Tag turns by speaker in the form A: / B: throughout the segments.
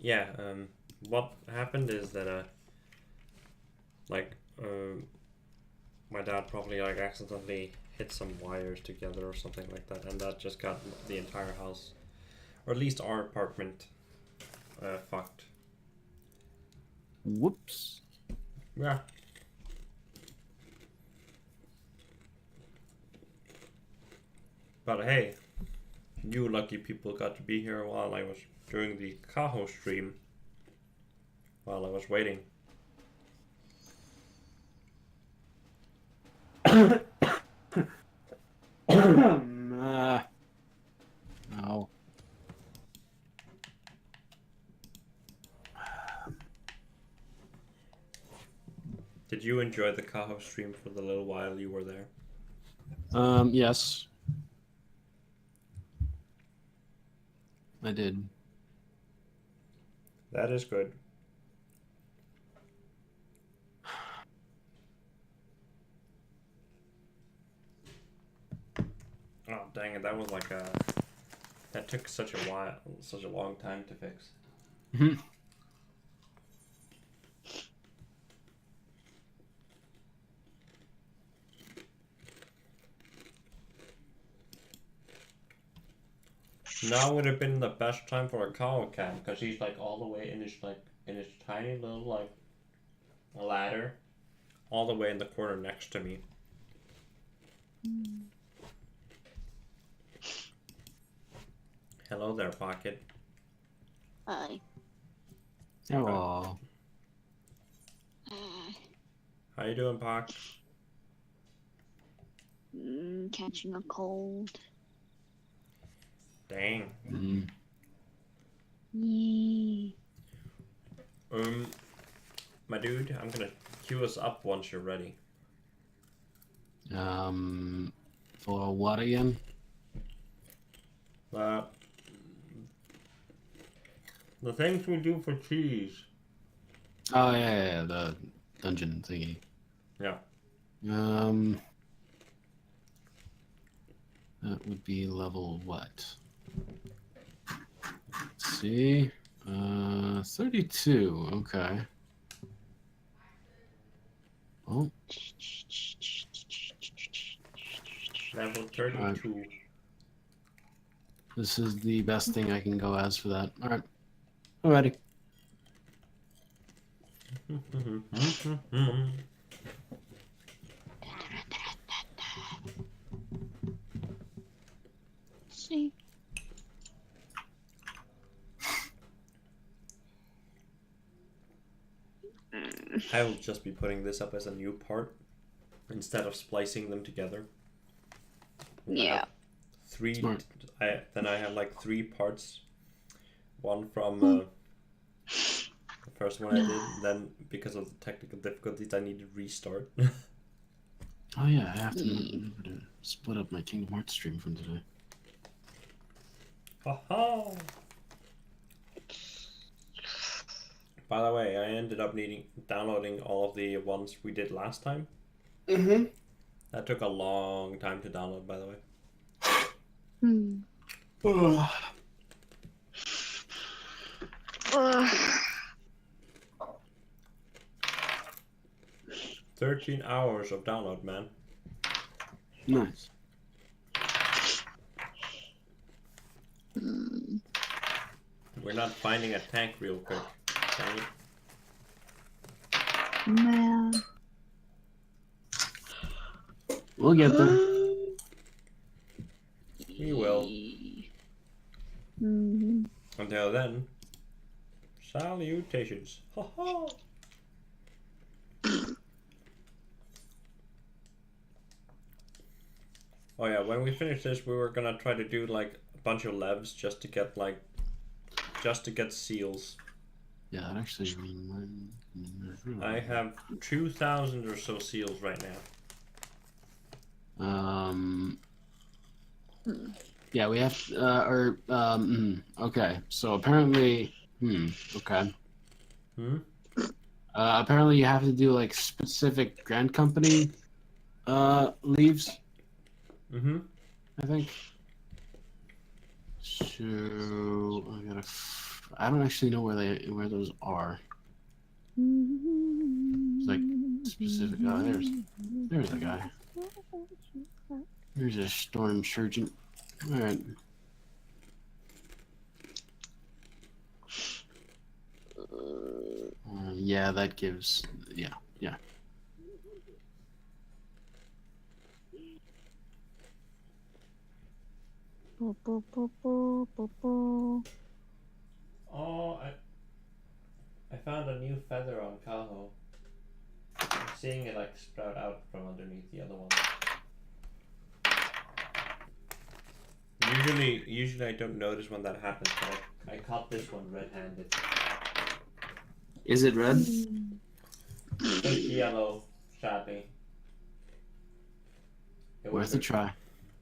A: yeah, what happened is that like my dad probably like accidentally hit some wires together or something like that, and that just got the entire house, or at least our apartment, fucked.
B: Whoops.
A: Yeah. But hey, you lucky people got to be here while I was doing the Kaho stream. While I was waiting.
B: No.
A: Did you enjoy the Kaho stream for the little while you were there?
B: Yes. I did.
A: That is good. Oh dang it! That was like a. That took such a long time to fix. Now would have been the best time for a cow cam because he's like all the way in his tiny little like ladder, all the way in the corner next to me. Hello there, Pocket.
C: Hi.
B: Oh.
A: How you doing, Pock?
C: Catching a cold.
A: Dang.
C: Yee.
A: My dude, I'm gonna queue us up once you're ready.
B: For what again?
A: The things we do for cheese.
B: Oh yeah, the dungeon thingy.
A: Yeah.
B: That would be level what? Let's see. 32. Okay. Oh.
A: Level 32.
B: This is the best thing I can go as for that. All right. I'm ready.
C: See.
A: I will just be putting this up as a new part instead of splicing them together.
C: Yeah.
A: Then I have like 3 parts. One from the first one I did. Then because of the technical difficulties, I need to restart.
B: Oh yeah, I have to remember to split up my Kingdom Hearts stream from today.
A: Haha! By the way, I ended up downloading all of the ones we did last time.
B: Mm-hmm.
A: That took a long time to download, by the way. 13 hours of download, man.
B: Nice.
A: We're not finding a tank real quick, can we?
C: Man.
B: We'll get there.
A: We will. Until then, salutations. Haha! Oh yeah, when we finish this, we were gonna try to do like a bunch of levs just to get seals.
B: Yeah, that actually.
A: I have 2,000 or so seals right now.
B: Yeah, we have. Okay, so apparently. Okay. Apparently, you have to do like specific Grand Company leaves. I think. So I gotta I don't actually know where those are. It's like specific. Oh, there's a guy. There's a storm sergeant. All right. Yeah, that gives. Yeah.
A: Oh, I found a new feather on Kaho. I'm seeing it like sprout out from underneath the other one. Usually I don't notice when that happens, but I caught this one red-handed.
B: Is it red?
A: Just yellow, sadly.
B: Worth a try.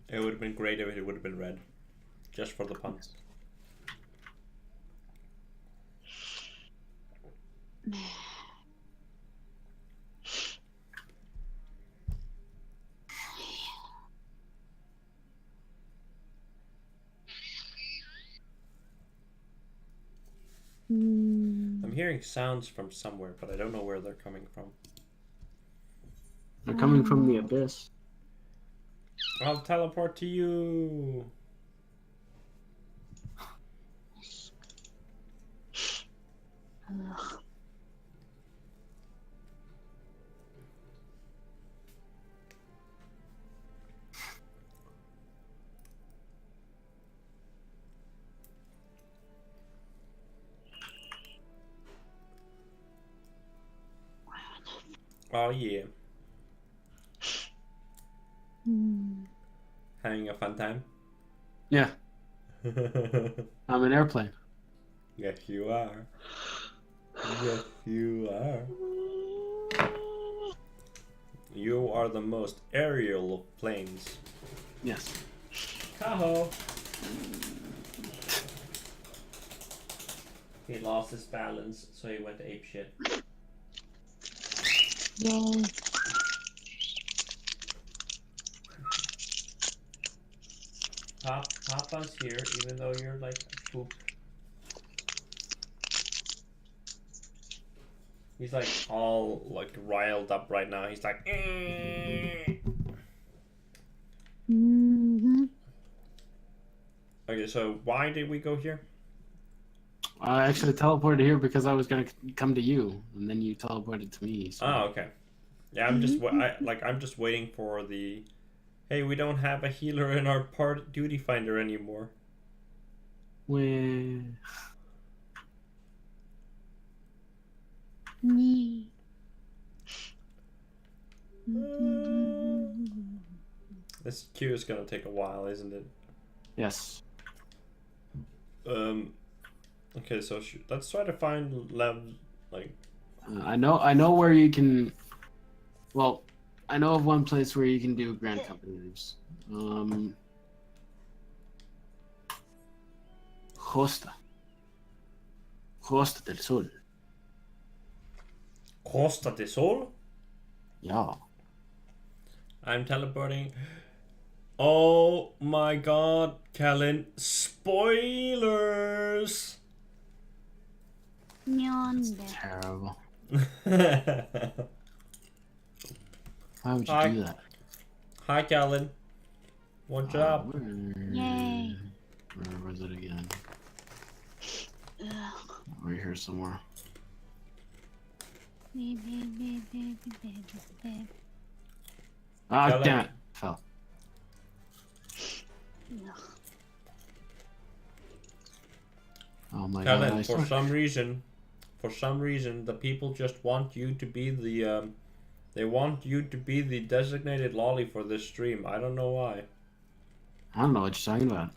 A: It would have been great if it would have been red. Just for the puns. I'm hearing sounds from somewhere, but I don't know where they're coming from.
B: They're coming from the abyss.
A: I'll teleport to you.
C: Ugh.
A: Oh yeah. Having a fun time?
B: Yeah, I'm an airplane.
A: Yes, you are. Yes, you are. You are the most aerial of planes.
B: Yes.
A: Kaho. He lost his balance, so he went apeshit.
C: Yay.
A: Papa's here, even though you're like poop. He's like all like riled up right now. He's like, Okay, so why did we go here?
B: I actually teleported here because I was gonna come to you, and then you teleported to me. So.
A: Oh, okay. Yeah, I'm just I'm just waiting for the. Hey, we don't have a healer in our duty finder anymore.
B: Where?
C: Me.
A: This queue is gonna take a while, isn't it?
B: Yes.
A: Okay, so let's try to find
B: I know where you can. Well, I know of one place where you can do Grand Company leaves. Costa del Sol.
A: Costa del Sol.
B: Yeah.
A: I'm teleporting. Oh my god, Kellen. Spoilers!
C: Yonder.
B: Terrible. Why would you
A: Hi.
B: do that?
A: Hi, Kellen. What's up?
C: Yay.
B: Where was it again?
C: Ugh.
B: Right here somewhere. Ah,
A: Kellen.
B: damn it. Fell.
C: Ugh.
B: Oh my
A: Kellen,
B: god.
A: for some reason, the people just want you to be the, they want you to be the designated lolly for this stream. I don't know why.
B: I don't know what you're talking about.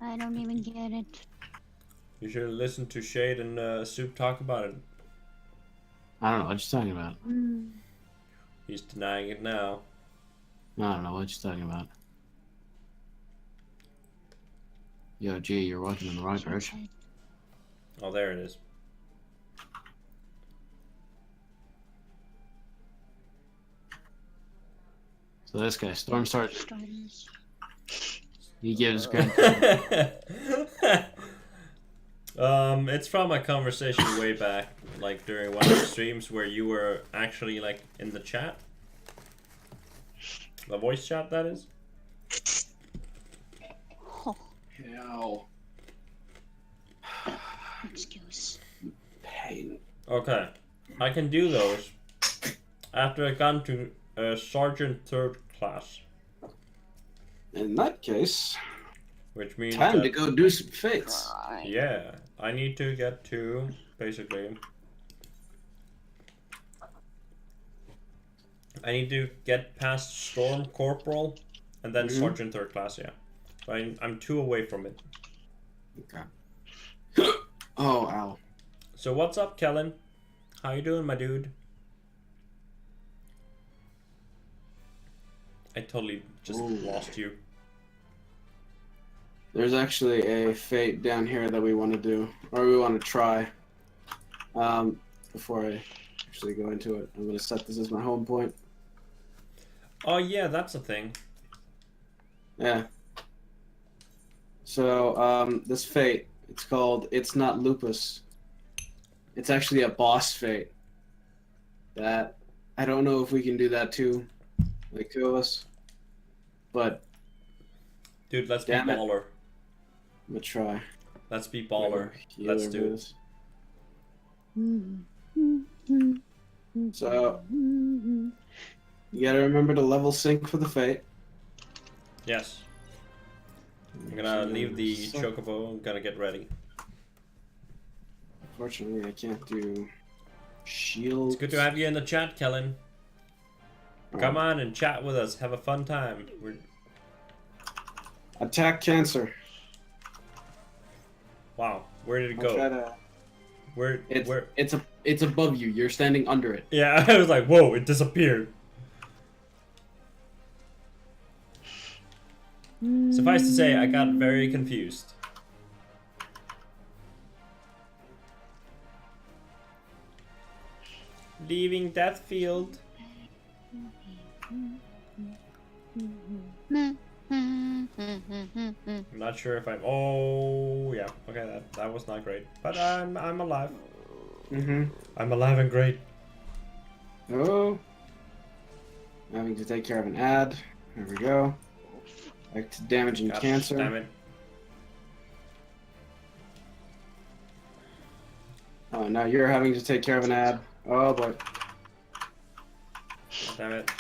C: I don't even get it.
A: You should listen to Shade and Soup talk about it.
B: I don't know what you're talking about.
A: He's denying it now.
B: I don't know what you're talking about. Yo, G, you're walking in the wrong direction.
A: Oh, there it is.
B: So this guy, Storm Sergeant,
C: Starters.
B: he gives Grand.
A: It's from a conversation way back, like during one of the streams where you were actually like in the chat. The voice chat, that is.
C: Oh,
B: Hell.
C: excuse.
B: Pain.
A: Okay, I can do those after I gone to Sergeant 3rd class,
B: In that case,
A: which means
B: time
A: that,
B: to go do some fates.
C: Right.
A: yeah, I need to get to basically. I need to get past Storm Corporal and then Sergeant 3rd class. Yeah, so I'm 2 away from it.
B: Okay. Oh, ow.
A: So what's up, Kellen? How you doing, my dude? I totally just
B: Ooh.
A: lost you.
B: There's actually a fate down here that we want to do, or we want to try. Before I actually go into it, I'm going to set this as my home point.
A: Oh yeah, that's a thing.
B: Yeah. So, this fate, it's called It's Not Lupus. It's actually a boss fate. That, I don't know if we can do that too, like 2 of us. But,
A: Dude, let's be
B: Damn it.
A: baller.
B: I'm going to try.
A: Let's be baller. Let's do it.
B: So, you gotta remember to level sync for the fate.
A: Yes. I'm gonna leave the chocobo. I'm gonna get ready.
B: Unfortunately, I can't do shield.
A: It's good to have you in the chat, Kellen. Come on and chat with us. Have a fun time. We're...
B: Attack cancer.
A: Wow. Where did it
B: I'll try
A: go?
B: to...
A: Where?
B: It's above you. You're standing under it.
A: Yeah, I was like, whoa! It disappeared. Suffice to say, I got very confused. Leaving Deathfield. I'm not sure if I'm. Oh yeah. Okay, that was not great, but I'm alive. I'm alive and great.
B: Oh. Having to take care of an ad. There we go. Back to damage and
A: God
B: cancer.
A: Damn it.
B: Oh, now you're having to take care of an ad. Oh boy.
A: Damn it.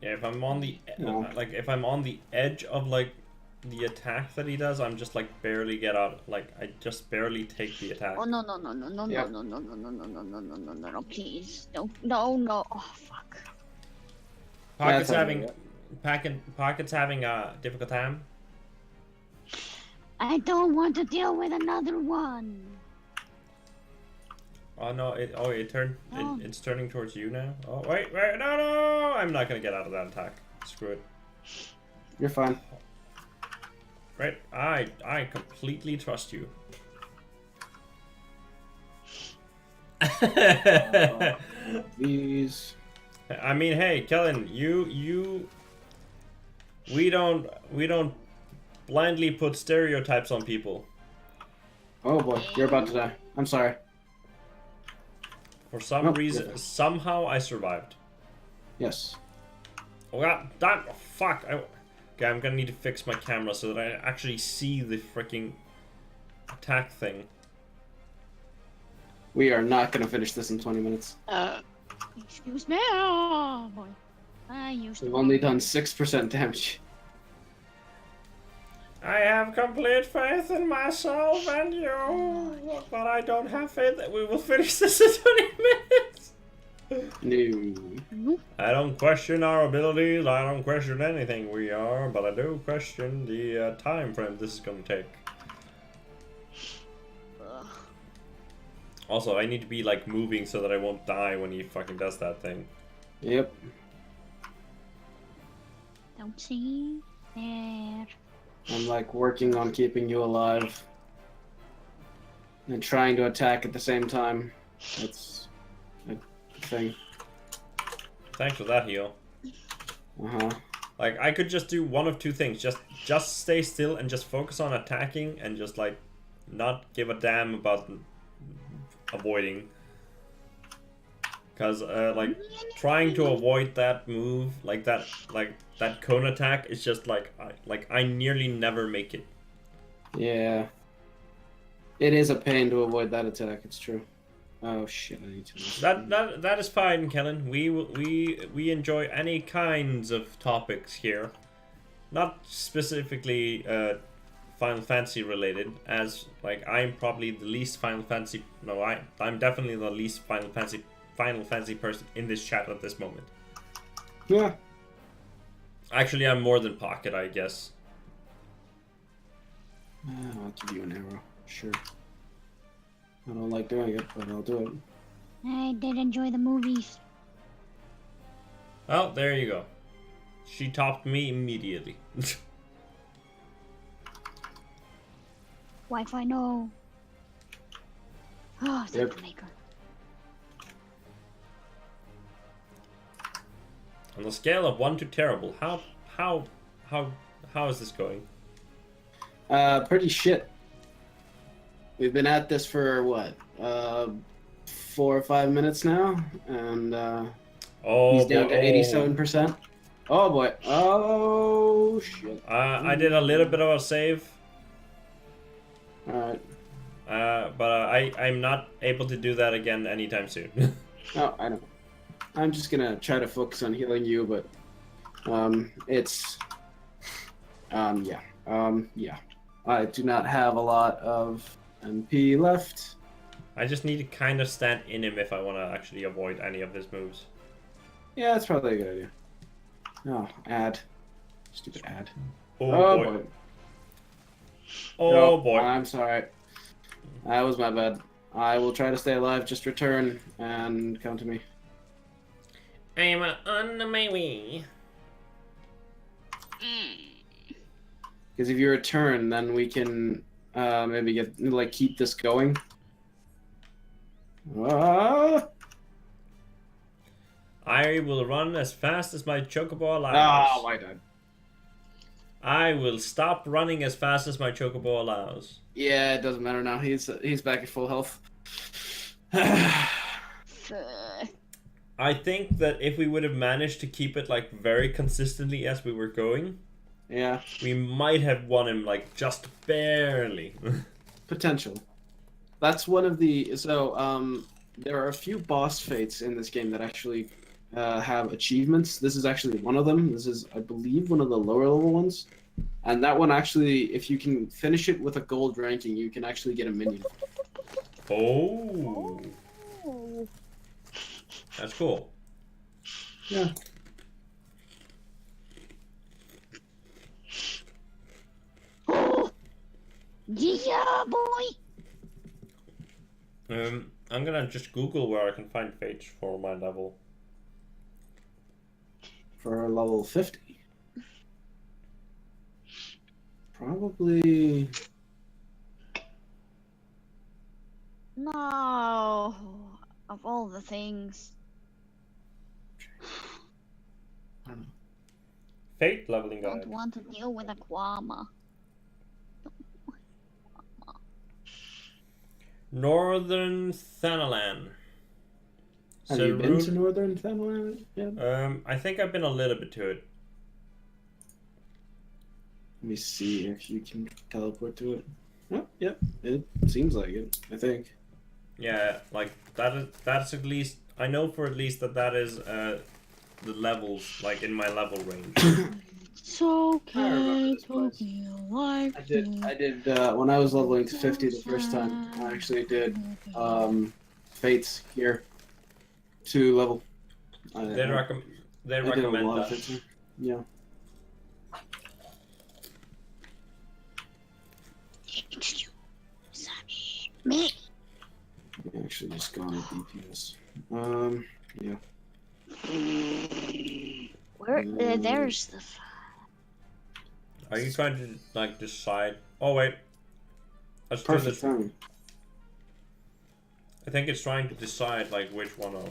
A: Yeah, if I'm on the
B: No.
A: if I'm on the edge of like the attack that he does, I'm just like barely get out. Like I just barely take the attack.
C: Oh no no no no no
B: Yep.
C: no no no no no no no no no no no please no oh fuck.
A: Pocket's
B: Yeah,
A: having Pocket's having a difficult time.
C: I don't want to deal with another one.
A: Oh no! It turned.
C: Oh.
A: It's turning towards you now. Oh wait! No! I'm not gonna get out of that attack. Screw it.
B: You're fine.
A: Right? I completely trust you.
B: These.
A: I mean, hey, Kellen, we don't blindly put stereotypes on people.
B: Oh boy, you're about to die. I'm sorry.
A: For some
B: Nope.
A: reason, somehow I survived.
B: Yes.
A: Oh god, damn, fuck. Okay, I'm gonna need to fix my camera so that I actually see the freaking attack thing.
B: We are not gonna finish this in 20 minutes.
C: Excuse me. Oh boy. I used to.
B: We've only done 6% damage.
A: I have complete faith in myself and you, but I don't have faith that we will finish this in 20 minutes.
B: No.
A: I don't question our abilities, I don't question anything we are, but I do question the time frame this is gonna take.
C: Ugh.
A: Also, I need to be like moving so that I won't die when he fucking does that thing.
B: Yep.
C: Don't see there.
B: I'm like working on keeping you alive. And trying to attack at the same time. That's a thing.
A: Thanks for that heal.
B: Uh-huh.
A: Like, I could just do one of two things. Just stay still and just focus on attacking and just, like, not give a damn about avoiding. Because, like, trying to avoid that move, like that cone attack is just, like I nearly never make it.
B: Yeah. It is a pain to avoid that attack, it's true. Oh shit, I need to...
A: That is fine, Kellen. We enjoy any kinds of topics here. Not specifically Final Fantasy related, as like I'm probably the least Final Fantasy. No, I'm definitely the least Final Fantasy person in this chat at this moment.
B: Yeah.
A: Actually, I'm more than Pocket, I guess.
B: I'll give you an arrow. Sure. I don't like doing it, but I'll do it.
C: I did enjoy the movies.
A: Oh, there you go. She topped me immediately.
C: Wi-Fi, no. Oh, thank
B: Yep.
C: the maker.
A: On a scale of 1 to terrible, how is this going?
B: Pretty shit. We've been at this for what? 4 or 5 minutes now, and he's down to 87%. Oh boy! Oh shit!
A: I did a little bit of a save,
B: All right.
A: but I'm not able to do that again anytime soon.
B: Oh, I know. I'm just gonna try to focus on healing you, but it's yeah. I do not have a lot of MP left.
A: I just need to kind of stand in him if I want to actually avoid any of his moves.
B: Yeah, that's probably a good idea. Oh, ad. Stupid ad.
A: Oh boy. Oh
B: No,
A: boy.
B: I'm sorry. That was my bad. I will try to stay alive. Just return and come to me.
A: I'm on my way.
B: Because if you return, then we can maybe get keep this going. Ah!
A: I will run as fast as my chocobo allows.
B: Oh, I died.
A: I will stop running as fast as my chocobo allows.
B: Yeah, it doesn't matter now. He's back at full health.
A: I think that if we would have managed to keep it like very consistently as we were going,
B: Yeah,
A: we might have won him like just barely.
B: potential. That's one of the there are a few boss fates in this game that actually have achievements. This is actually one of them. This is, I believe, one of the lower level ones. And that one actually, if you can finish it with a gold ranking, you can actually get a minion.
A: Oh,
C: Oh.
A: that's cool.
B: Yeah.
C: Yeah, boy.
A: I'm gonna just Google where I can find fates for my level.
B: For level 50. Probably...
C: No. Of all the things.
B: I don't know.
A: Fate leveling
C: Don't
A: guide.
C: want to deal with a Kwama.
A: Northern Thanalan.
B: Have you been to Northern Thanalan yet?
A: I think I've been a little bit to it.
B: Let me see if you can teleport to it. Oh, yep, it seems like it, I think.
A: Yeah, like that's at least I know for at least that is the levels like in my level range.
C: It's okay
B: this
C: to
B: place.
C: be like
B: I did when I was leveling to 50 the first time, I actually did fates here to level.
A: They
B: I did a
A: recommend
B: lot of
A: that.
B: fates. Yeah.
C: Me.
B: I actually just gone with DPS. Yeah.
C: Where? There's the.
A: Are you trying to like decide? Oh wait, let's do
B: Perfect
A: this.
B: timing.
A: I think it's trying to decide like which one of.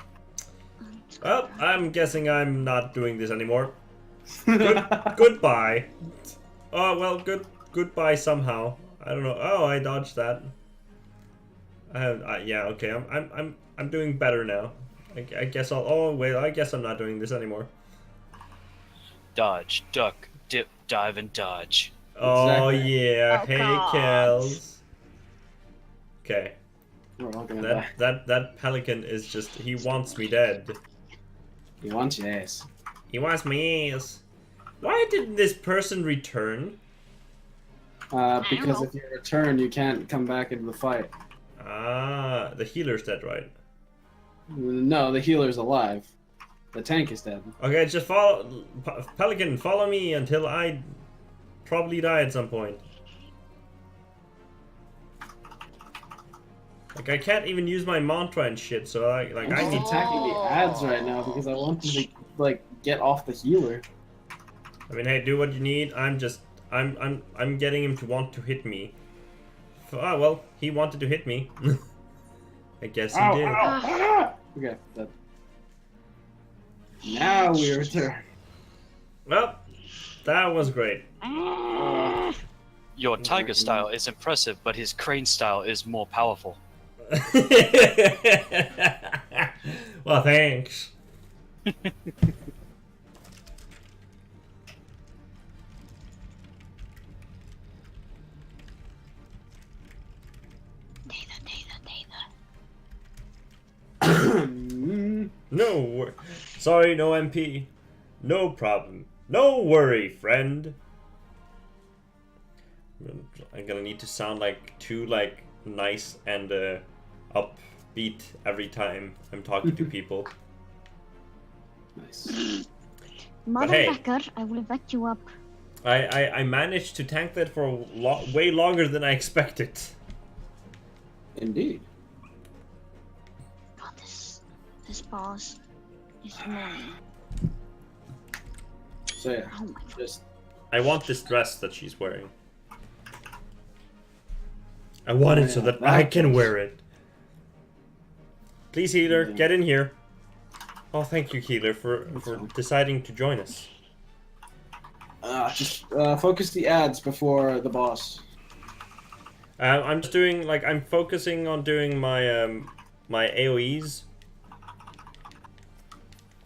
A: Well, I'm guessing I'm not doing this anymore. Goodbye. Oh well, goodbye somehow. I don't know. Oh, I dodged that. Yeah, okay. I'm doing better now. I guess I'll. Oh wait, I guess I'm not doing this anymore.
D: Dodge, duck, dip, dive, and dodge.
A: Oh
B: Exactly.
A: yeah.
C: Oh,
A: Hey,
C: God.
A: Kels. Okay.
B: We're all gonna die.
A: That pelican is just. He wants me dead.
B: You want your ass.
A: He wants me ass. Why didn't this person return?
B: Because
C: know.
B: if you return, you can't come back into the fight.
A: Ah, the healer's dead, right?
B: No, the healer's alive. The tank is dead.
A: Okay, just follow. Pelican, follow me until I probably die at some point. Like, I can't even use my mantra and shit, so I
B: I'm
A: I
B: just
A: need.
B: attacking the ads right now because I want them to like get off the healer.
A: I mean, hey, do what you need. I'm getting him to want to hit me. Ah, well, he wanted to hit me. I guess he did.
B: Okay, that. Now we return.
A: Well, that was great.
D: Your tiger style is impressive, but his crane style is more powerful.
A: Well, thanks. No, sorry, no MP. No problem. No worry, friend. I'm gonna need to sound like too nice and upbeat every time I'm talking to people.
B: Nice.
A: hey.
C: Motherfucker, I will back you up.
A: I managed to tank that for way longer than I expected.
B: Indeed.
C: God, this boss is annoying.
B: So yeah,
C: Oh my God.
B: just
A: I want this dress that she's wearing. I want it so
B: Yeah,
A: that
B: that
A: I can
B: dress.
A: wear it. Please, healer,
B: Yeah.
A: get in here. Oh, thank you, healer, for
B: fine.
A: deciding to join us.
B: just focus the ads before the boss.
A: I'm just doing I'm focusing on doing my my AOE's.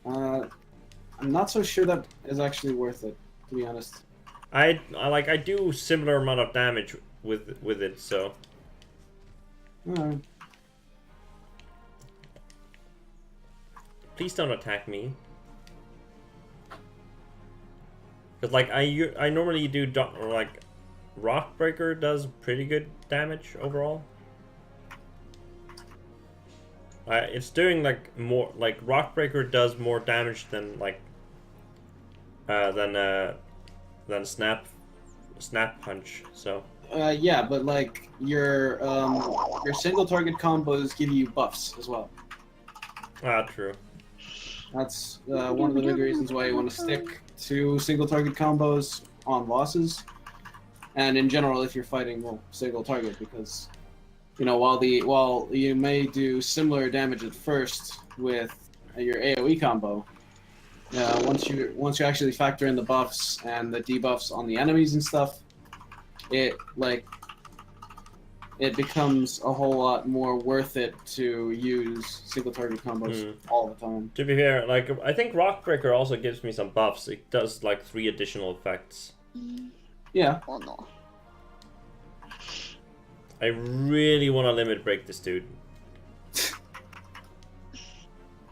B: I'm not so sure that is actually worth it, to be honest.
A: I do similar amount of damage with it, so
B: Alright.
A: please don't attack me. Cause I normally do Rockbreaker does pretty good damage overall. It's doing more Rockbreaker does more damage than than Snap Punch. So
B: Yeah, but your single target combos give you buffs as well.
A: true.
B: That's one of the big reasons why you want to stick to single target combos on bosses, and in general if you're fighting single target, because while you may do similar damage at first with your AOE combo, once you actually factor in the buffs and the debuffs on the enemies and stuff, it becomes a whole lot more worth it to use single target combos all the time.
A: To be fair, I think Rockbreaker also gives me some buffs. It does 3 additional effects.
B: Yeah.
C: Oh no.
A: I really want to limit break this dude.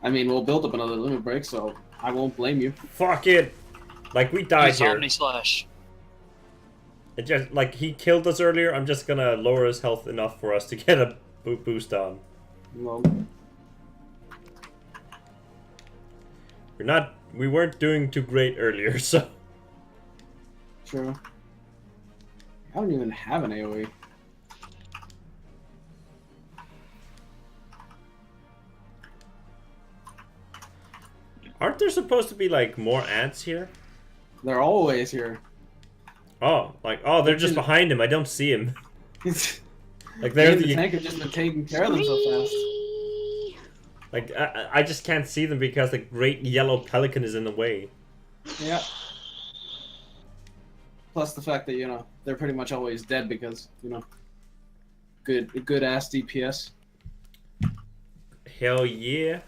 B: I mean, we'll build up another limit break, so I won't blame you.
A: Fuck it! We died
D: Use
A: here.
D: Omni Slash.
A: It just he killed us earlier. I'm just gonna lower his health enough for us to get a boost on.
B: Well,
A: We weren't doing too great earlier, so
B: true. I don't even have an AoE.
A: aren't there supposed to be more ants here?
B: They're always here.
A: Oh, they're just behind him. I don't see him.
B: They're
A: They're
B: the
A: the
B: tank have just been taking care of them so fast.
A: Like, I just can't see them because the great yellow pelican is in the way.
B: Yeah. Plus the fact that, you know, they're pretty much always dead because, you know, good ass DPS.
A: Hell yeah.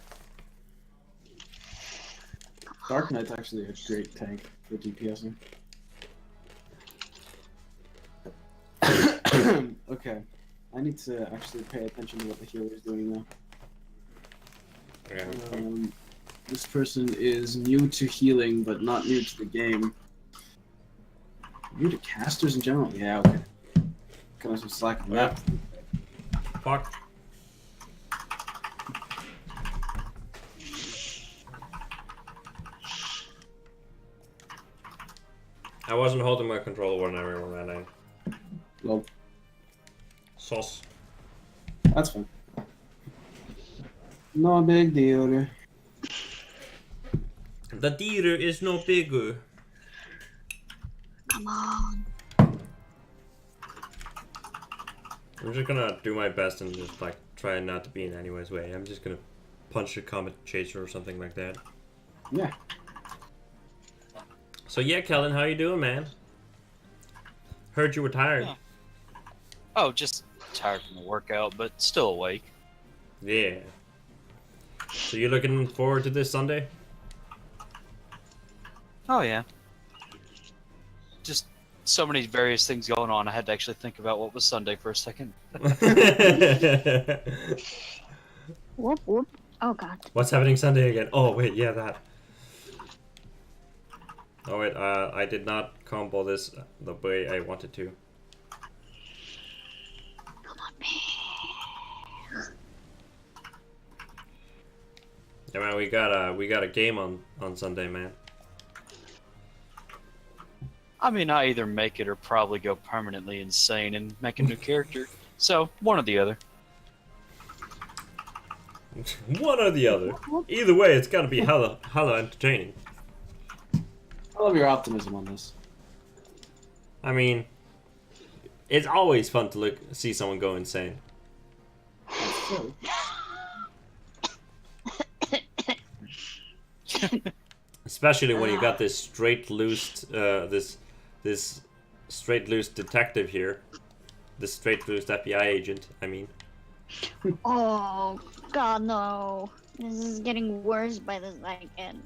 B: Dark Knight's actually a great tank for DPSing. Okay. I need to actually pay attention to what the healer is doing now.
A: Yeah.
B: This person is new to healing, but not new to the game. New to casters in general? Yeah, okay. Cut us some slack on that.
A: Fuck. I wasn't holding my controller when everyone ran out.
B: Well,
A: Sauce.
B: that's fine. No big deal.
A: The deer is no bigger.
C: Come on.
A: I'm just gonna do my best and just like try not to be in anyone's way. I'm just gonna punch a comet chaser or something like that.
B: Yeah.
A: So yeah, Kellen, how you doing, man? Heard you were tired.
D: Yeah. Oh, just tired from the workout, but still awake.
A: Yeah. So you looking forward to this Sunday?
D: Oh yeah. Just so many various things going on. I had to actually think about what was Sunday for a second.
C: Whoop whoop. Oh god.
A: What's happening Sunday again? Oh wait, yeah, that. Oh wait, I did not combo this the way I wanted to.
C: Come on, man.
A: Yeah, man, we got a game on Sunday, man.
D: I mean, I either make it or probably go permanently insane and make a new character. So, one or the other.
A: One or the other. Either way, it's gotta be hella entertaining.
B: I love your optimism on this.
A: I mean, it's always fun to see someone go insane.
B: That's true.
A: Especially when you got this straight-loosed, this straight-loosed detective here. This straight-loosed FBI agent, I mean.
C: Oh god, no. This is getting worse by the second.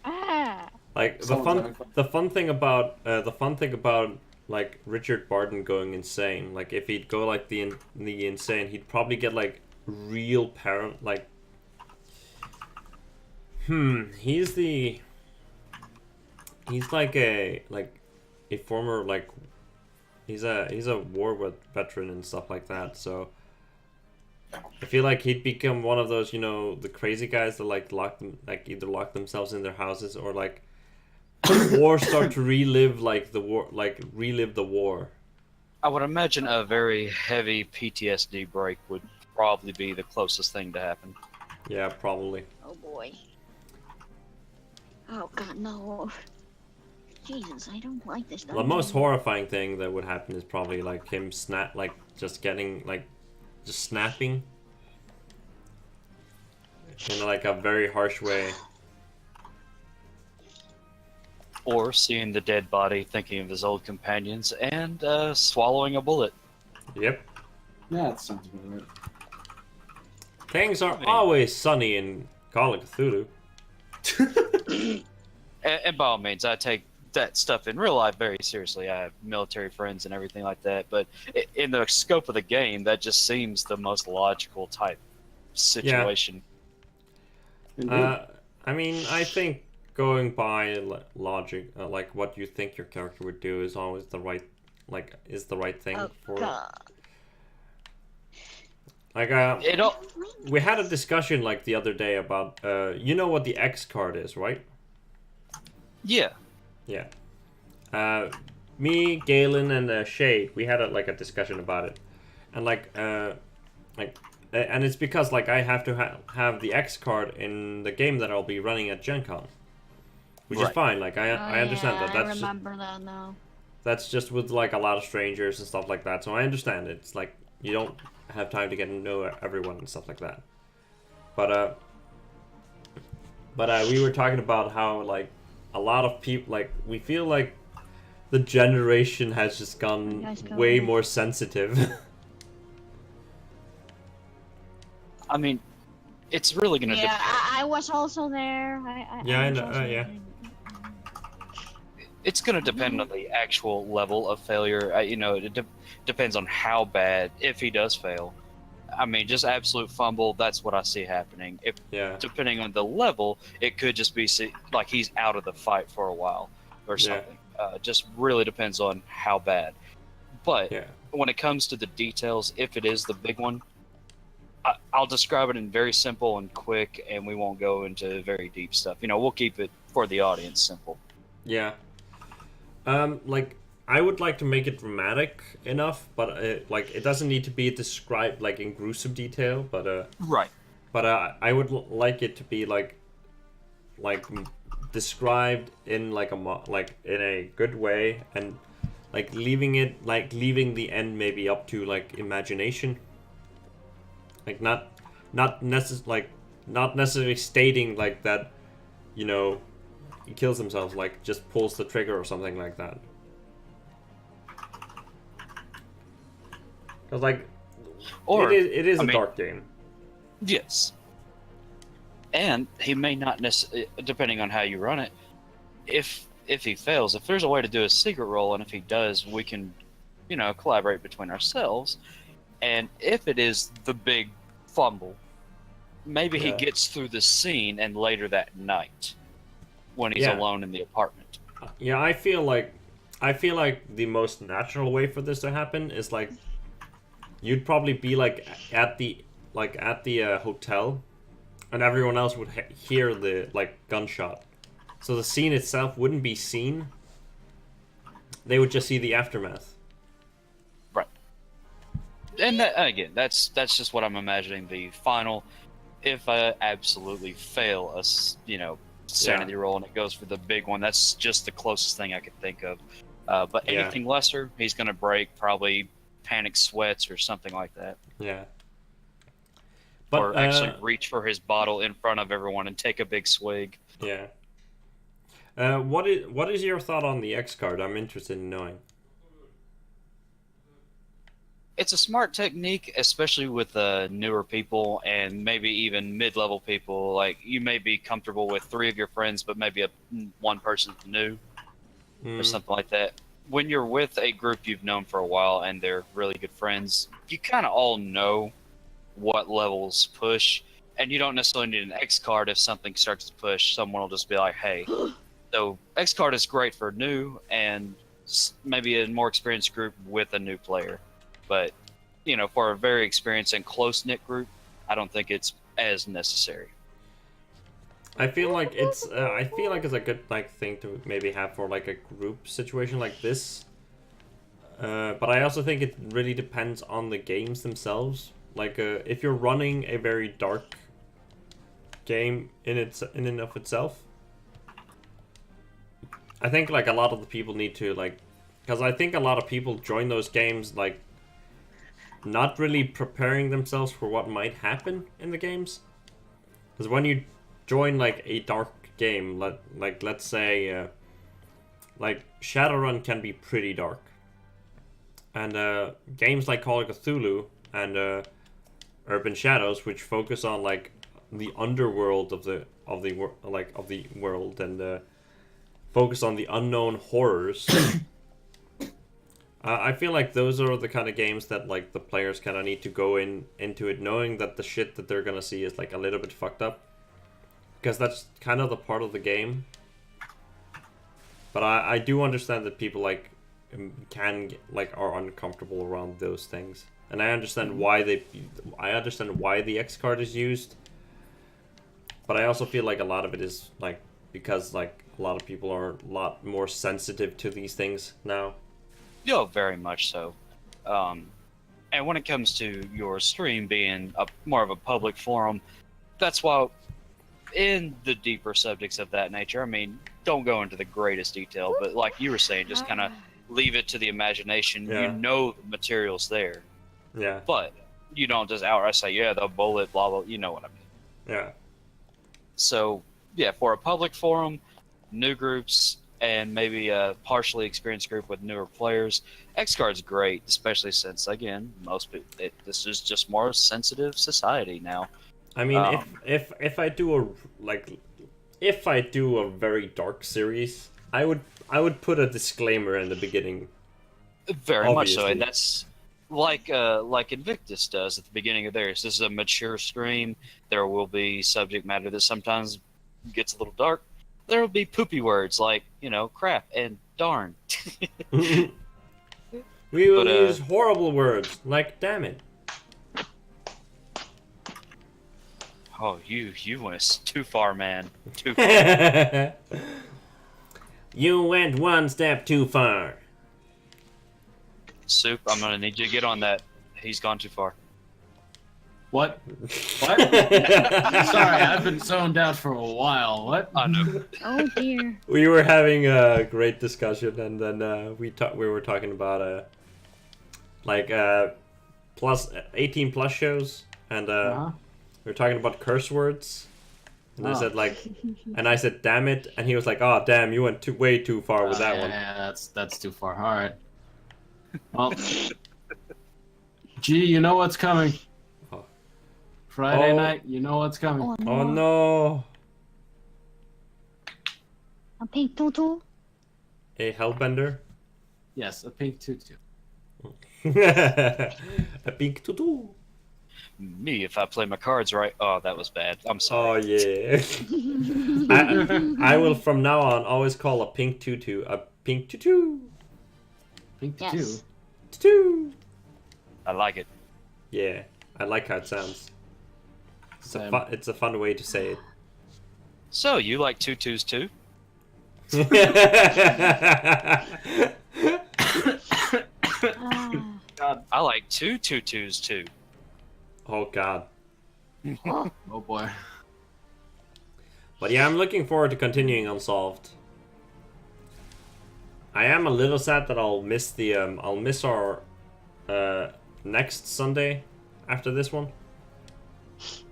C: Ah.
A: Like the fun thing about like Richard Barton going insane. Like if he'd go like the insane, he'd probably get like real parent like. He's like a former like he's a war veteran and stuff like that. So I feel like he'd become one of those, you know, the crazy guys that like either lock themselves in their houses or like or start to relive the war.
D: I would imagine a very heavy PTSD break would probably be the closest thing to happen.
A: Yeah, probably.
C: Oh boy. Oh god, no. Jesus, I don't like this.
A: The most horrifying thing that would happen is probably like him just snapping in like a very harsh way.
D: Or seeing the dead body, thinking of his old companions, and swallowing a bullet.
A: Yep.
B: Yeah, that sounds about right.
A: Things are always sunny in Call of Cthulhu.
D: And by all means, I take that stuff in real life very seriously. I have military friends and everything like that, but in the scope of the game, that just seems the most logical type situation.
A: I mean, I think going by logic, like what you think your character would do, is always the right thing for.
C: God.
A: Like we had a discussion like the other day about you know what the X card is, right?
D: Yeah.
A: Yeah. Me, Galen, and Shade, we had a discussion about it, and and it's because like I have to have the X card in the game that I'll be running at Gen Con, which is fine. Like I understand that. That's
C: I remember that now.
A: That's just with like a lot of strangers and stuff like that. So I understand it. It's like you don't have time to get to know everyone and stuff like that. But But we were talking about how like a lot of people like we feel like the generation has just gone
C: Nice
A: way
C: going.
A: more sensitive.
D: I mean, it's really gonna
C: Yeah,
D: depend.
C: I was also there.
A: Yeah, I
C: was
A: know,
C: also
A: yeah.
C: there.
D: It's gonna depend on the actual level of failure. You know, it depends on how bad if he does fail. I mean, just absolute fumble. That's what I see happening. If
A: Yeah,
D: depending on the level, it could just be like he's out of the fight for a while or
A: Yeah.
D: something. Just really depends on how bad. But
A: yeah,
D: when it comes to the details, if it is the big one, I'll describe it in very simple and quick, and we won't go into very deep stuff. You know, we'll keep it for the audience simple.
A: yeah. Like I would like to make it dramatic enough, but like it doesn't need to be described like in gruesome detail.
D: Right.
A: But I would like it to be like described in like like in a good way, and like leaving the end maybe up to like imagination. Like not necessarily stating like that, you know, he kills himself, like just pulls the trigger or something like that. Because like
D: Or
A: it is
D: I
A: a
D: mean,
A: dark game.
D: yes. And he may not necessarily, depending on how you run it, if he fails, if there's a way to do a secret roll, and if he does, we can, you know, collaborate between ourselves. And if it is the big fumble, maybe he
A: Yeah.
D: gets through the scene and later that night when he's
A: Yeah.
D: alone in the apartment.
A: Yeah, I feel like the most natural way for this to happen is like you'd probably be like at the hotel, and everyone else would hear the like gunshot, so the scene itself wouldn't be seen. They would just see the aftermath.
D: Right. And that, again, that's just what I'm imagining the final. If I absolutely fail a you know, sanity roll and it goes for the big one, that's just the closest thing I could think of. But
A: Yeah.
D: anything lesser, he's gonna break, probably panic sweats or something like that,
A: Yeah.
D: or actually reach for his bottle in front of everyone and take a big swig.
A: Yeah. What is your thought on the X card? I'm interested in knowing.
D: It's a smart technique, especially with newer people and maybe even mid-level people. Like, you may be comfortable with 3 of your friends, but maybe one person's new or something like that. When you're with a group you've known for a while and they're really good friends, you kind of all know what levels push, and you don't necessarily need an X card. If something starts to push, someone will just be like, hey. So X card is great for new and maybe a more experienced group with a new player. But, you know, for a very experienced and close-knit group, I don't think it's as necessary.
A: I feel like it's a good like thing to maybe have for like a group situation like this. But I also think it really depends on the games themselves. Like if you're running a very dark game in and of itself, I think like a lot of the people need to like, because I think a lot of people join those games like not really preparing themselves for what might happen in the games. Because when you join like a dark game, let's say like Shadowrun can be pretty dark, and games like Call of Cthulhu and Urban Shadows, which focus on like the underworld of the world and focus on the unknown horrors. I feel like those are the kind of games that like the players kind of need to go into it knowing that the shit that they're gonna see is like a little bit fucked up, because that's kind of the part of the game. But I do understand that people like are uncomfortable around those things, and I understand why the X card is used. But I also feel like a lot of it is like because like a lot of people are a lot more sensitive to these things now.
D: Yeah, very much so. And when it comes to your stream being more of a public forum, that's why in the deeper subjects of that nature, I mean, don't go into the greatest detail, but like you were saying, just kind of leave it to the imagination.
A: Yeah.
D: You know the material's there,
A: Yeah.
D: but you don't just outright say, yeah, the bullet, blah, blah, you know what I mean.
A: Yeah.
D: So for a public forum, new groups, and maybe a partially experienced group with newer players, X-Guard's great, especially since, again, this is just more sensitive society now.
A: I mean, if I do a very dark series, I would put a disclaimer in the beginning.
D: Very
A: Obviously.
D: much so, and that's like Invictus does at the beginning of theirs. This is a mature stream. There will be subject matter that sometimes gets a little dark. There will be poopy words like, crap and darn.
A: We will use horrible words like damn it.
D: Oh, you went too far, man. Too far.
A: You went one step too far.
D: Soup, I'm gonna need you to get on that. He's gone too far.
B: What? What? Sorry, I've been zoned out for a while. What?
D: I know.
C: Oh dear.
A: We were having a great discussion, and then we were talking about plus 18 plus shows, and we were talking about curse words. And I said I said damn it, and he was like, "Oh damn, you went way too far with that one."
B: Yeah, that's too far. All right. Well, gee, you know what's coming.
A: Oh.
B: Friday night, you know what's coming.
C: Oh no.
A: Oh no!
C: A pink tutu?
A: A hellbender.
B: Yes, a pink tutu.
A: A pink tutu.
D: Me, if I play my cards right. Oh, that was bad. I'm
A: Oh
D: sorry.
A: yeah. I will from now on always call a pink tutu a pink tutu.
B: Pink
C: Yes.
B: tutu.
A: Tutu.
D: I like it.
A: Yeah, I like how it sounds.
B: Same.
A: It's a fun way to say it.
D: So, you like tutus too?
C: Ah.
B: God.
D: I like two tutus too.
A: Oh god.
B: Oh boy.
A: But yeah, I'm looking forward to continuing Unsolved. I am a little sad that I'll miss our next Sunday after this one,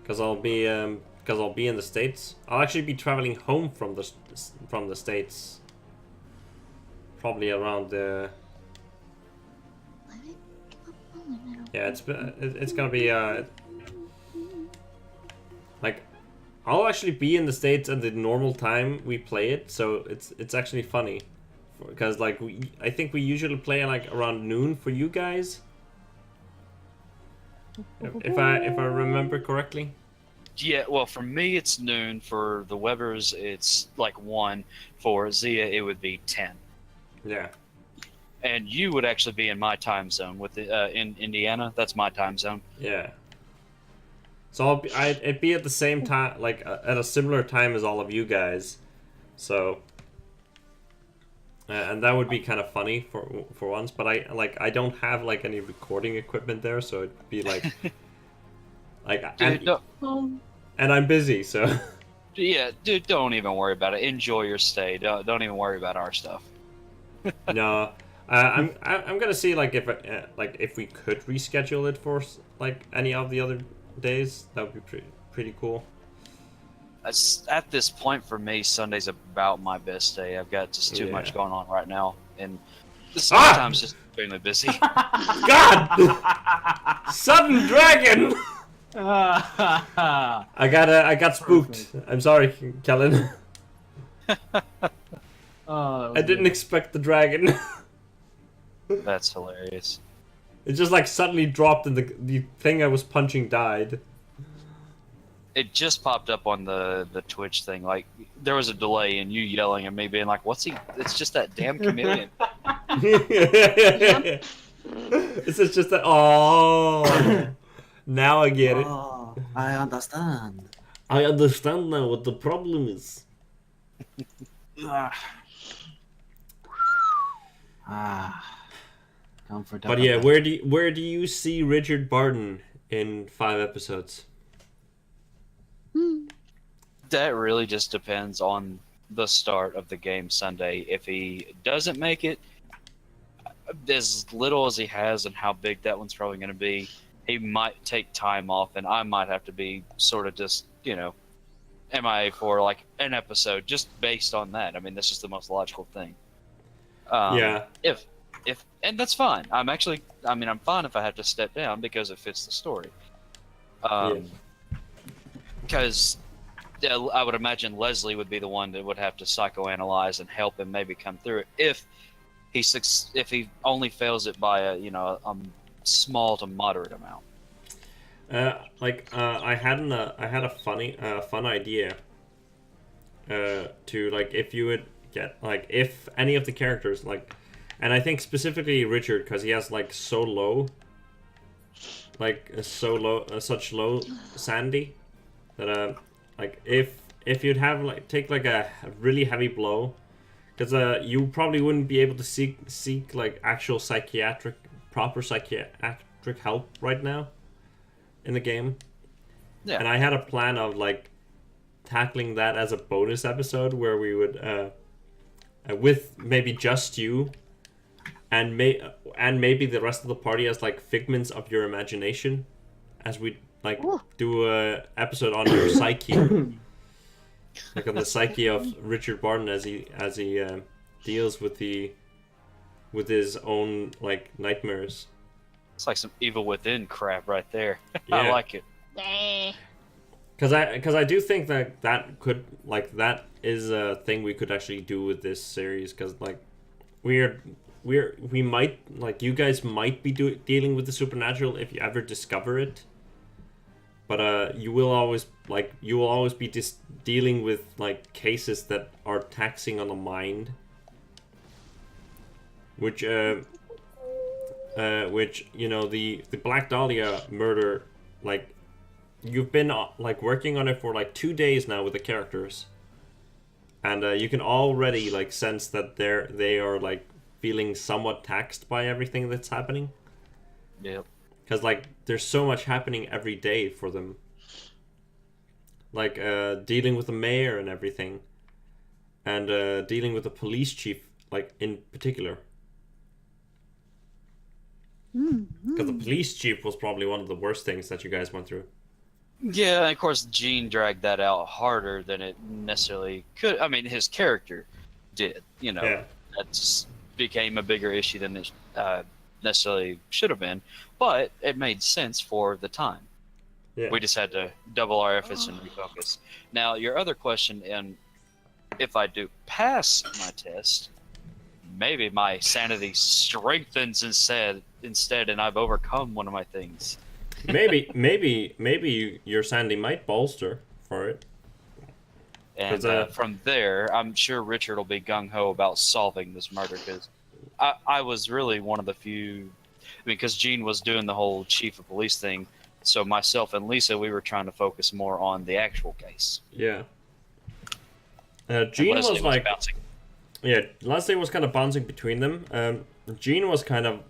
A: because I'll be in the States. I'll actually be traveling home from the States, probably around the. Yeah, it's gonna be I'll actually be in the States at the normal time we play it, so it's actually funny, because I think we usually play around noon for you guys, if I remember correctly.
D: Yeah, well, for me it's noon. For the Webbers, it's 1. For Zia, it would be 10.
A: Yeah.
D: And you would actually be in my time zone with in Indiana. That's my time zone.
A: Yeah. So I'd be at the same time, at a similar time as all of you guys. So. And that would be kind of funny for once, but I don't have any recording equipment there, so it'd be and I'm busy, so.
D: Yeah, dude, don't even worry about it. Enjoy your stay. Don't even worry about our stuff.
A: No. I'm gonna see if we could reschedule it for any of the other days. That would be pretty cool.
D: At this point for me, Sunday's about my best day. I've got just too much going on right now, and sometimes just extremely busy.
A: God! Sudden dragon! I got spooked.
B: Perfect.
A: I'm sorry, Kellen. I didn't
B: good.
A: expect the dragon.
D: That's hilarious.
A: It just suddenly dropped, and the thing I was punching died.
D: It just popped up on the Twitch thing. There was a delay in you yelling at me, being like, "What's he?" It's just that damn chameleon.
A: It's just that. Oh, now I get it.
B: Oh, I understand.
A: I understand now what the problem is.
B: Comfort.
A: But yeah, where do you see Richard Barton in 5 episodes?
D: That really just depends on the start of the game Sunday. If he doesn't make it, as little as he has and how big that one's probably going to be, he might take time off, and I might have to be sort of just, MIA for like an episode just based on that. I mean, that's just the most logical thing.
A: Yeah.
D: If and that's fine. I'm fine if I have to step down because it fits the story. Because I would imagine Leslie would be the one that would have to psychoanalyze and help him maybe come through it if he only fails it by a small to moderate amount.
A: I had a fun idea. To like if you would get like if any of the characters like, and I think specifically Richard because he has like so low, such low sandy, that like if you'd have like take like a really heavy blow, because you probably wouldn't be able to seek like actual proper psychiatric help right now in the game.
D: Yeah.
A: And I had a plan of like tackling that as a bonus episode where we would with maybe just you and maybe the rest of the party as like figments of your imagination as we like do a episode on your psyche, like on the psyche of Richard Barton as he deals with his own like nightmares.
D: It's like some Evil Within crap right there.
A: Yeah.
D: I like it.
A: Because I do think that could like that is a thing we could actually do with this series, because like we might like you guys might be dealing with the supernatural if you ever discover it, but you will always be dealing with like cases that are taxing on the mind, which the Black Dahlia murder, like you've been like working on it for like 2 days now with the characters, and you can already like sense that they are like feeling somewhat taxed by everything that's happening.
D: Yep.
A: Because like there's so much happening every day for them, like dealing with the mayor and everything, and dealing with the police chief like in particular. Because the police chief was probably one of the worst things that you guys went through.
D: Yeah, and of course, Gene dragged that out harder than it necessarily could. I mean, his character did.
A: Yeah.
D: That just became a bigger issue than it necessarily should have been. But it made sense for the time.
A: Yeah.
D: We just had to double our efforts and refocus. Now, your other question, and if I do pass my test, maybe my sanity strengthens instead, and I've overcome one of my things. maybe your sanity might bolster for it. And from there, I'm sure Richard will be gung-ho about solving this murder, because I was really one of the few, because Gene was doing the whole chief of police thing, so myself and Lisa, we were trying to focus more on the actual case.
A: Yeah. Gene was like...
D: bouncing.
A: Yeah, Leslie was kind of bouncing between them. Gene was kind of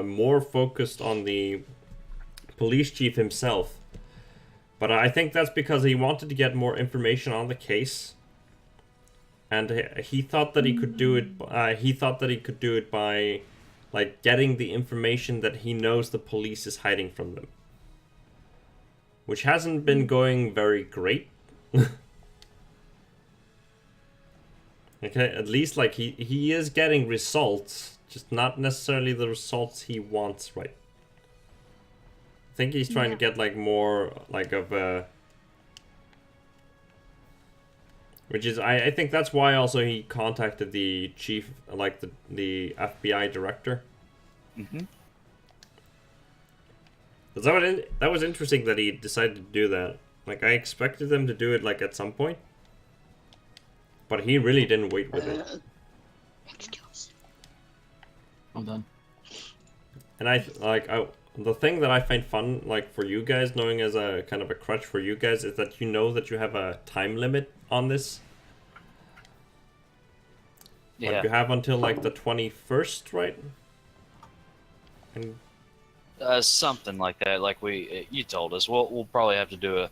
A: more focused on the police chief himself. But I think that's because he wanted to get more information on the case. And he thought that he could do it by like getting the information that he knows the police is hiding from them. Which hasn't been going very great. Okay, at least like he is getting results, just not necessarily the results he wants, right? I think he's trying to get like more like of a, which is I think that's why also he contacted the chief, like the FBI director.
D: Mm-hmm.
A: That was interesting that he decided to do that. Like I expected them to do it like at some point. But he really didn't wait with it.
B: I'm done.
A: And the thing that I find fun, like for you guys, knowing as a kind of a crutch for you guys, is that you know that you have a time limit on this.
D: Yeah.
A: Like you have until like the 21st, right? And
D: something like that. Like you told us. We'll probably have to do a.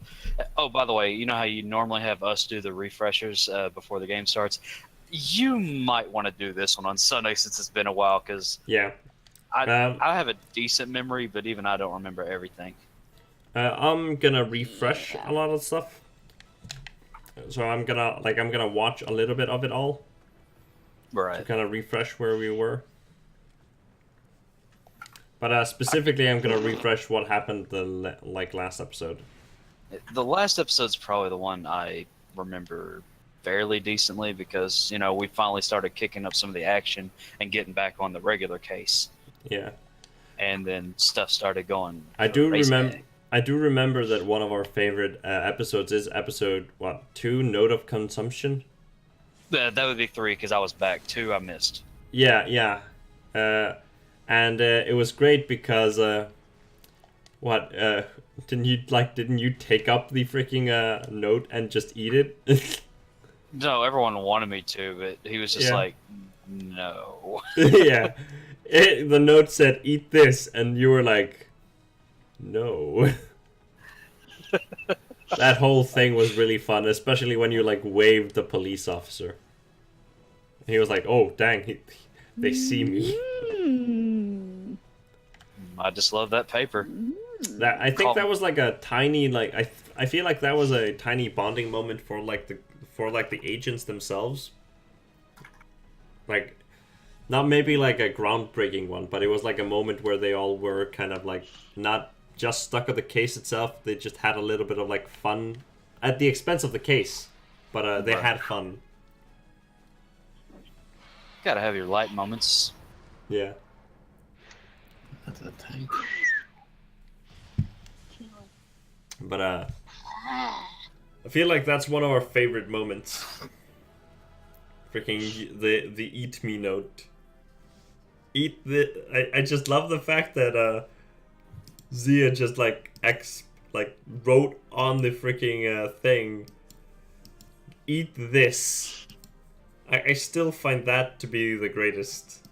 D: Oh, by the way, you know how you normally have us do the refreshers before the game starts. You might want to do this one on Sunday since it's been a while, because
A: yeah,
D: I have a decent memory, but even I don't remember everything.
A: I'm gonna refresh a lot of stuff. so I'm gonna watch a little bit of it all to
D: Right.
A: kind of refresh where we were. But specifically, I'm gonna refresh what happened last episode.
D: The last episode's probably the one I remember fairly decently because, you know, we finally started kicking up some of the action and getting back on the regular case.
A: Yeah.
D: And then stuff started going.
A: I do
D: crazy.
A: remember that one of our favorite episodes is episode 2, Note of Consumption.
D: That would be 3 because I was back. 2 I missed.
A: Yeah. And it was great because didn't you take up the freaking note and just eat it?
D: No, everyone wanted me to, but he was just
A: Yeah.
D: like, no.
A: Yeah. The note said, eat this, and you were like, no. That whole thing was really fun, especially when you, like, waved the police officer. He was like, oh, dang, they see me.
C: Mm.
D: I just love that paper.
A: I think that was, like, a tiny, like, I feel like that was a tiny bonding moment for, like, the agents themselves. Like, not maybe like a groundbreaking one, but it was like a moment where they all were kind of like not just stuck on the case itself. They just had a little bit of like fun at the expense of the case, but they had fun.
D: Gotta have your light moments.
A: Yeah.
B: That's a tank.
A: But I feel like that's one of our favorite moments. Freaking the eat me note. I just love the fact that Zia just like wrote on the freaking thing, eat this. I still find that to be the greatest.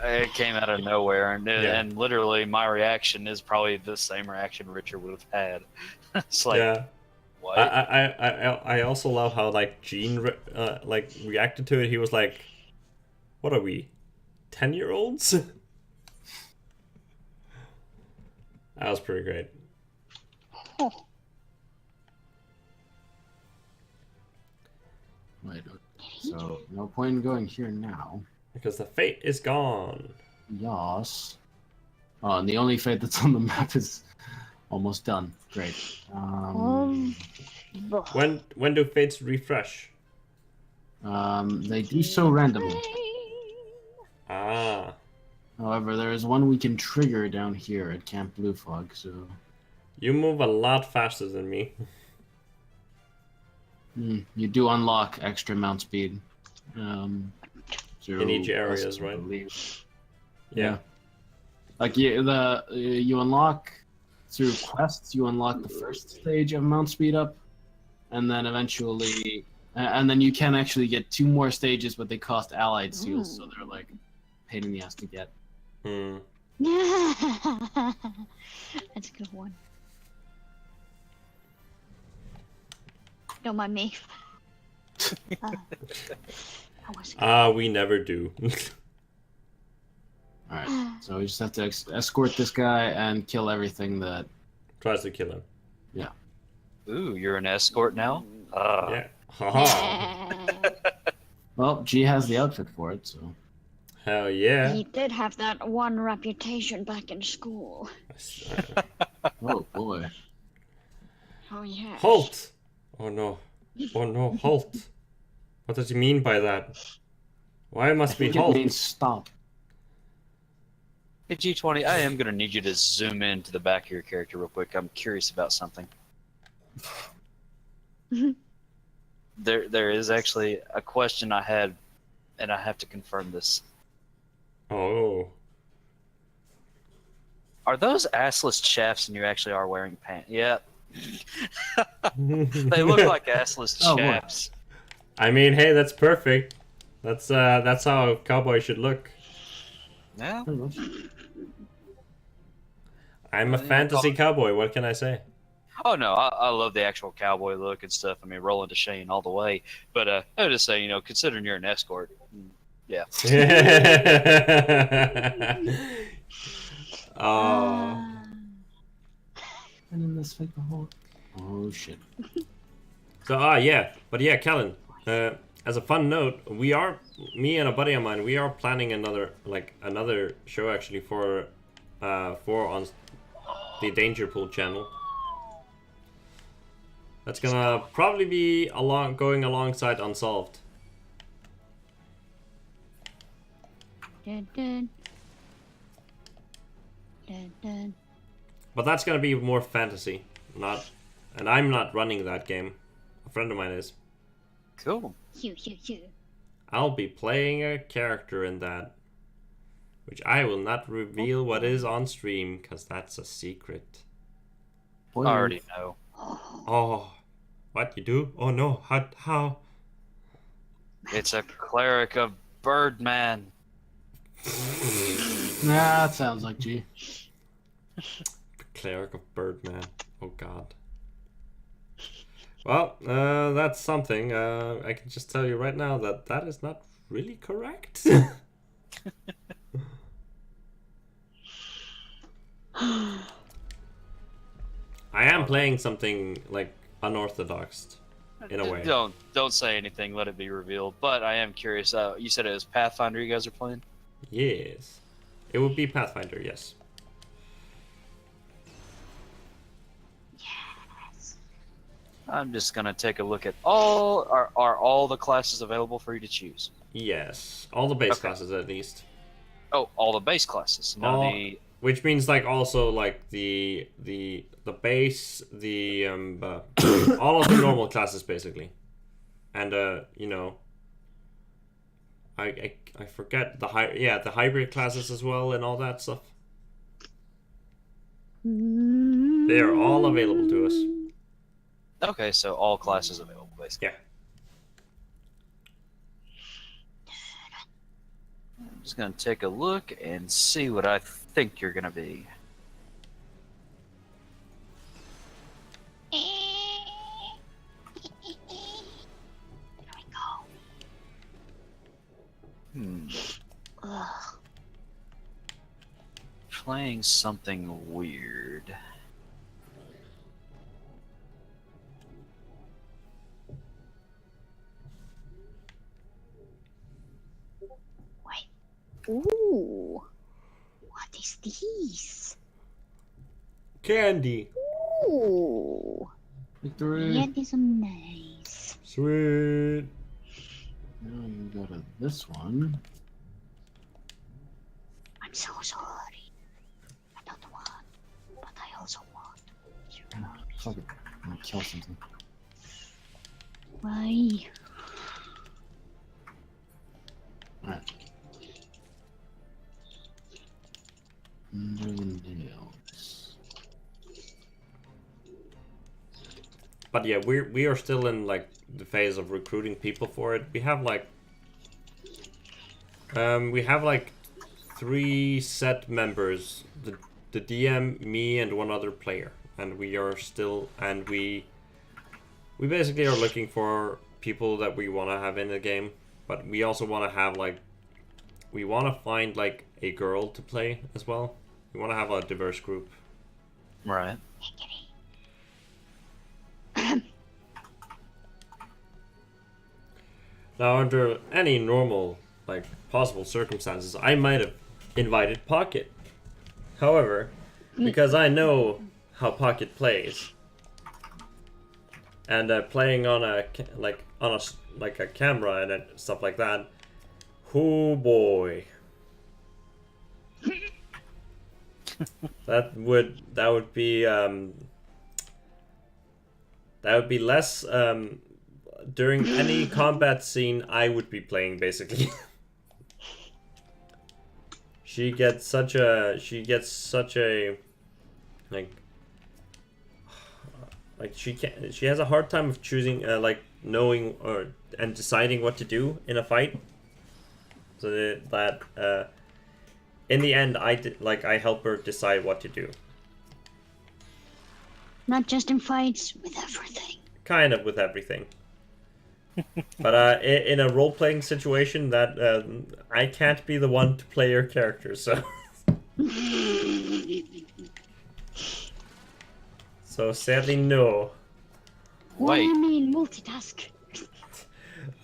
D: It came out of nowhere, and
A: Yeah.
D: and literally my reaction is probably the same reaction Richard would have had. It's like,
A: Yeah.
D: what?
A: I also love how like Gene reacted to it. He was like, "What are we, 10-year-olds?" That was pretty great.
C: Oh.
B: Wait, so no point in going here now.
A: Because the fate is gone.
B: Yas. Oh, and the only fate that's on the map is almost done. Great.
A: When do fates refresh?
B: They do so randomly.
A: Ah,
B: However, there is one we can trigger down here at Camp Blue Fog, so...
A: you move a lot faster than me.
B: you do unlock extra mount speed.
A: In each areas, right? Yeah.
B: Like you unlock through quests, you unlock the first stage of mount speed up, and then eventually, and then you can actually get 2 more stages, but they cost allied seals, so they're like pain in the ass to get.
A: Hmm.
C: That's a good one. Don't mind me.
A: We never do.
B: Alright, so we just have to escort this guy and kill everything that...
A: Tries to kill him.
D: Ooh, you're an escort now?
A: Yeah. Haha.
B: Well, G has the outfit for it, so...
A: Hell yeah.
C: He did have that one reputation back in school.
B: Oh boy.
C: Oh yeah.
A: Halt! Oh no. Oh no, halt. What does he mean by that? Why must we
B: It
A: halt?
B: means stop.
D: Hey, G20, I am going to need you to zoom into the back of your character real quick. I'm curious about something. There is actually a question I had, and I have to confirm this.
A: Oh.
D: Are those assless chaps and you actually are wearing pants? Yeah. They look like assless
B: Oh, what?
D: chaps.
A: I mean, hey, that's perfect. That's how a cowboy should look.
D: Yeah.
A: I'm a fantasy cowboy. What can I say?
D: Oh no, I love the actual cowboy look and stuff. I mean, rolling to Shane all the way. But I would just say, considering you're an escort, yeah.
A: Oh.
B: And then this fake the whole... Oh shit.
A: So Kellen. As a fun note, me and a buddy of mine, we are planning another show actually for on the Danger Pool channel. That's gonna probably be going alongside Unsolved.
C: Dun, dun. Dun, dun.
A: But that's gonna be more fantasy, and I'm not running that game. A friend of mine is.
D: Cool.
C: Phew.
A: I'll be playing a character in that, which I will not reveal what is on stream, because that's a secret.
D: I already know.
A: Oh, what you do? Oh no, how?
D: It's a cleric of Birdman.
B: Nah, that sounds like G.
A: Cleric of Birdman. Oh god. Well, that's something. I can just tell you right now that that is not really correct. I am playing something like unorthodox, in a way.
D: Don't say anything. Let it be revealed. But I am curious. You said it was Pathfinder you guys are playing?
A: Yes, it would be Pathfinder. Yes.
D: I'm just gonna take a look at all. Are all the classes available for you to choose?
A: Yes, all the base
D: Okay.
A: classes at least.
D: Oh, all the base classes. Not
A: All-
D: the.
A: Which means also the base, all of the normal classes basically, and I forget the hybrid classes as well and all that stuff. They are all available to us.
D: Okay, so all classes available, basically.
A: Yeah.
D: I'm just gonna take a look and see what I think you're gonna be.
C: There we go. Ugh.
D: Playing something weird.
C: Ooh. What is this?
A: Candy.
C: Ooh.
B: Victory.
C: That is nice.
A: Sweet.
B: Now you go to this one.
C: I'm so sorry. I don't want, but I also want.
B: Fuck it. I'm gonna kill something.
C: Why?
B: Alright. Under the nails.
A: But yeah, we are still in the phase of recruiting people for it. We have we have 3 set members: the DM, me, and one other player, and we basically are looking for people that we want to have in the game, but we also want to have we want to find a girl to play as well. We want to have a diverse group.
D: Right.
A: Now, under any normal, possible circumstances, I might have invited Pocket. However, because I know how Pocket plays, and playing on a camera and stuff like that, oh boy, that would be less. During any combat scene I would be playing, basically. she gets such a she has a hard time of choosing knowing and deciding what to do in a fight. So that in the end I help her decide what to do.
C: Not just in fights, with everything.
A: Kind of with everything. But in a role-playing situation, that I can't be the one to play your character, so so sadly no.
C: What do
D: Wait.
C: you mean multitask?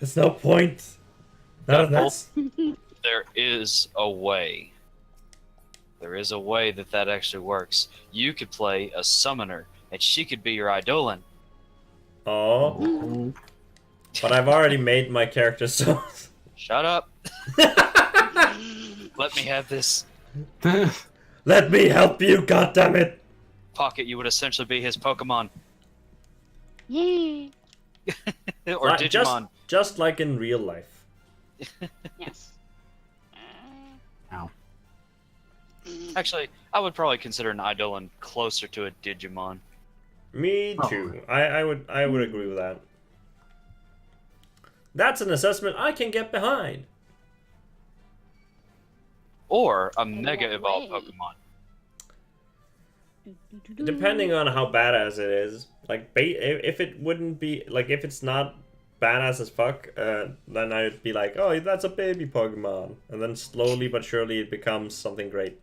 A: There's no point. No,
D: Godpool.
A: that's...
D: There is a way. There is a way that actually works. You could play a summoner, and she could be your Eidolon.
A: Oh. But I've already made my character, so...
D: Shut up. Let me have this.
A: Let me help you, goddammit!
D: Pocket, you would essentially be his Pokemon.
C: Yeah.
D: Or Digimon.
A: Just like in real life.
C: Yes.
B: Ow.
D: Actually, I would probably consider an Eidolon closer to a Digimon.
A: Me too. I would agree with that. That's an assessment I can get behind.
D: Or a
C: In
D: Mega
C: what
D: Evolved
C: way?
D: Pokemon.
A: Depending on how badass it is, like if it wouldn't be like if it's not badass as fuck, then I'd be like, oh, that's a baby Pokemon, and then slowly but surely it becomes something great.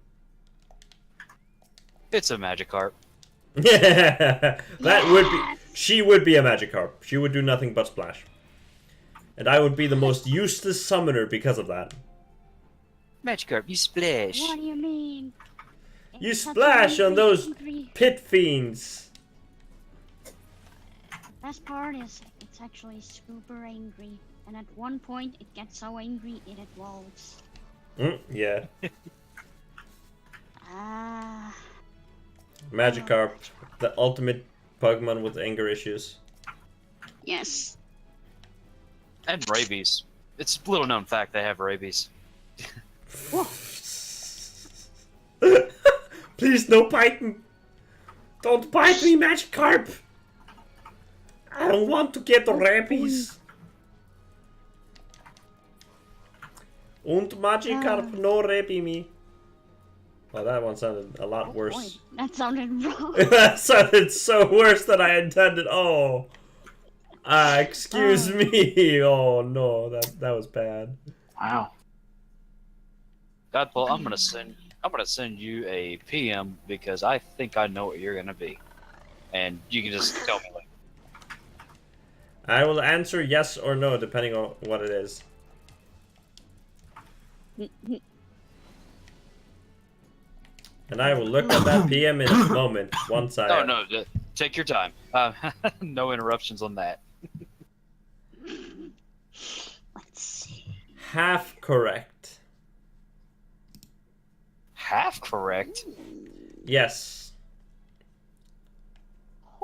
D: It's a Magikarp.
A: Yeah, that would be. She would be a Magikarp. She would do nothing but splash, and I would be the most useless summoner because of that.
D: Magikarp, you splash.
C: What do you mean?
A: You
C: It's such
A: splash
C: an
A: on those
C: angry-
A: pit fiends.
C: Best part is it's actually super angry, and at one point it gets so angry it evolves.
A: Yeah,
C: Ah.
A: Magikarp, the ultimate Pokemon with anger issues.
C: Yes.
D: And rabies. It's a little known fact they have rabies.
A: Please, no biting! Don't bite me, Magikarp! I don't want to get rabies. Und Magikarp no rabi me. Well, that one sounded a lot
C: Oh,
A: worse.
C: boy, that sounded wrong.
A: That sounded so worse than I intended. Oh. Excuse me. Oh no, that was bad.
B: Wow.
D: Godpool, I'm gonna send you a PM because I think I know what you're gonna be, and you can just tell me later.
A: I will answer yes or no depending on what it is. And I will look at that PM in a moment once I...
D: No, take your time. No interruptions on that.
C: Let's see.
A: Half correct.
D: Half correct.
A: Yes.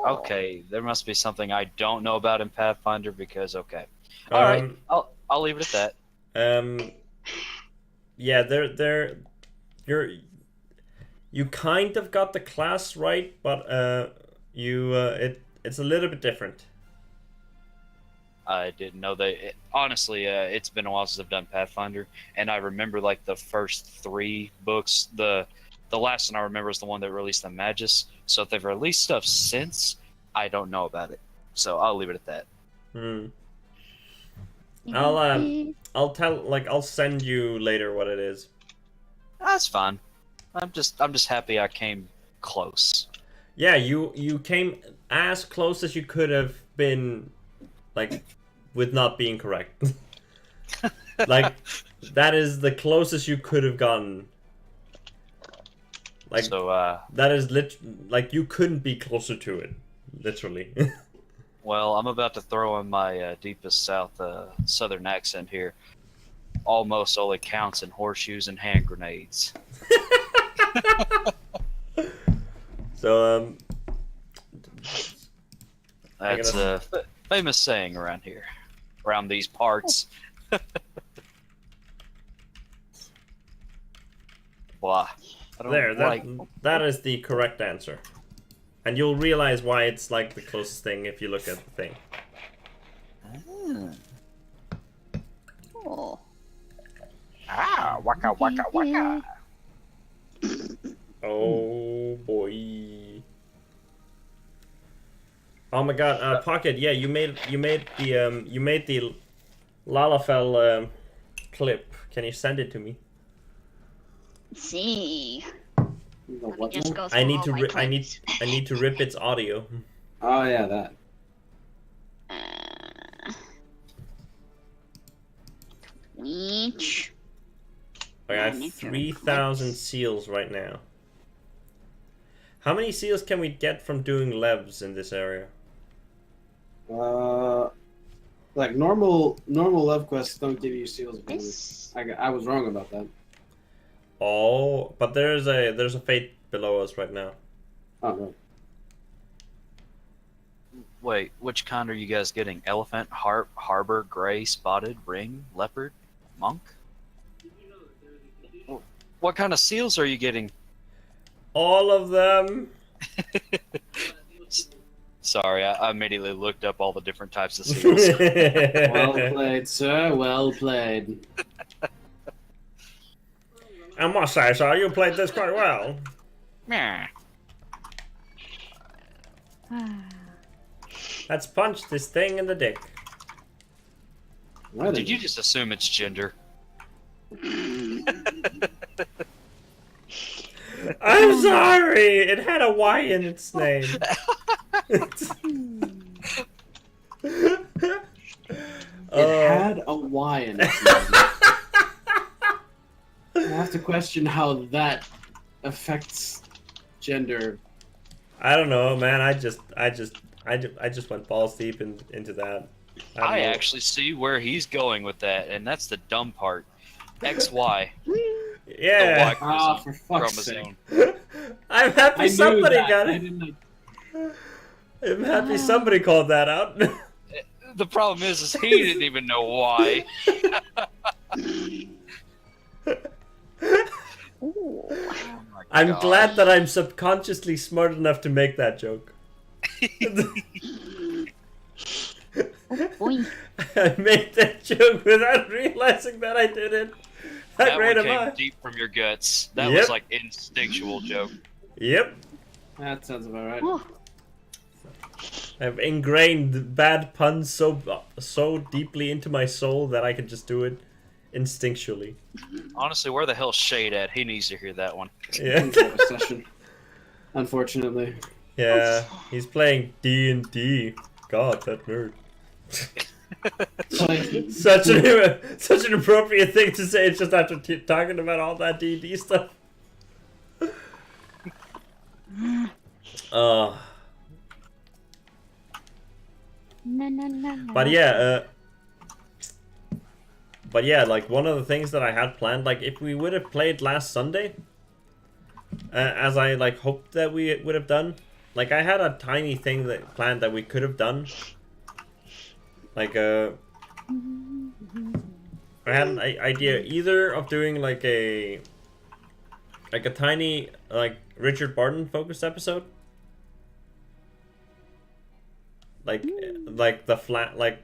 D: Okay, there must be something I don't know about in Pathfinder because okay. All right, I'll leave it at that.
A: Yeah, you kind of got the class right, but it's a little bit different.
D: I didn't know that. Honestly, it's been a while since I've done Pathfinder, and I remember like the first 3 books. The last one I remember is the one that released the Magus. So if they've released stuff since, I don't know about it. So I'll leave it at that.
A: I'll send you later what it is.
D: That's fine. I'm just happy I came close.
A: Yeah, you came as close as you could have been, like, with not being correct. Like, that is the closest you could have gotten. Like,
D: So
A: that is like you couldn't be closer to it, literally.
D: well, I'm about to throw in my deepest southern accent here. Almost only counts in horseshoes and hand grenades.
A: So
D: That's a famous saying around here, around these parts. Blah. I don't
A: there,
D: like.
A: that is the correct answer, and you'll realize why it's like the closest thing if you look at the thing.
C: Oh.
D: Ah, waka waka waka.
A: Oh boy. Oh my god, Pocket, yeah, you made the Lalafell clip. Can you send it to me?
C: Let's see.
B: The
C: Let me
B: what
C: just
B: now?
C: go through
A: I need
C: all
A: to
C: my
A: I
C: clips.
A: need to rip its audio.
B: Oh yeah, that.
C: each.
A: I have 3,000 seals right now. How many seals can we get from doing levs in this area?
B: Like normal love quests don't give you seals.
C: This
B: I was wrong about that.
A: Oh, but there's a fate below us right now.
B: Oh no.
D: Wait, which kind are you guys getting? Elephant, harp, harbor, gray, spotted, ring, leopard, monk? What kind of seals are you getting?
A: All of them.
D: Sorry, I immediately looked up all the different types of seals.
B: Well played, sir. Well played.
A: I must say, sir, you played this quite well.
D: Meh.
A: Let's punch this thing in the dick.
B: Why
D: Did you just assume it's gender?
A: I'm sorry. It had a Y in its name.
B: It had a Y in it. I have to question how that affects gender.
A: I don't know, man. I just went balls deep into that.
D: I actually see where he's going with that, and that's the dumb part. XY.
A: Yeah.
D: The Y
B: Ah, for fuck's
D: chromosome.
A: I'm happy
B: I knew
A: somebody
B: that.
A: got
B: I
A: it.
B: didn't.
A: I'm happy somebody called that out.
D: The problem is he didn't even know why.
C: Ooh.
D: Oh my
A: I'm
D: God.
A: glad that I'm subconsciously smart enough to make that joke.
C: Boy.
A: I made that joke without realizing that I did it. How
D: That
A: great
D: one
A: am
D: came
A: I?
D: deep from your guts. That
A: Yep.
D: was like instinctual joke.
A: Yep.
B: That sounds about right.
C: Ooh.
A: I've ingrained bad puns so deeply into my soul that I can just do it instinctually.
D: Honestly, where the hell's Shade at? He needs to hear that one.
A: Yeah.
B: Session. Unfortunately.
A: Yeah. He's playing D&D. God, that nerd. Such an appropriate thing to say. It's just after talking about all that D&D stuff.
C: No.
A: But yeah, like one of the things that I had planned, like if we would have played last Sunday, as I like hoped that we would have done, like I had a tiny thing that planned that we could have done. Like I had an idea either of doing like a tiny like Richard Barton focused episode. Like the flat, like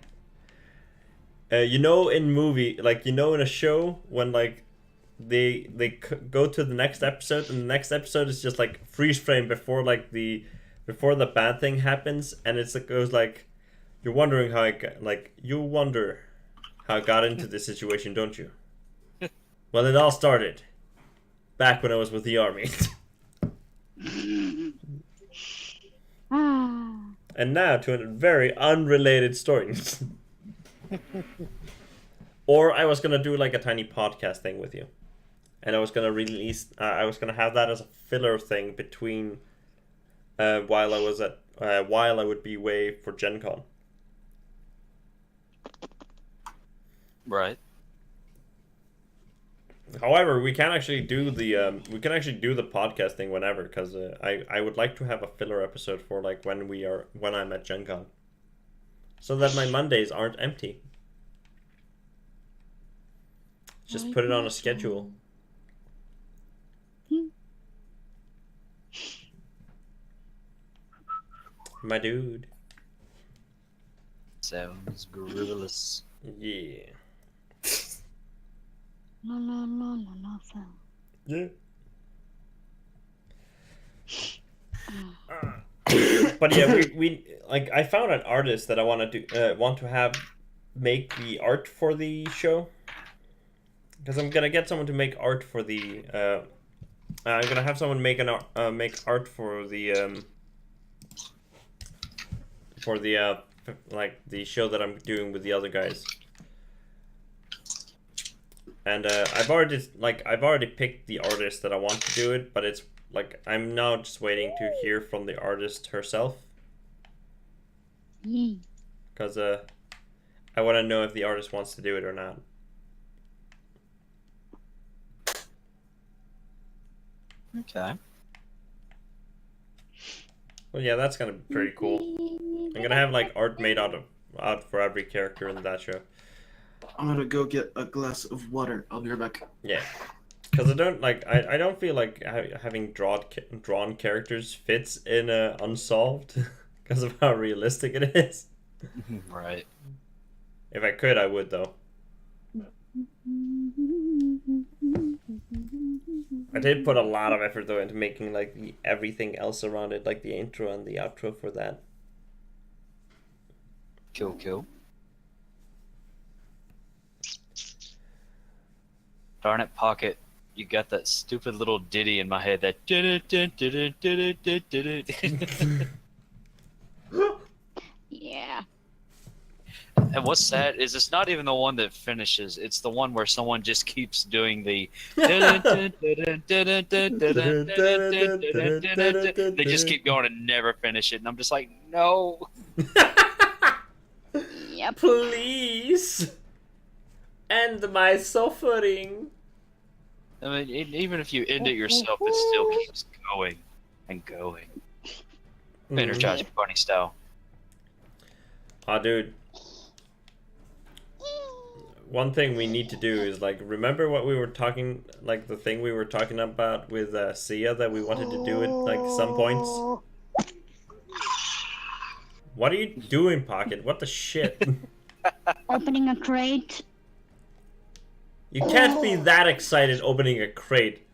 A: you know, in movie, like you know, in a show when like they go to the next episode and the next episode is just like freeze frame before the bad thing happens, and it goes like you're wondering how you wonder how I got into this situation, don't you? Well, it all started back when I was with the army. And now to a very unrelated story. Or I was gonna do like a tiny podcast thing with you, and I was gonna release. I was gonna have that as a filler thing between while I would be away for Gen Con.
D: Right.
A: However, we can actually do the podcast thing whenever, because I would like to have a filler episode for like when I'm at Gen Con, so that my Mondays aren't empty. Just put it on a schedule. My dude.
D: Sounds gorillous.
A: Yeah.
C: No.
A: Yeah. But yeah, we like I found an artist that I want to have make the art for the show, because I'm gonna get someone to make art for the I'm gonna have someone make make art for the like the show that I'm doing with the other guys. And I've already picked the artist that I want to do it, but it's like I'm now just waiting to hear from the artist herself. Because I want to know if the artist wants to do it or not.
D: Okay.
A: Well, yeah, that's gonna be pretty cool. I'm gonna have like art made out for every character in that show.
B: I'm gonna go get a glass of water. I'll be right back.
A: Yeah, because I don't feel like having drawn characters fits in Unsolved because of how realistic it is.
D: Right.
A: If I could, I would though. I did put a lot of effort though into making like everything else around it, like the intro and the outro for that.
D: Cool. Darn it, Pocket. You got that stupid little ditty in my head that
C: Yeah.
D: And what's sad is it's not even the one that finishes. It's the one where someone just keeps doing the they just keep going and never finish it. And I'm just like, no.
C: Yep.
A: Please end my suffering.
D: I mean, even if you end it yourself, it still keeps going and going. Energize bunny style.
A: Ah, dude. One thing we need to do is like remember what we were talking, like the thing we were talking about with Sia that we wanted to do at like some points. What are you doing, Pocket? What the shit?
C: Opening a crate.
A: You can't be that excited opening a crate.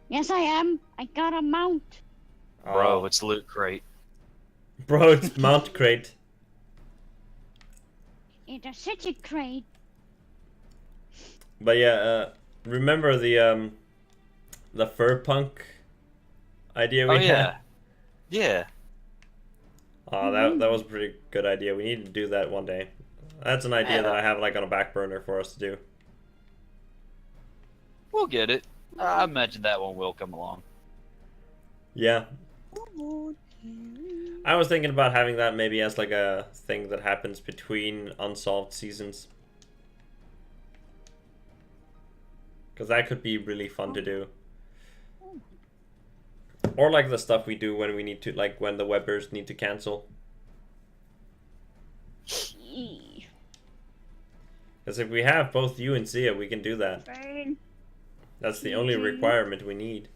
C: Yes, I am. I got a mount.
D: Bro, it's Loot Crate.
A: Bro, it's Mount Crate.
C: It's a city crate.
A: But yeah, remember the fur punk idea we had?
D: Yeah.
A: Oh, that was a pretty good idea. We need to do that one day. That's an idea that I have like on a back burner for us to do.
D: We'll get it. I imagine that one will come along.
A: Yeah. I was thinking about having that maybe as like a thing that happens between Unsolved seasons. Because that could be really fun to do. Or like the stuff we do when we need to, like when the webbers need to cancel. Because if we have both you and Zia, we can do that. That's the only requirement we need.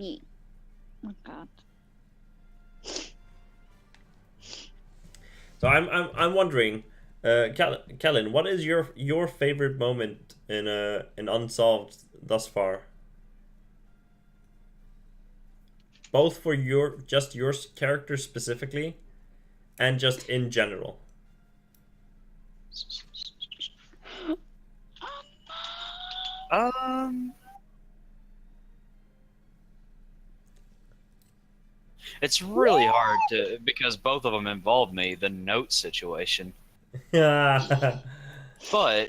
C: Oh God.
A: So I'm wondering, Kellen, what is your favorite moment in Unsolved thus far? Both for your character specifically, and just in general.
D: It's really hard to, because both of them involve me, the note situation.
A: Yeah.
D: But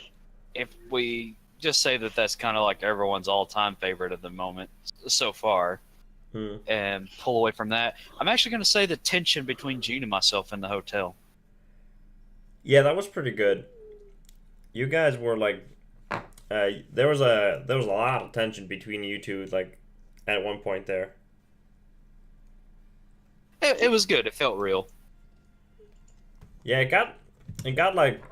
D: if we just say that that's kind of like everyone's all-time favorite at the moment so far, and pull away from that, I'm actually going to say the tension between Gene and myself in the hotel.
A: Yeah, that was pretty good. You guys were like, there was a lot of tension between you two, like, at one point there.
D: It was good. It felt real.
A: Yeah, it got like,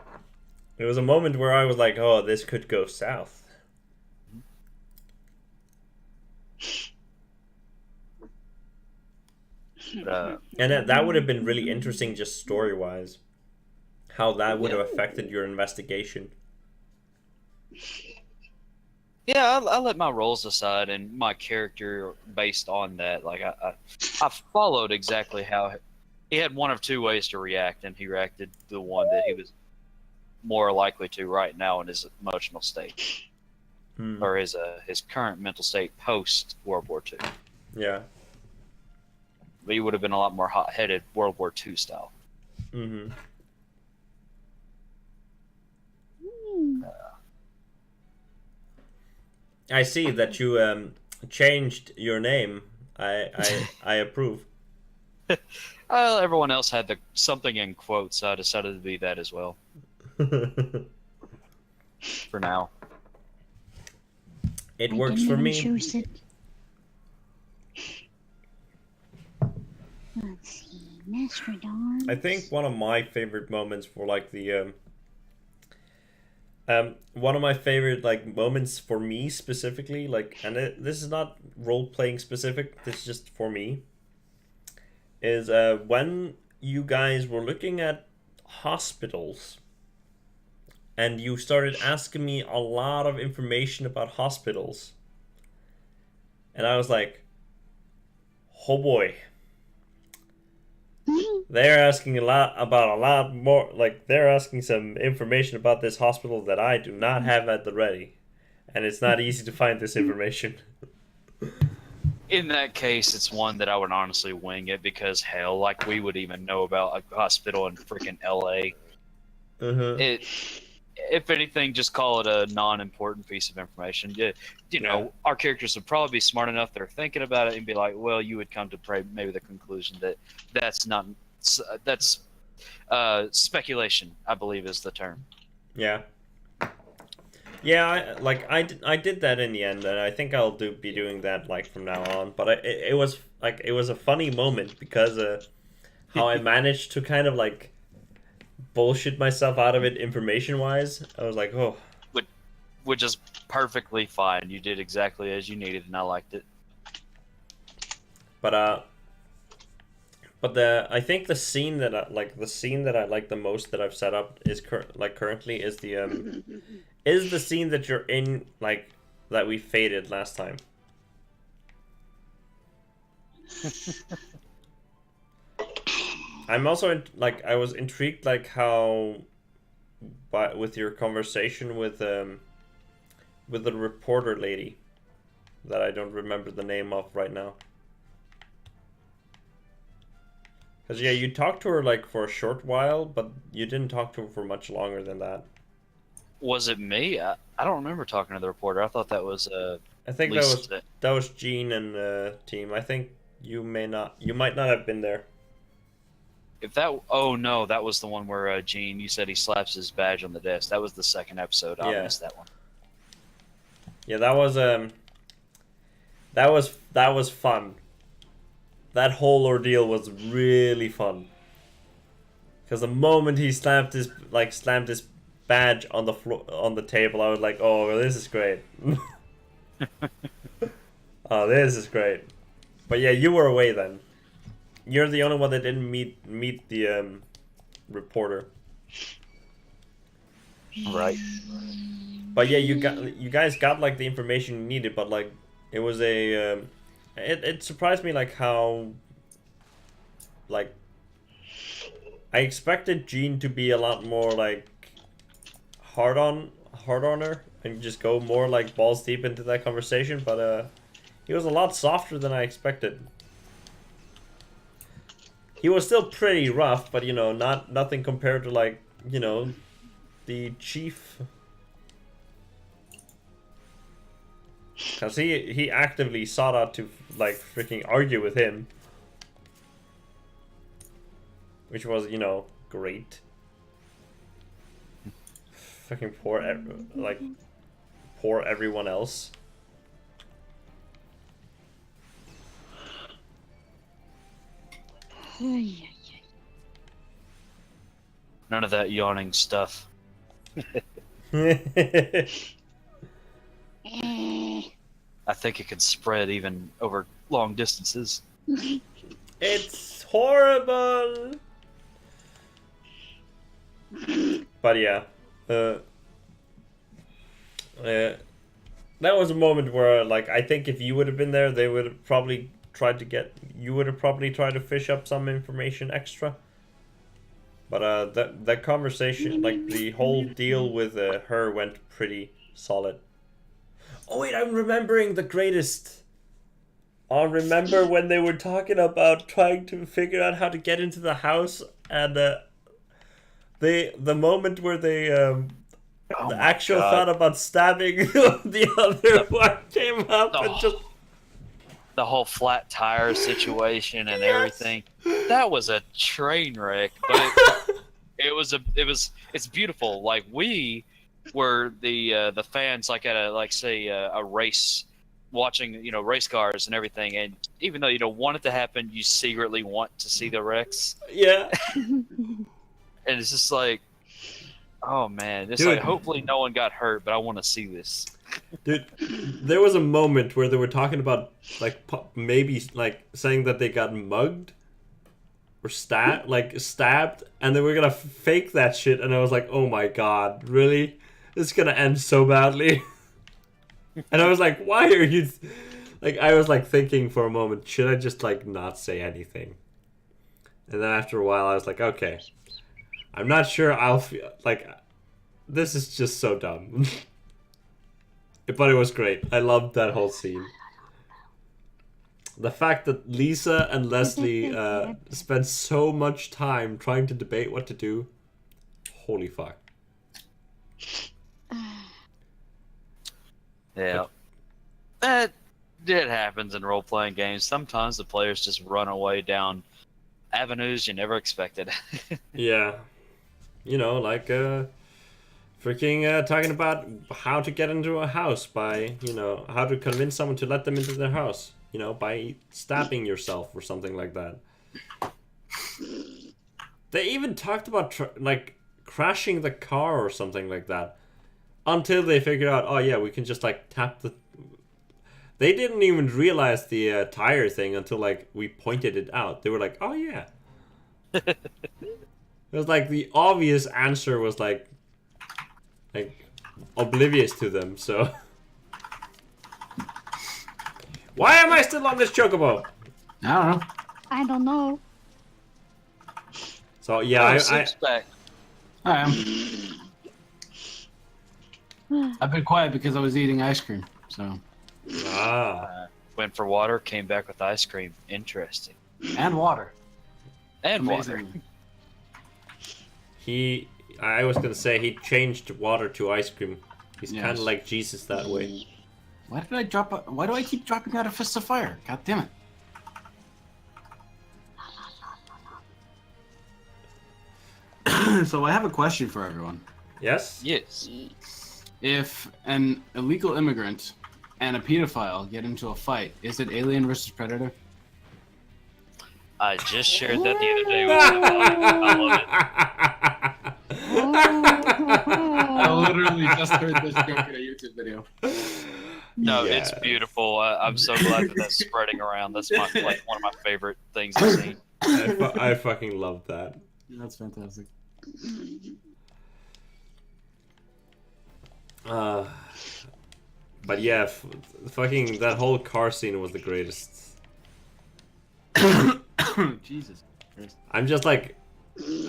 A: it was a moment where I was like, oh, this could go south. And that would have been really interesting just story-wise. How that would have affected your investigation.
D: Yeah, I let my roles aside and my character based on that. Like I followed exactly how he had one of two ways to react, and he reacted the one that he was more likely to right now in his emotional state, or his current mental state post World War II.
A: Yeah.
D: But he would have been a lot more hot-headed World War II style.
A: Mm-hmm. I see that you changed your name. I approve.
D: Everyone else had something in quotes, so I decided to be that as well. For now.
A: It
C: I
A: works
C: didn't
A: for
C: even
A: me.
C: choose it. Let's see, Mastrodon.
A: I think one of my favorite moments for like the one of my favorite like moments for me specifically, like, and this is not role playing specific, this is just for me, is when you guys were looking at hospitals and you started asking me a lot of information about hospitals, and I was like, oh boy. They're asking a lot more, like, they're asking some information about this hospital that I do not have at the ready. And it's not easy to find this information.
D: In that case, it's one that I would honestly wing it, because hell, like, we would even know about a hospital in freaking LA.
A: Uh-huh.
D: If anything, just call it a non-important piece of information. You know, our characters would probably be smart enough that are thinking about it and be like, well, you would come to maybe the conclusion that that's speculation, I believe is the term.
A: Yeah. Yeah, I did that in the end, and I think I'll be doing that like from now on. But it was like, it was a funny moment because how I managed to kind of like bullshit myself out of it information wise. I was like, oh,
D: which is perfectly fine. You did exactly as you needed, and I liked it.
A: But I think the scene that I like the most that I've set up is currently is the scene that you're in, like, that we faded last time. I'm also I was intrigued like how, with your conversation with the reporter lady that I don't remember the name of right now. Because yeah, you talked to her like for a short while, but you didn't talk to her for much longer than that.
D: Was it me? I don't remember talking to the reporter. I thought that was
A: I think that was Gene and team. I think you might not have been there.
D: Oh no, that was the one where Gene, you said he slaps his badge on the desk. That was the second episode. I missed that one.
A: Yeah, that was fun. That whole ordeal was really fun. Because the moment he slammed his badge on the floor, on the table, I was like, oh, this is great. Oh, this is great. But yeah, you were away then. You're the only one that didn't meet the reporter.
D: Right.
A: But yeah, you guys got like the information you needed, but like it was it surprised me like how, like, I expected Gene to be a lot more like hard on her and just go more like balls deep into that conversation, but he was a lot softer than I expected. He was still pretty rough, but you know, nothing compared to like, you know, the chief. Cause he actively sought out to like freaking argue with him, which was, you know, great. Fucking poor everyone else.
D: None of that yawning stuff. I think it could spread even over long distances.
A: It's horrible. But yeah, that was a moment where, like, I think if you would have been there, they would have probably tried to fish up some information extra. But that conversation, like the whole deal with her, went pretty solid. Oh wait, I'm remembering the greatest. I remember when they were talking about trying to figure out how to get into the house, and the moment where they the
D: my
A: actual
D: God.
A: thought about stabbing the other one came up and just
D: The whole flat tire situation and
A: Yes.
D: everything. That was a train wreck, but it's beautiful. Like we were the fans, like at a race, watching race cars and everything, and even though you don't want it to happen, you secretly want to see the wrecks,
A: yeah.
D: and it's just like, oh man, it's
A: Dude.
D: like hopefully no one got hurt, but I want to see this.
A: Dude, there was a moment where they were talking about like maybe like saying that they got mugged or stabbed, and they were gonna fake that shit, and I was like, oh my god, really? It's gonna end so badly. And I was like, why are you? Like, I was like thinking for a moment, should I just like not say anything? And then after a while, I was like, okay, I'm not sure I'll feel like this is just so dumb. But it was great. I loved that whole scene. The fact that Lisa and Leslie spent so much time trying to debate what to do. Holy fuck.
D: Yeah, that it happens in role-playing games. Sometimes the players just run away down avenues you never expected.
A: Yeah. You know, like freaking talking about how to get into a house by, how to convince someone to let them into their house, by stabbing yourself or something like that. They even talked about crashing the car or something like that. Until they figured out, oh yeah, we can just like tap the... They didn't even realize the tire thing until like we pointed it out. They were like, oh yeah. It was like the obvious answer was like oblivious to them, so... Why am I still on this chocobo?
B: I don't know.
C: I don't know.
A: So yeah,
D: Soup's back.
B: I am. I've been quiet because I was eating ice cream, so...
D: Went for water, came back with ice cream. Interesting.
B: And water.
D: And
B: Amazing.
D: water.
A: I was gonna say he changed water to ice cream. He's
B: Yes.
A: kind of like Jesus that way.
B: Why do I keep dropping out of Fist of Fire? God damn it. So I have a question for everyone.
A: Yes?
D: Yes.
B: If an illegal immigrant and a pedophile get into a fight, is it Alien versus Predator?
D: I just shared that the other day with somebody. I love it.
B: I literally just heard this joke in a YouTube video.
D: No,
A: Yeah.
D: it's beautiful. I'm so glad that that's spreading around. That's one of my favorite things I've seen.
A: I fucking love that.
B: That's fantastic.
A: But yeah, fucking that whole car scene was the greatest.
B: Jesus Christ.
A: I'm just like,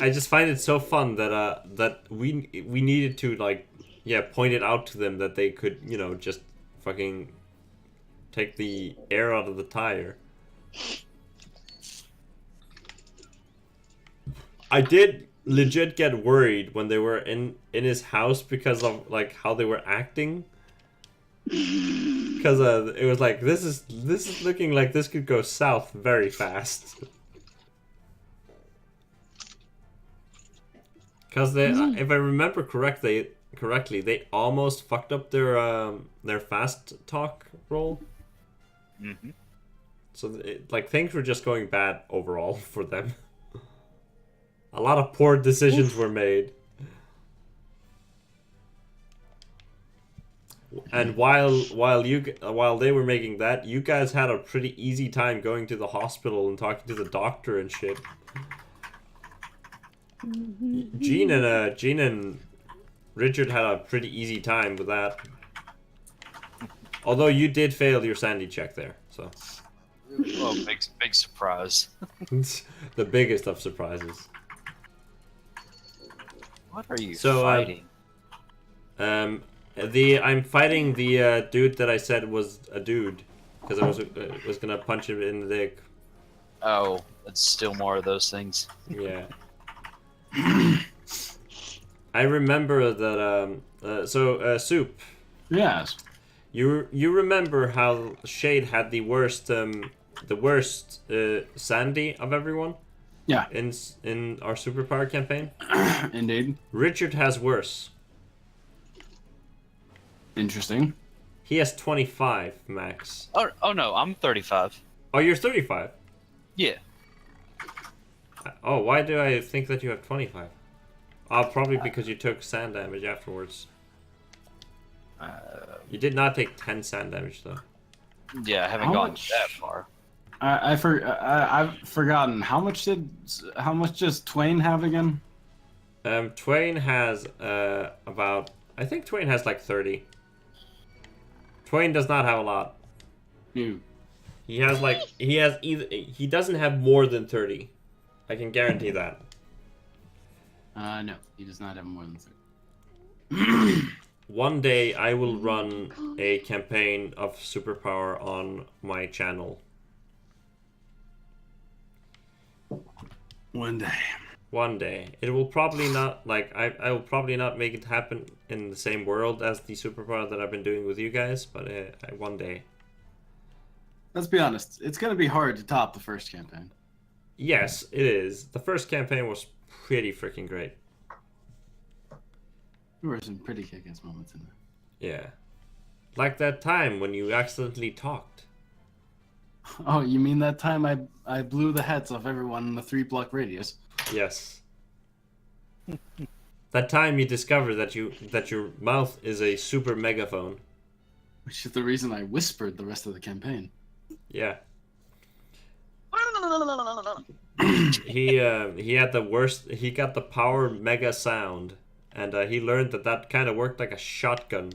A: I just find it so fun that that we needed to point it out to them that they could just fucking take the air out of the tire. I did legit get worried when they were in his house because of how they were acting. Because it was like this is looking like this could go south very fast. Because they, if I remember correctly, they almost fucked up their fast talk roll.
D: Mm-hmm.
A: So things were just going bad overall for them. A lot of poor decisions were made. And while they were making that, you guys had a pretty easy time going to the hospital and talking to the doctor and shit. Gene and Richard had a pretty easy time with that. Although you did fail your sanity check there, so.
D: Oh, big surprise.
A: The biggest of surprises.
D: What are you
A: So,
D: fighting?
A: I'm fighting the dude that I said was a dude because I was gonna punch him in the dick.
D: Oh, it's still more of those things.
A: Yeah. I remember that. Soup.
B: Yes.
A: You remember how Shade had the worst Sandy of everyone?
B: Yeah.
A: In our superpower campaign.
B: Indeed.
A: Richard has worse.
B: Interesting.
A: He has 25 max.
D: Oh no, I'm 35.
A: Oh, you're 35.
D: Yeah.
A: Oh, why do I think that you have 25? Oh, probably because you took sand damage afterwards. You did not take 10 sand damage though.
D: Yeah, I haven't gone that far.
B: I've forgotten how much does Twain have again?
A: Twain has about, I think Twain has like 30. Twain does not have a lot. He has like, he doesn't have more than 30. I can guarantee that.
B: No, he does not have more than 30.
A: One day I will run a campaign of superpower on my channel.
B: One day.
A: One day. It will probably not, like, I will probably not make it happen in the same world as the superpower that I've been doing with you guys, but one day.
B: Let's be honest. It's going to be hard to top the first campaign.
A: Yes, it is. The first campaign was pretty freaking great.
B: There were some pretty kick-ass moments in there.
A: Yeah. Like that time when you accidentally talked.
B: Oh, you mean that time I blew the heads off everyone in the 3-block radius?
A: Yes. That time you discovered that your mouth is a super megaphone.
B: Which is the reason I whispered the rest of the campaign.
A: Yeah. He had the worst. He got the power mega sound, and he learned that kind of worked like a shotgun.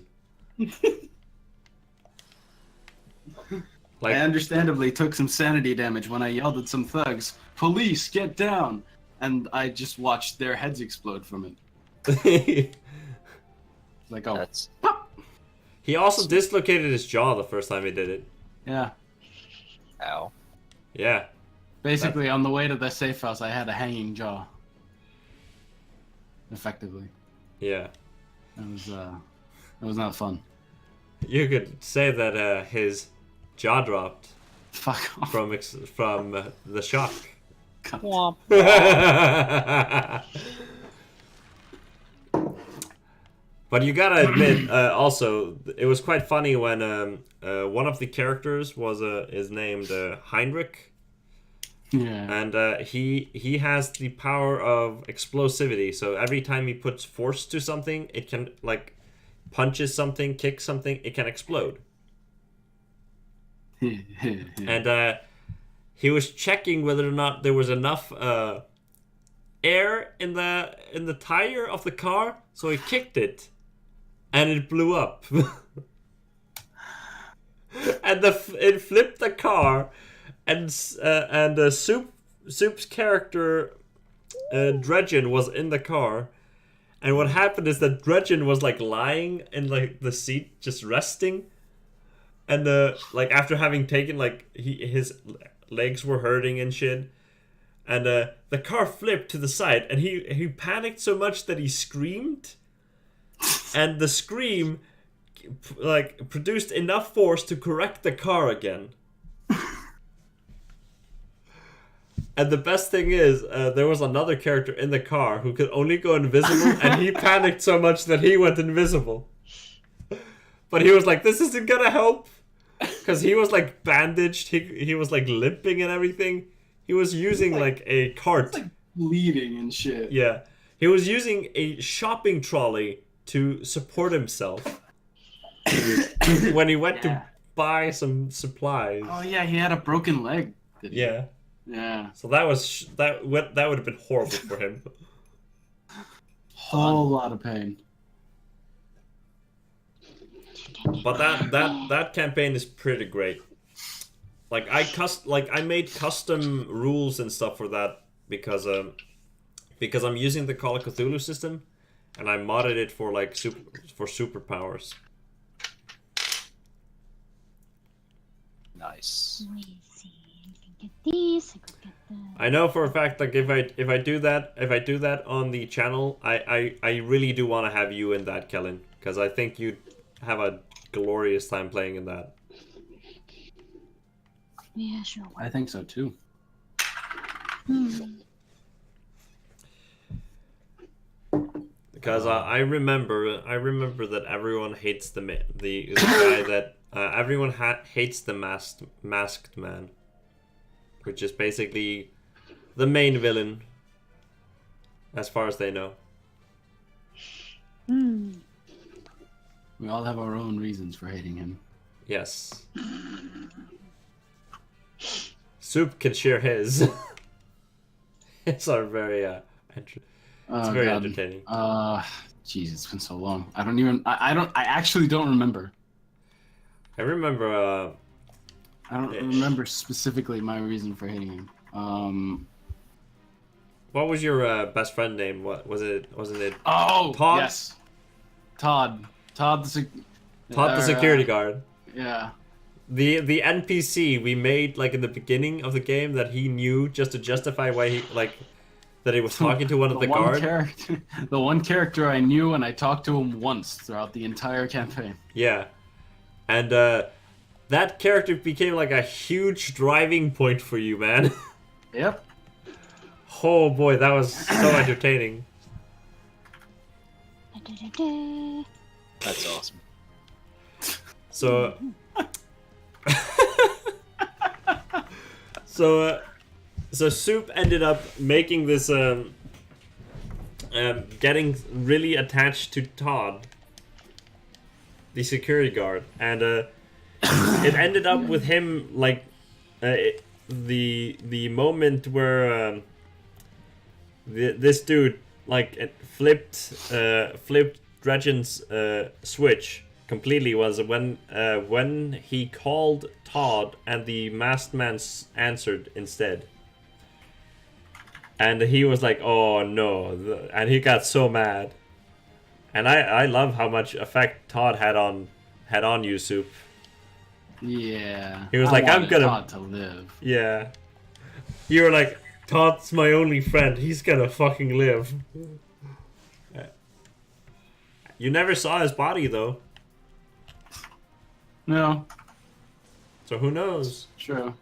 B: I understandably took some sanity damage when I yelled at some thugs, "Police, get down!" And I just watched their heads explode from it. Like, oh,
D: That's
B: pop!
A: He also dislocated his jaw the first time he did it.
B: Yeah.
D: ow.
A: Yeah.
B: Basically, on the way to the safe house, I had a hanging jaw. Effectively.
A: Yeah.
B: It was not fun.
A: You could say that his jaw dropped
B: Fuck off.
A: from the shock.
D: Womp.
A: But you gotta admit, also, it was quite funny when one of the characters is named Heinrich.
B: Yeah.
A: And he has the power of explosivity. So every time he puts force to something, it can, like, punches something, kicks something, it can explode. And he was checking whether or not there was enough air in the tire of the car, so he kicked it, and it blew up. And it flipped the car. And Soup's character, Dredgen, was in the car, and what happened is that Dredgen was like lying in like the seat, just resting, and like after having taken like his legs were hurting and shit, and the car flipped to the side, and he panicked so much that he screamed, and the scream like produced enough force to correct the car again. And the best thing is, there was another character in the car who could only go invisible, and he panicked so much that he went invisible. But he was like, this isn't gonna help. Because he was like bandaged, he was like limping and everything. He was using like a cart.
B: It's like bleeding and shit.
A: Yeah. He was using a shopping trolley to support himself when he went to buy some supplies.
B: Oh yeah, he had a broken leg.
A: Yeah.
B: Yeah.
A: So that would have been horrible for him.
B: Whole lot of pain.
A: But that campaign is pretty great. Like I made custom rules and stuff for that because I'm using the Call of Cthulhu system, and I modded it for like superpowers.
D: Nice.
C: get these. I could get the.
A: I know for a fact, like if I do that on the channel, I really do want to have you in that, Kellen, because I think you'd have a glorious time playing in that.
C: Yeah, sure.
B: I think so too.
A: Because I remember that everyone hates the guy that everyone hates the masked man, which is basically the main villain, as far as they know.
B: We all have our own reasons for hating him.
A: Yes. Soup can share his. It's our very it's very entertaining.
B: Jeez, it's been so long. I actually don't remember.
A: I remember.
B: I don't remember specifically my reason for hating him.
A: What was your best friend name? What was it? Wasn't it?
B: Oh,
A: Todd?
B: yes. Todd the
A: security guard.
B: Yeah.
A: The NPC we made like in the beginning of the game that he knew just to justify why he that he was talking to one of the guards.
B: The one character I knew, and I talked to him once throughout the entire campaign.
A: Yeah, and that character became like a huge driving point for you, man.
B: Yep.
A: Oh boy, that was so entertaining.
D: That's awesome.
A: So, so Soup ended up making this, getting really attached to Todd, the security guard, and it ended up with him like the moment where this dude like flipped Dredgen's switch completely was when he called Todd and the masked man answered instead, and he was like, "Oh no!" And he got so mad. And I love how much effect Todd had on you, Soup.
B: Yeah.
A: He was like, "I'm gonna
B: Todd to live."
A: Yeah. You were like, "Todd's my only friend. He's gonna fucking live." You never saw his body though.
B: No.
A: So who knows?
B: True.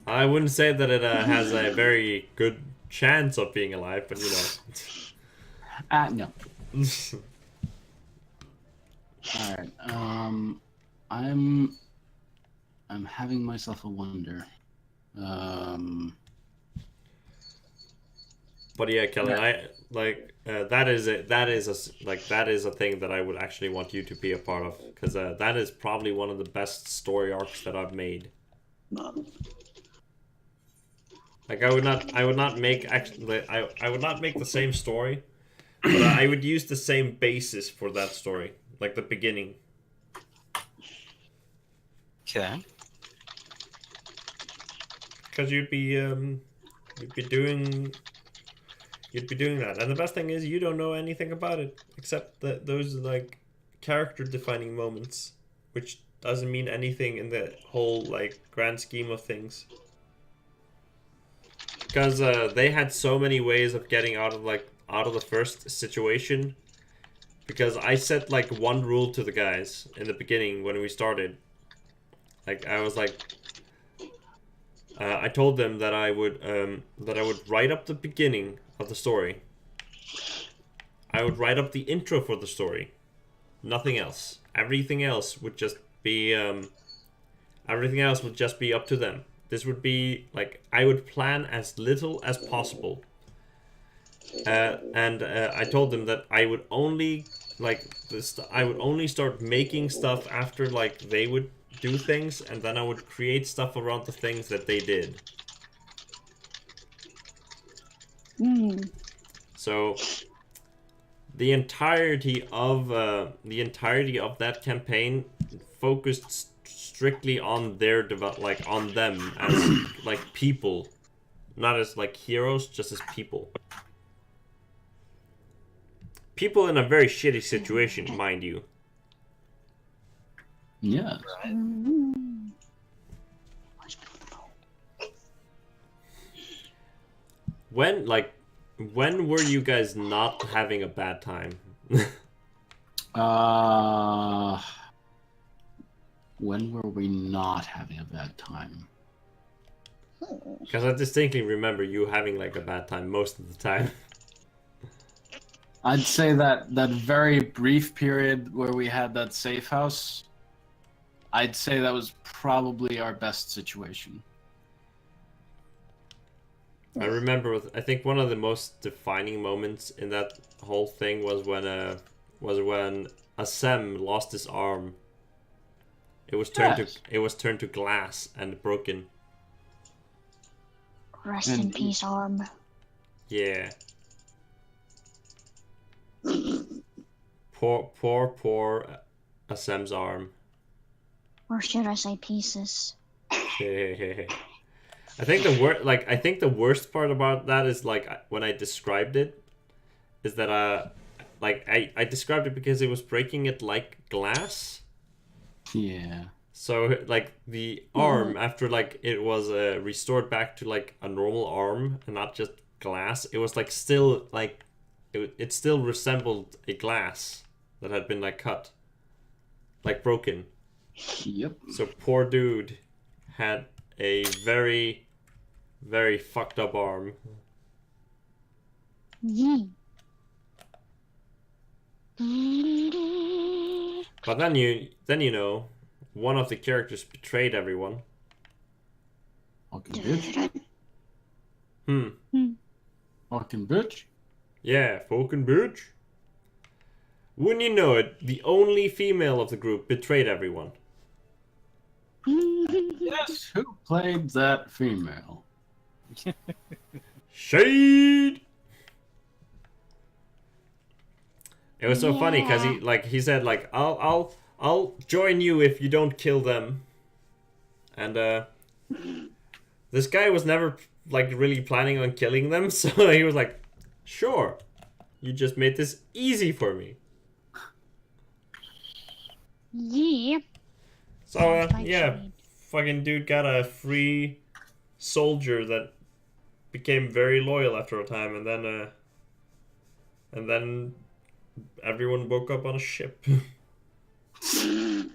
A: I wouldn't say that it has a very good chance of being alive, but you know.
B: No. Alright, I'm having myself a wonder.
A: But yeah, Kellen, I like that is a thing that I would actually want you to be a part of, because that is probably one of the best story arcs that I've made. Like I would not make the same story, but I would use the same basis for that story, like the beginning.
D: Okay.
A: Because you'd be doing that, and the best thing is you don't know anything about it except those like character defining moments, which doesn't mean anything in the whole like grand scheme of things. Because they had so many ways of getting out of the first situation. Because I set like one rule to the guys in the beginning when we started. Like I was like, I told them that I would write up the beginning of the story. I would write up the intro for the story. Nothing else. Everything else would just be up to them. This would be like I would plan as little as possible. And I told them that I would only start making stuff after like they would do things, and then I would create stuff around the things that they did. So the entirety of that campaign focused strictly on their on them as like people, not as like heroes, just as people. People in a very shitty situation, mind you.
E: Yeah.
D: Right.
C: Mm.
A: When were you guys not having a bad time?
E: When were we not having a bad time?
A: Because I distinctly remember you having like a bad time most of the time.
E: I'd say that very brief period where we had that safe house, I'd say that was probably our best situation.
A: I remember, I think one of the most defining moments in that whole thing was when Asem lost his arm. It was turned to glass and broken.
C: Rest in peace, arm.
A: Yeah. Poor Asem's arm.
C: Or should I say pieces?
A: I think the worst part about that is like when I described it, is that I described it because it was breaking it like glass.
E: Yeah.
A: So like the arm after like it was restored back to like a normal arm and not just glass, it was like still like it still resembled a glass that had been like cut, like broken.
E: Yep.
A: So poor dude had a very, very fucked up arm. But then you know, one of the characters betrayed everyone.
E: Fucking bitch. Fucking bitch.
A: Yeah, fucking bitch. Wouldn't you know it, the only female of the group betrayed everyone.
E: Yes, who played that female?
A: Shade. It was so funny because he said like I'll join you if you don't kill them, and this guy was never like really planning on killing them, so he was like, sure, you just made this easy for me.
C: Yeah.
A: So yeah, fucking dude got a free soldier that became very loyal after a time, and then everyone woke up on a ship.
E: Dude,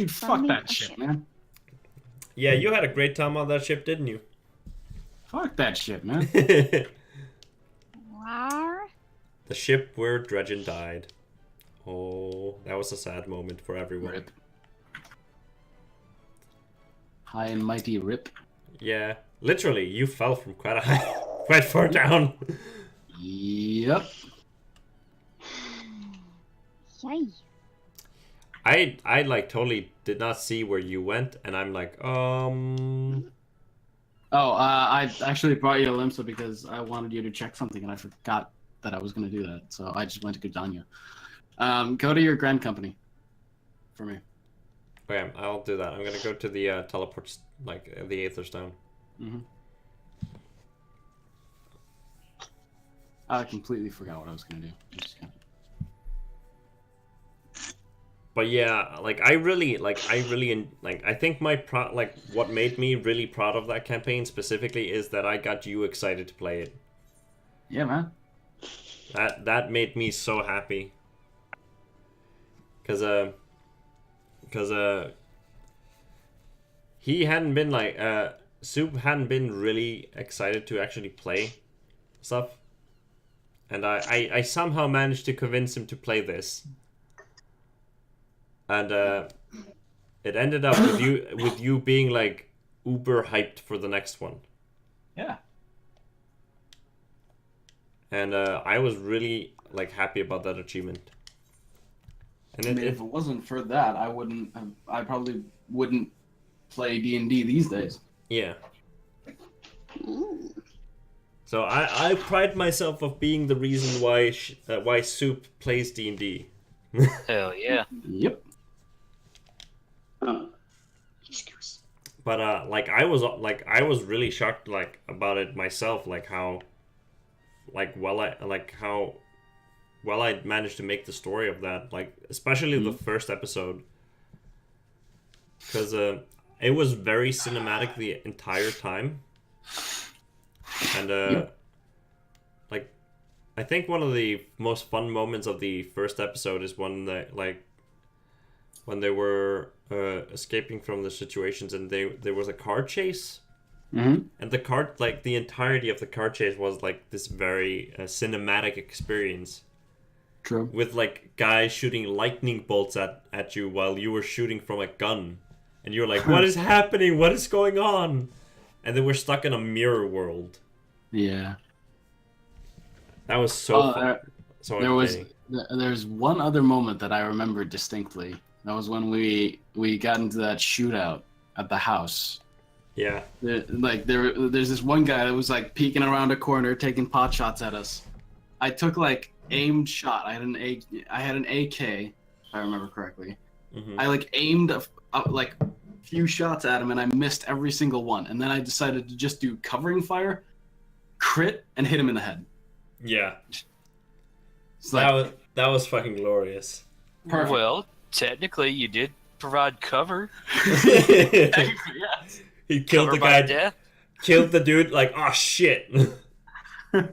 E: fuck that shit, man.
A: Yeah, you had a great time on that ship, didn't you?
E: Fuck that shit, man.
C: Wow.
A: The ship where Dredgen died. Oh, that was a sad moment for everyone.
E: Rip. High and mighty rip.
A: Yeah, literally, you fell from quite far down.
E: Yep.
C: Yay.
A: I like totally did not see where you went, and I'm like,
E: Oh, I actually brought you a Limsa because I wanted you to check something, and I forgot that I was going to do that, so I just went to Gudanya. Go to your Grand Company for me.
A: Okay, I'll do that. I'm gonna go to the teleports, like the Aether Stone.
E: Mm-hmm. I completely forgot what I was going to do.
A: But yeah, like I think what made me really proud of that campaign specifically is that I got you excited to play it.
E: Yeah, man.
A: That made me so happy. Cause he hadn't been like Soup hadn't been really excited to actually play stuff, and I somehow managed to convince him to play this. And it ended up with you being like uber hyped for the next one.
E: Yeah.
A: And I was really like happy about that achievement. And
E: I mean, if it wasn't for that, I probably wouldn't play D&D these days.
A: Yeah. So I pride myself of being the reason why Soup plays D&D.
D: Hell yeah.
E: Yep.
A: But I was really shocked about it myself, how well I managed to make the story of that, especially the first episode, because it was very cinematic the entire time, and like I think one of the most fun moments of the first episode is when they were escaping from the situations and there was a car chase.
B: Mm-hmm.
A: And the entirety of the car chase was like this very cinematic experience.
B: True.
A: With like guys shooting lightning bolts at you while you were shooting from a gun. And you're like, what is happening? What is going on? And then we're stuck in a mirror world.
B: Yeah.
A: That was so fun. So
B: There's one other moment that I remember distinctly. That was when we got into that shootout at the house.
A: Yeah.
B: There's this one guy that was like peeking around a corner, taking pot shots at us. I took like aimed shot. I had an AK, if I remember correctly.
A: Mm-hmm.
B: I like aimed like a few shots at him, and I missed every single one. And then I decided to just do covering fire, crit, and hit him in the head.
A: Yeah.
B: It's like,
A: that was fucking glorious.
B: Perfect.
D: Well, technically, you did provide cover.
B: yeah.
A: He killed
D: Cover
A: the
D: by
A: guy.
D: death.
A: Killed the dude. Like, oh shit! I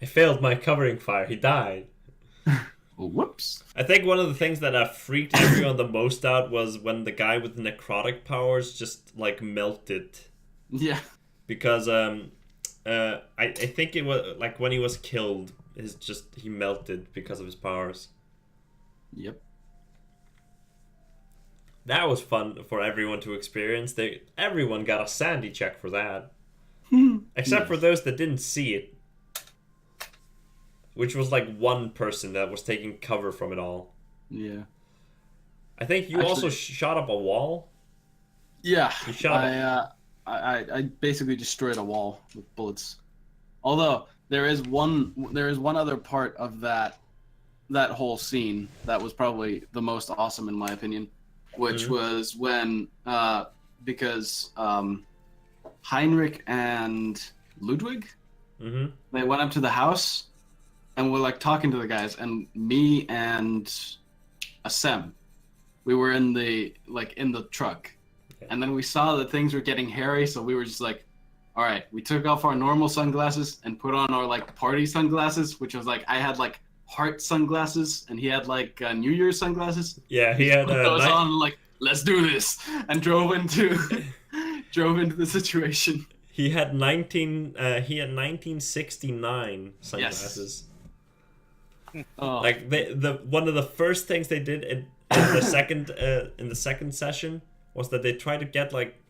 A: failed my covering fire. He died.
B: Whoops.
A: I think one of the things that freaked everyone the most out was when the guy with necrotic powers just like melted.
B: Yeah.
A: Because I think it was like when he was killed, he melted because of his powers.
B: Yep.
A: That was fun for everyone to experience. Everyone got a sandy check for that. Except for those that didn't see it. Which was like one person that was taking cover from it all.
B: Yeah.
A: I think you also shot up a wall.
B: Yeah.
A: You shot
B: I basically destroyed a wall with bullets. Although there is one other part of that whole scene that was probably the most awesome in my opinion, which was when because Heinrich and Ludwig, they went up to the house and were like talking to the guys, and me and Assem, we were in the truck. And then we saw that things were getting hairy, so we were just like, all right, we took off our normal sunglasses and put on our like party sunglasses, which was like, I had like heart sunglasses and he had like New Year's sunglasses.
A: Yeah, he had
B: put those on, like, let's do this, and drove into the situation.
A: He had 1969 sunglasses.
B: Yes. Oh.
A: Like the one of the first things they did in the second session was that they tried to get like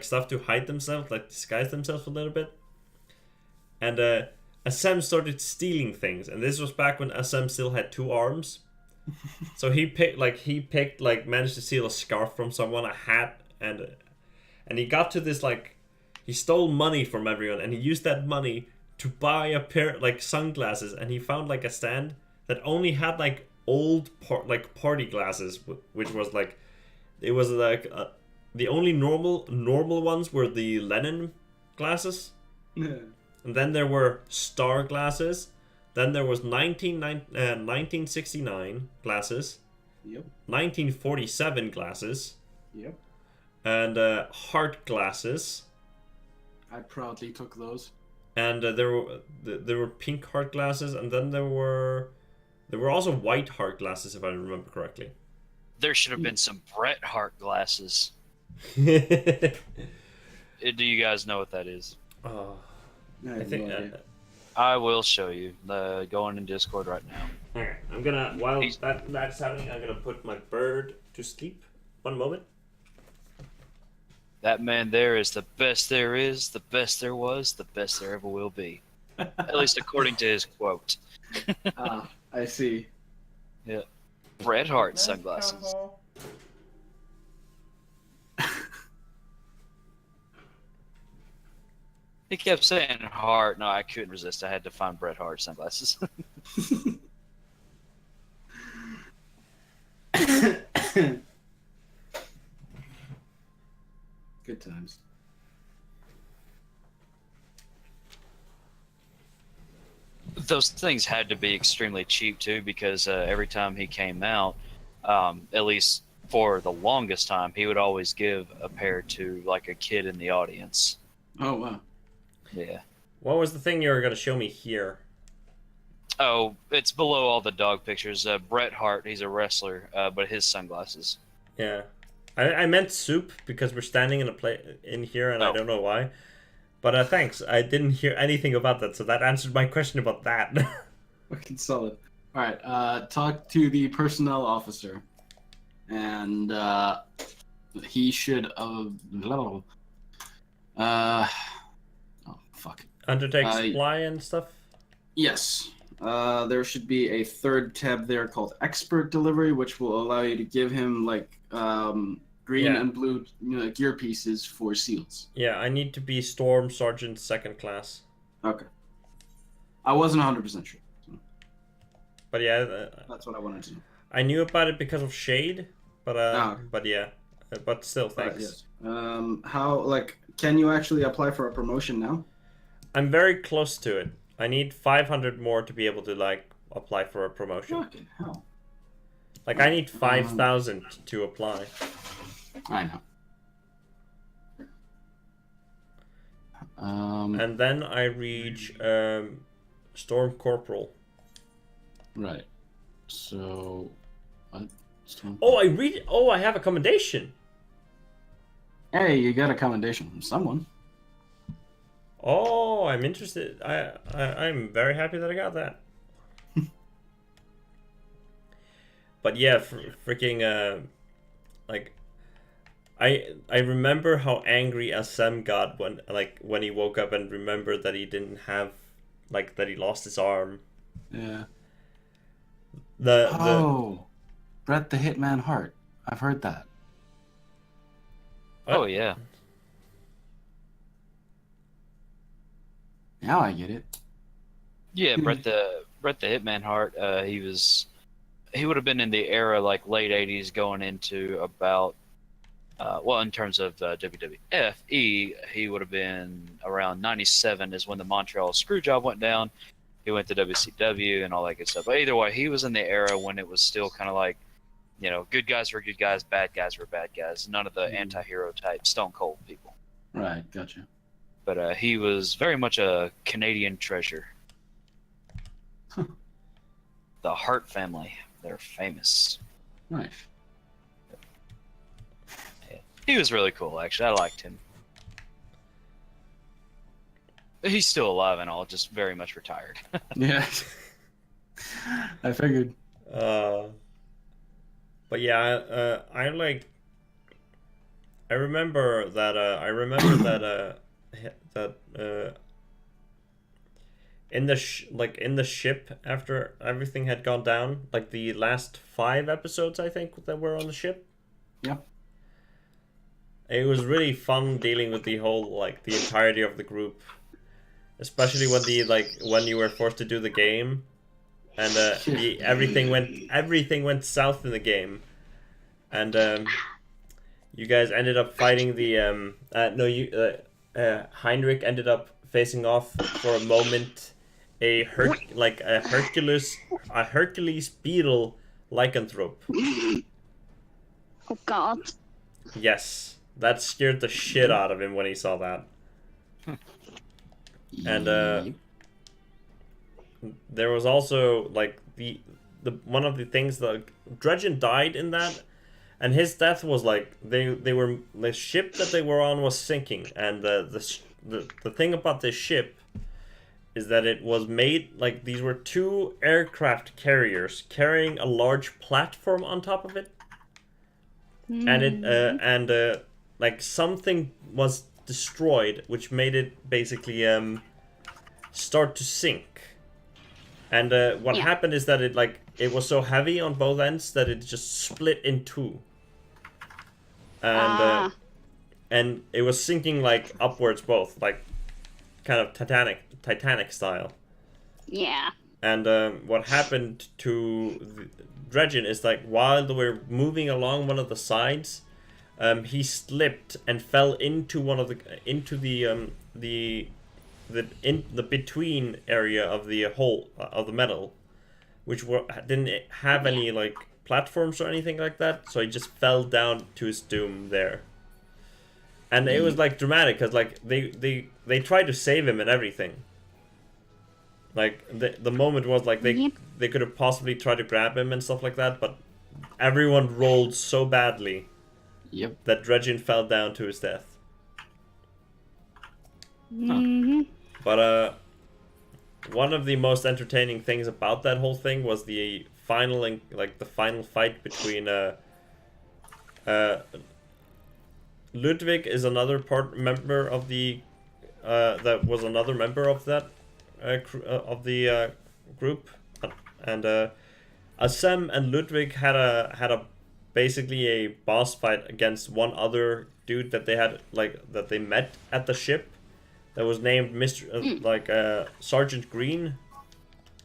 A: stuff to hide themselves, like disguise themselves a little bit. And Assem started stealing things, and this was back when Assem still had 2 arms. So he managed to steal a scarf from someone, a hat, and he got to this he stole money from everyone, and he used that money to buy a pair like sunglasses, and he found like a stand that only had like old party glasses, which was like it was like the only normal ones were the Lennon glasses.
B: Yeah.
A: And then there were star glasses. Then there was 1969 glasses.
B: Yep.
A: 1947 glasses.
B: Yep.
A: And heart glasses.
B: I proudly took those.
A: And there were pink heart glasses, and then there were also white heart glasses, if I remember correctly.
D: There should have been some Bret Hart glasses. Do you guys know what that is?
A: Oh,
B: I think
D: I will show you. Going in Discord right now.
A: Alright, I'm gonna while that's happening, I'm gonna put my bird to sleep. One moment.
D: That man there is the best there is, the best there was, the best there ever will be. At least according to his quote.
B: I see.
D: Yeah. Bret Hart sunglasses. He kept saying Hart. No, I couldn't resist. I had to find Bret Hart sunglasses.
B: Good times.
D: Those things had to be extremely cheap too, because every time he came out, at least for the longest time, he would always give a pair to like a kid in the audience.
E: Oh wow.
D: Yeah.
A: What was the thing you were gonna show me here?
D: Oh, it's below all the dog pictures. Bret Hart, he's a wrestler, but his sunglasses.
A: Yeah, I meant Soup because we're standing in here and I don't know why. But thanks, I didn't hear anything about that, so that answered my question about that.
E: Fucking solid. All right, talk to the personnel officer, and he should. Oh fuck.
A: Undertake supply and stuff.
E: Yes. There should be a third tab there called Expert Delivery, which will allow you to give him like green and blue gear pieces for seals.
A: Yeah, I need to be Storm Sergeant 2nd class.
E: Okay. I wasn't 100% sure. So.
A: But yeah,
E: that's what I wanted to know.
A: I knew about it because of Shade, but
E: okay.
A: But yeah, but still, thanks.
E: Yes. How can you actually apply for a promotion now?
A: I'm very close to it. I need 500 more to be able to apply for a promotion.
E: Fucking hell.
A: I need 5,000 to apply.
E: I know.
A: And then I reach Storm Corporal.
E: Right. So. What?
A: I have a commendation.
E: Hey, you got a commendation from someone.
A: Oh, I'm interested. I'm very happy that I got that. But yeah, freaking I remember how angry SM got when he woke up and remembered that he didn't have that he lost his arm.
E: Yeah.
F: Bret the Hitman Hart. I've heard that.
D: Oh yeah.
F: Now I get it.
D: Yeah, Bret the Hitman Hart. He would have been in the era late '80s, going into about in terms of WWF, he would have been around '97 is when the Montreal Screwjob went down. He went to WCW and all that good stuff. But either way, he was in the era when it was still kind of good guys were good guys, bad guys were bad guys. None of the anti-hero type Stone Cold people.
E: Right, gotcha.
D: But he was very much a Canadian treasure. The Hart family, they're famous.
E: Nice.
D: Yeah. He was really cool, actually. I liked him. He's still alive and all, just very much retired.
E: Yeah. I figured.
A: But yeah, I remember that in the ship after everything had gone down, the last 5 episodes I think that were on the ship.
E: Yeah.
A: It was really fun dealing with the whole the entirety of the group, especially when you were forced to do the game, and everything went south in the game, and you guys ended up fighting the Heinrich ended up facing off for a moment a Hercules beetle lycanthrope.
C: Oh God.
A: Yes, that scared the shit out of him when he saw that. And there was also the one of the things that Dredgen died in that, and his death was the ship that they were on was sinking, and the thing about this ship is that it was made these were 2 aircraft carriers carrying a large platform on top of it, and something was destroyed which made it basically start to sink, and what happened is that it was so heavy on both ends that it just split in 2, and it was sinking upwards both, kind of Titanic style.
C: Yeah.
A: And what happened to Dredgen is while they were moving along one of the sides, he slipped and fell into the between area of the hole of the metal, which didn't have any platforms or anything like that, so he just fell down to his doom there. And it was like dramatic because like they tried to save him and everything. Like the moment was like they could have possibly tried to grab him and stuff like that, but everyone rolled so badly.
E: Yep.
A: That Dredgen fell down to his death. But one of the most entertaining things about that whole thing was the final fight between Ludwig is another member of the that was another member of that group, and Assem and Ludwig had a basically a boss fight against one other dude that they had that they met at the ship that was named Mr. Sergeant Green,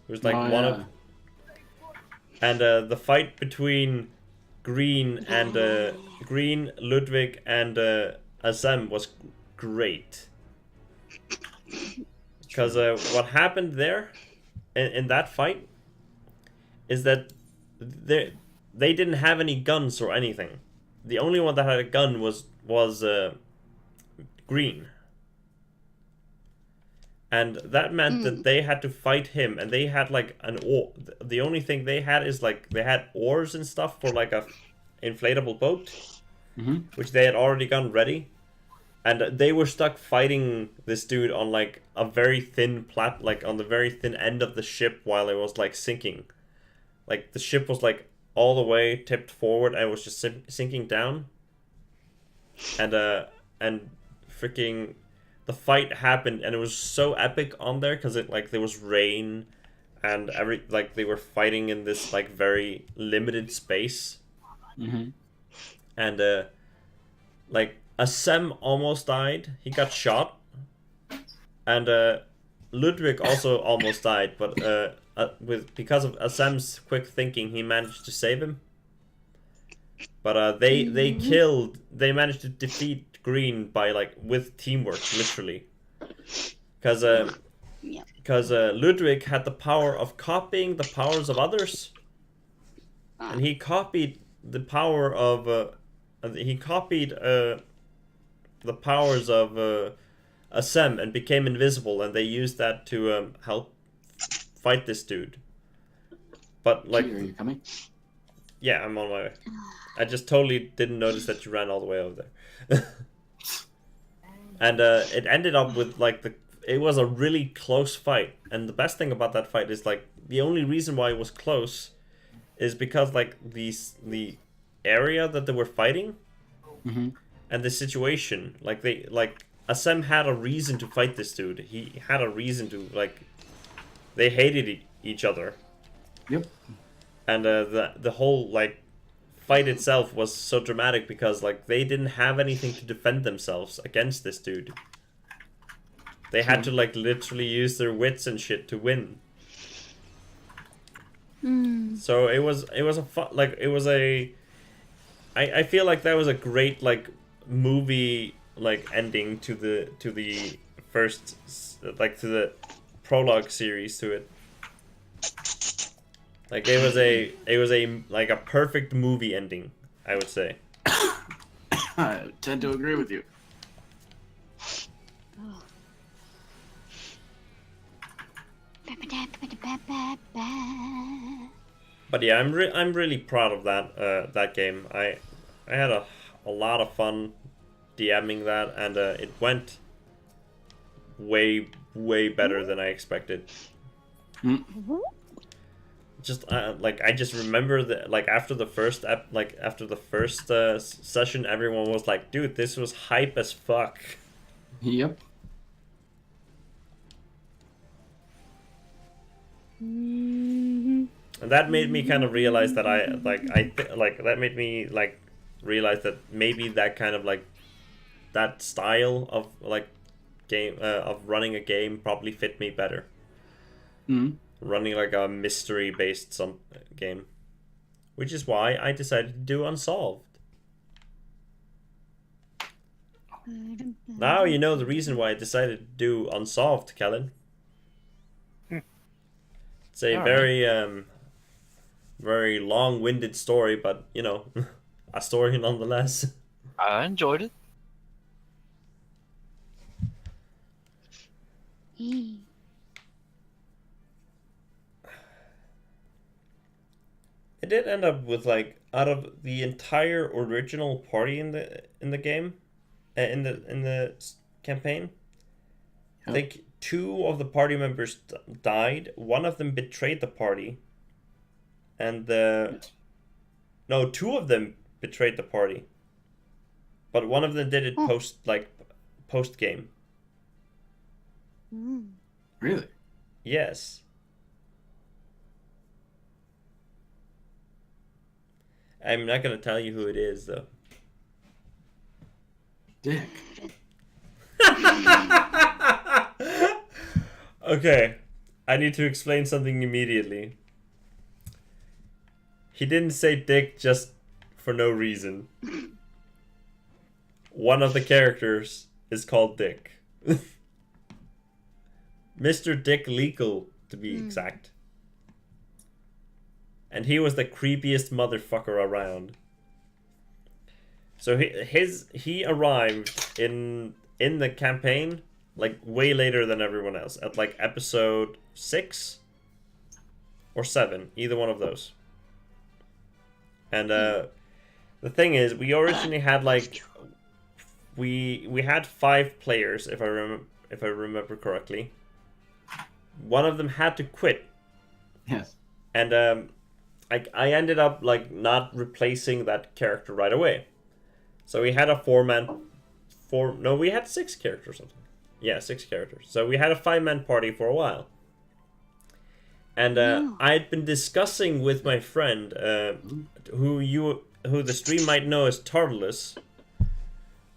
A: who was of, and the fight between Green and Ludwig and Assem was great. Because what happened there in that fight is that they didn't have any guns or anything. The only one that had a gun was Green. And that meant that they had to fight him, and they had like an oar. The only thing they had is like they had oars and stuff for like a inflatable boat, which they had already gotten ready. And they were stuck fighting this dude on like a very thin on the very thin end of the ship while it was like sinking. Like the ship was like all the way tipped forward and it was just sinking down. And freaking the fight happened and it was so epic on there because it like there was rain and they were fighting in this like very limited space. And like Assem almost died. He got shot. And Ludwig also almost died, but because of Assem's quick thinking, he managed to save him. But they managed to defeat Green by like with teamwork, literally. Because Ludwig had the power of copying the powers of others, and he copied the power of the powers of Assem and became invisible, and they used that to help fight this dude. But like,
E: are you coming?
A: Yeah, I'm on my way. I just totally didn't notice that you ran all the way over there. And it ended up with like it was a really close fight, and the best thing about that fight is like the only reason why it was close is because like the area that they were fighting and the situation, like Assem had a reason to fight this dude. He had a reason to like they hated each other.
E: Yep.
A: And the whole like fight itself was so dramatic because like they didn't have anything to defend themselves against this dude. They had to like literally use their wits and shit to win. So it was a fun, like it was a I feel like that was a great like movie like ending to the first like to the prologue series to it. Like it was a like a perfect movie ending, I would say.
E: I tend to agree with you.
A: But yeah, I'm really proud of that game. I had a lot of fun DMing that, and it went way better than I expected. Just like I just remember that like after the first session, everyone was like, "Dude, this was hype as fuck."
E: Yep.
A: And that made me kind of realize that that made me like realize that maybe that kind of like that style of like game of running a game probably fit me better. Running like a mystery based game, which is why I decided to do Unsolved. Now you know the reason why I decided to do Unsolved, Kellen. It's a very long-winded story, but you know, a story nonetheless.
D: I enjoyed it.
A: It did end up with like out of the entire original party in the game, in the campaign, I think 2 of the party members died. One of them betrayed the party, and no, 2 of them betrayed the party, but one of them did it post game.
E: Really?
A: Yes. I'm not gonna tell you who it is though.
E: Dick.
A: Okay, I need to explain something immediately. He didn't say Dick just for no reason. One of the characters is called Dick. Mr. Dick Legal, to be exact. And he was the creepiest motherfucker around. So he arrived in the campaign like way later than everyone else, at like episode 6 or 7, either one of those. And the thing is, we originally had like we had 5 players, if I remember correctly. One of them had to quit.
E: Yes.
A: And I ended up like not replacing that character right away. So we had a we had 6 characters or something. Yeah, 6 characters. So we had a 5-man party for a while. And I had been discussing with my friend, who the stream might know as Tartalus.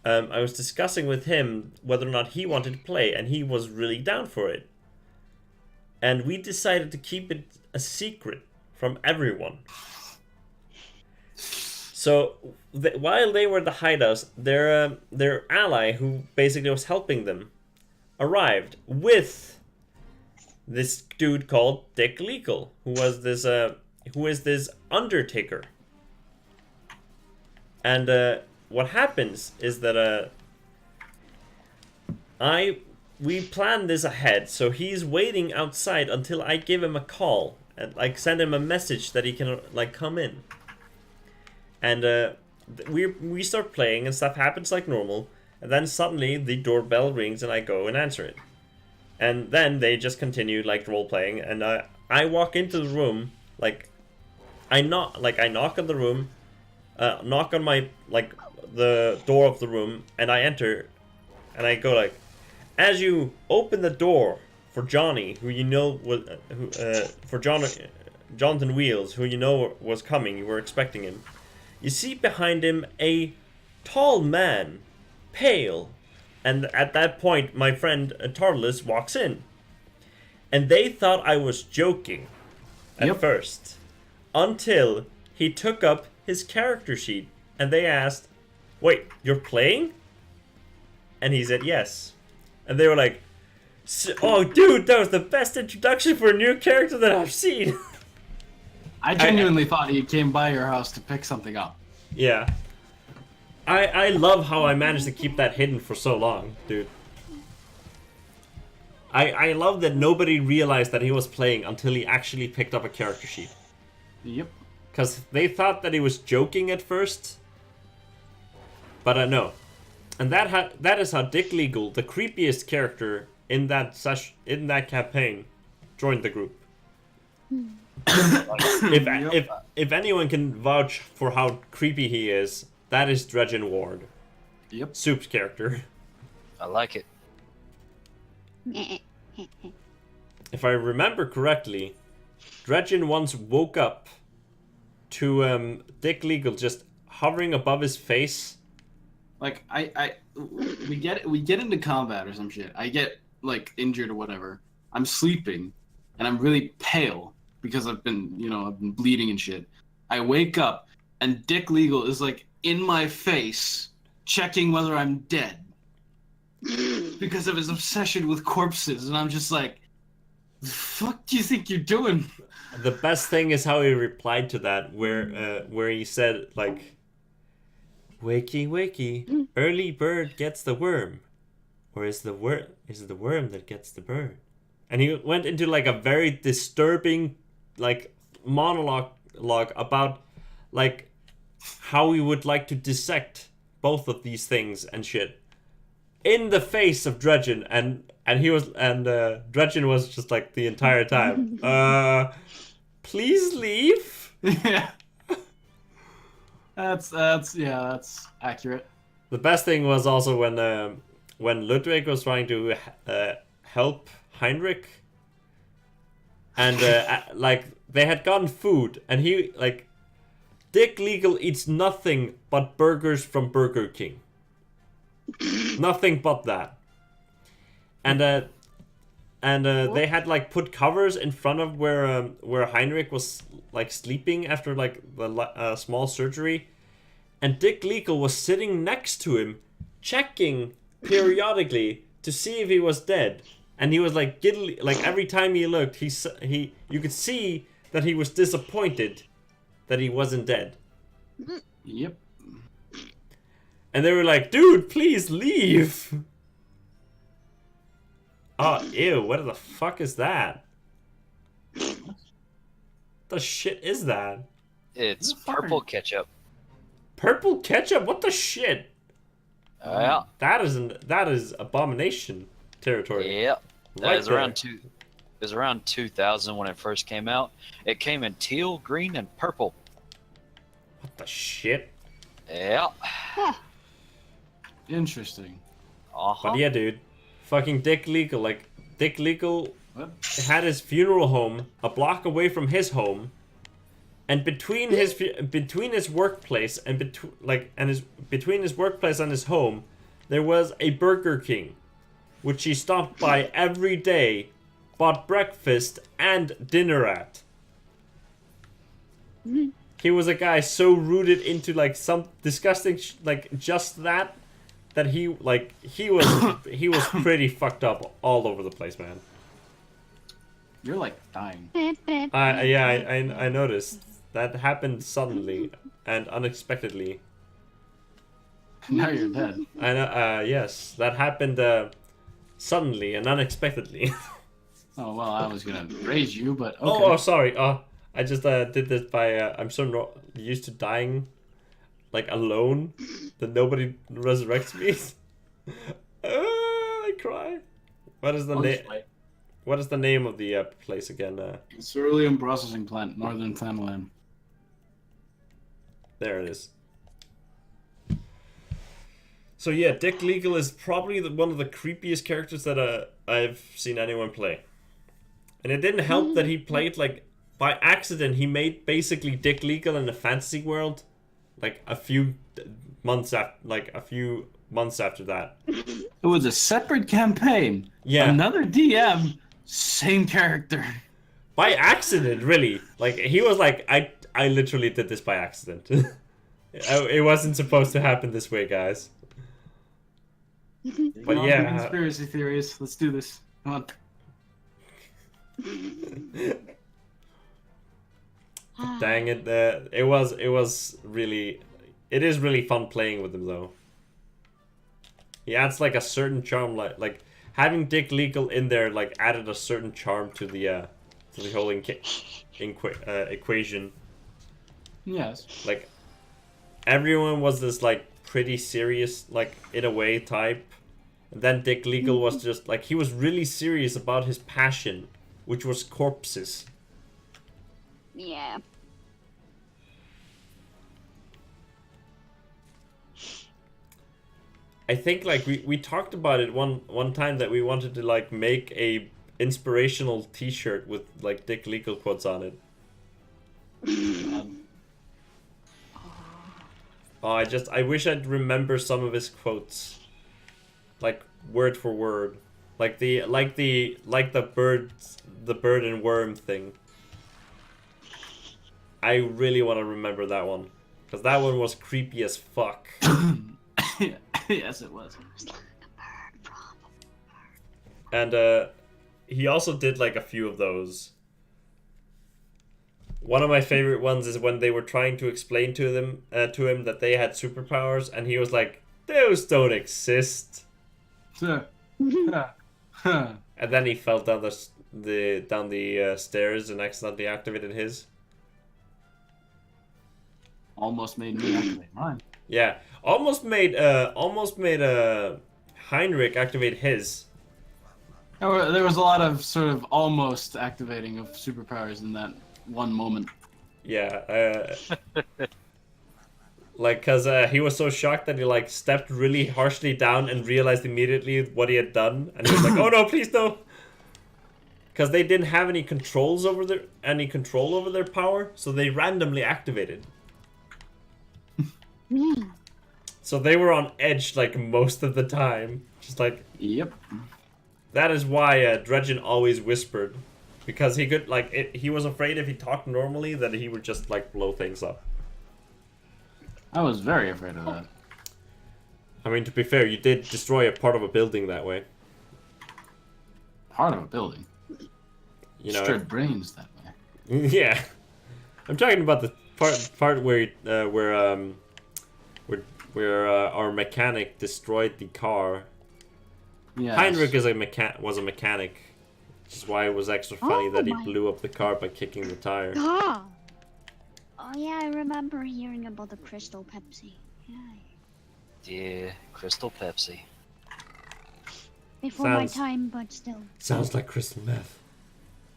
A: I was discussing with him whether or not he wanted to play, and he was really down for it. And we decided to keep it a secret from everyone. So while they were at the hideouts, their ally, who basically was helping them, arrived with this dude called Dick Legal, who is this undertaker. And what happens is that we planned this ahead, so he's waiting outside until I give him a call and like send him a message that he can like come in. And we start playing and stuff happens like normal, and then suddenly the doorbell rings and I go and answer it. And then they just continue like role playing, and I walk into the room, like I knock on the room, knock on my the door of the room, and I enter, and I go like, as you open the door for Johnny, who you know was for Jonathan Wheels, who you know was coming, you were expecting him. You see behind him a tall man, pale, and at that point my friend Tartalus walks in. And they thought I was joking at first, until he took up his character sheet and they asked, "Wait, you're playing?" And he said yes. And they were like, "Oh dude, that was the best introduction for a new character that I've seen."
E: I genuinely thought he came by your house to pick something up.
A: Yeah. I love how I managed to keep that hidden for so long, dude. I love that nobody realized that he was playing until he actually picked up a character sheet.
E: Yep.
A: Because they thought that he was joking at first. But no. And that is how Dick Legal, the creepiest character in that campaign, joined the group. If anyone can vouch for how creepy he is, that is Dredgen Ward.
E: Yep.
A: Soup's character.
D: I like it.
A: If I remember correctly, Dredgen once woke up to Dick Legal just hovering above his face.
E: Like we get into combat or some shit. I get like injured or whatever. I'm sleeping, and I'm really pale because I've been bleeding and shit. I wake up, and Dick Legal is like in my face, checking whether I'm dead because of his obsession with corpses, and I'm just like, The fuck do you think you're doing?
A: The best thing is how he replied to that, where he said like, "Wakey, wakey, early bird gets the worm, or is it the worm that gets the bird?" And he went into like a very disturbing like monologue about like how he would like to dissect both of these things and shit in the face of Dredgen, and Dredgen was just like the entire time, please leave.
E: Yeah. That's accurate.
A: The best thing was also when Ludwig was trying to help Heinrich, and like they had gotten food, and he like, Dick Legal eats nothing but burgers from Burger King. Nothing but that. And they had like put covers in front of where Heinrich was like sleeping after like the small surgery, and Dick Legal was sitting next to him, checking periodically to see if he was dead. And he was like giddily, like every time he looked, you could see that he was disappointed that he wasn't dead.
E: Yep.
A: And they were like, "Dude, please leave." Oh, ew, what the fuck is that? What the shit is that?
D: It's purple ketchup.
A: Purple ketchup? What the shit?
D: Yeah.
A: That is abomination territory.
D: Yep.
A: Right
D: It was around 2000 when it first came out. It came in teal, green, and purple.
A: What the shit?
D: Yeah.
E: Interesting.
A: But yeah, dude. Fucking Dick Legal. Like, Dick Legal
E: What?
A: had his funeral home a block away from his home. And between his workplace and between his workplace and his home, there was a Burger King, which he stopped by every day, bought breakfast and dinner at. He was a guy so rooted into like some disgusting like just that he was pretty fucked up all over the place, man.
E: You're like dying.
A: I noticed that happened suddenly and unexpectedly.
E: Now you're dead.
A: I know. Yes, that happened suddenly and unexpectedly.
E: Oh well, I was gonna raise you, but okay.
A: Oh, sorry. I just did this by I'm so used to dying, like alone, that nobody resurrects me. I cry. What is the name? What is the name of the place again?
E: Cerulean Processing Plant, Northern Thanalan.
A: There it is. So yeah, Dick Legal is probably one of the creepiest characters that I've seen anyone play. And it didn't help that he played like by accident. He made basically Dick Legal in the fantasy world, like a few months after that.
E: It was a separate campaign.
A: Yeah.
E: Another DM, same character.
A: By accident, really. Like he was like, I literally did this by accident. It wasn't supposed to happen this way, guys. But yeah,
E: Conspiracy theories. Let's do this. Come on.
A: Dang it! It is really fun playing with him though. He adds like a certain charm, like having Dick Legal in there like added a certain charm to the whole equation.
E: Yes.
A: Like everyone was this like pretty serious, like in a way type, and then Dick Legal was just like he was really serious about his passion, which was corpses.
C: Yeah.
A: I think like we talked about it one time that we wanted to like make a inspirational T-shirt with like Dick Legal quotes on it. Oh, I wish I'd remember some of his quotes, like word for word, like the bird and worm thing. I really want to remember that one, because that one was creepy as fuck.
E: Yes, it was.
A: And he also did like a few of those. One of my favorite ones is when they were trying to explain to him that they had superpowers, and he was like, "Those don't exist." And then he fell down the stairs and accidentally activated his.
E: Almost made me activate mine.
A: Yeah, almost made Heinrich activate his.
E: There was a lot of sort of almost activating of superpowers in that one moment.
A: Yeah, like, cause he was so shocked that he like stepped really harshly down and realized immediately what he had done, and he was like, "Oh no, please no!" Cause they didn't have any control over their power, so they randomly activated. So they were on edge like most of the time, just like.
E: Yep.
A: That is why Dredgen always whispered. Because he could, like, he was afraid if he talked normally that he would just, like, blow things up.
E: I was very afraid of that.
A: I mean, to be fair, you did destroy a part of a building that way.
E: Part of a building?
A: You know.
E: Destroyed brains that way.
A: Yeah. I'm talking about the part where our mechanic destroyed the car. Yes. Heinrich was a mechanic. Which is why it was extra funny that he blew up the car by kicking the tire.
C: Oh yeah, I remember hearing about the Crystal Pepsi.
D: Yeah, Crystal Pepsi.
C: Before my time, but still.
A: Sounds like crystal meth.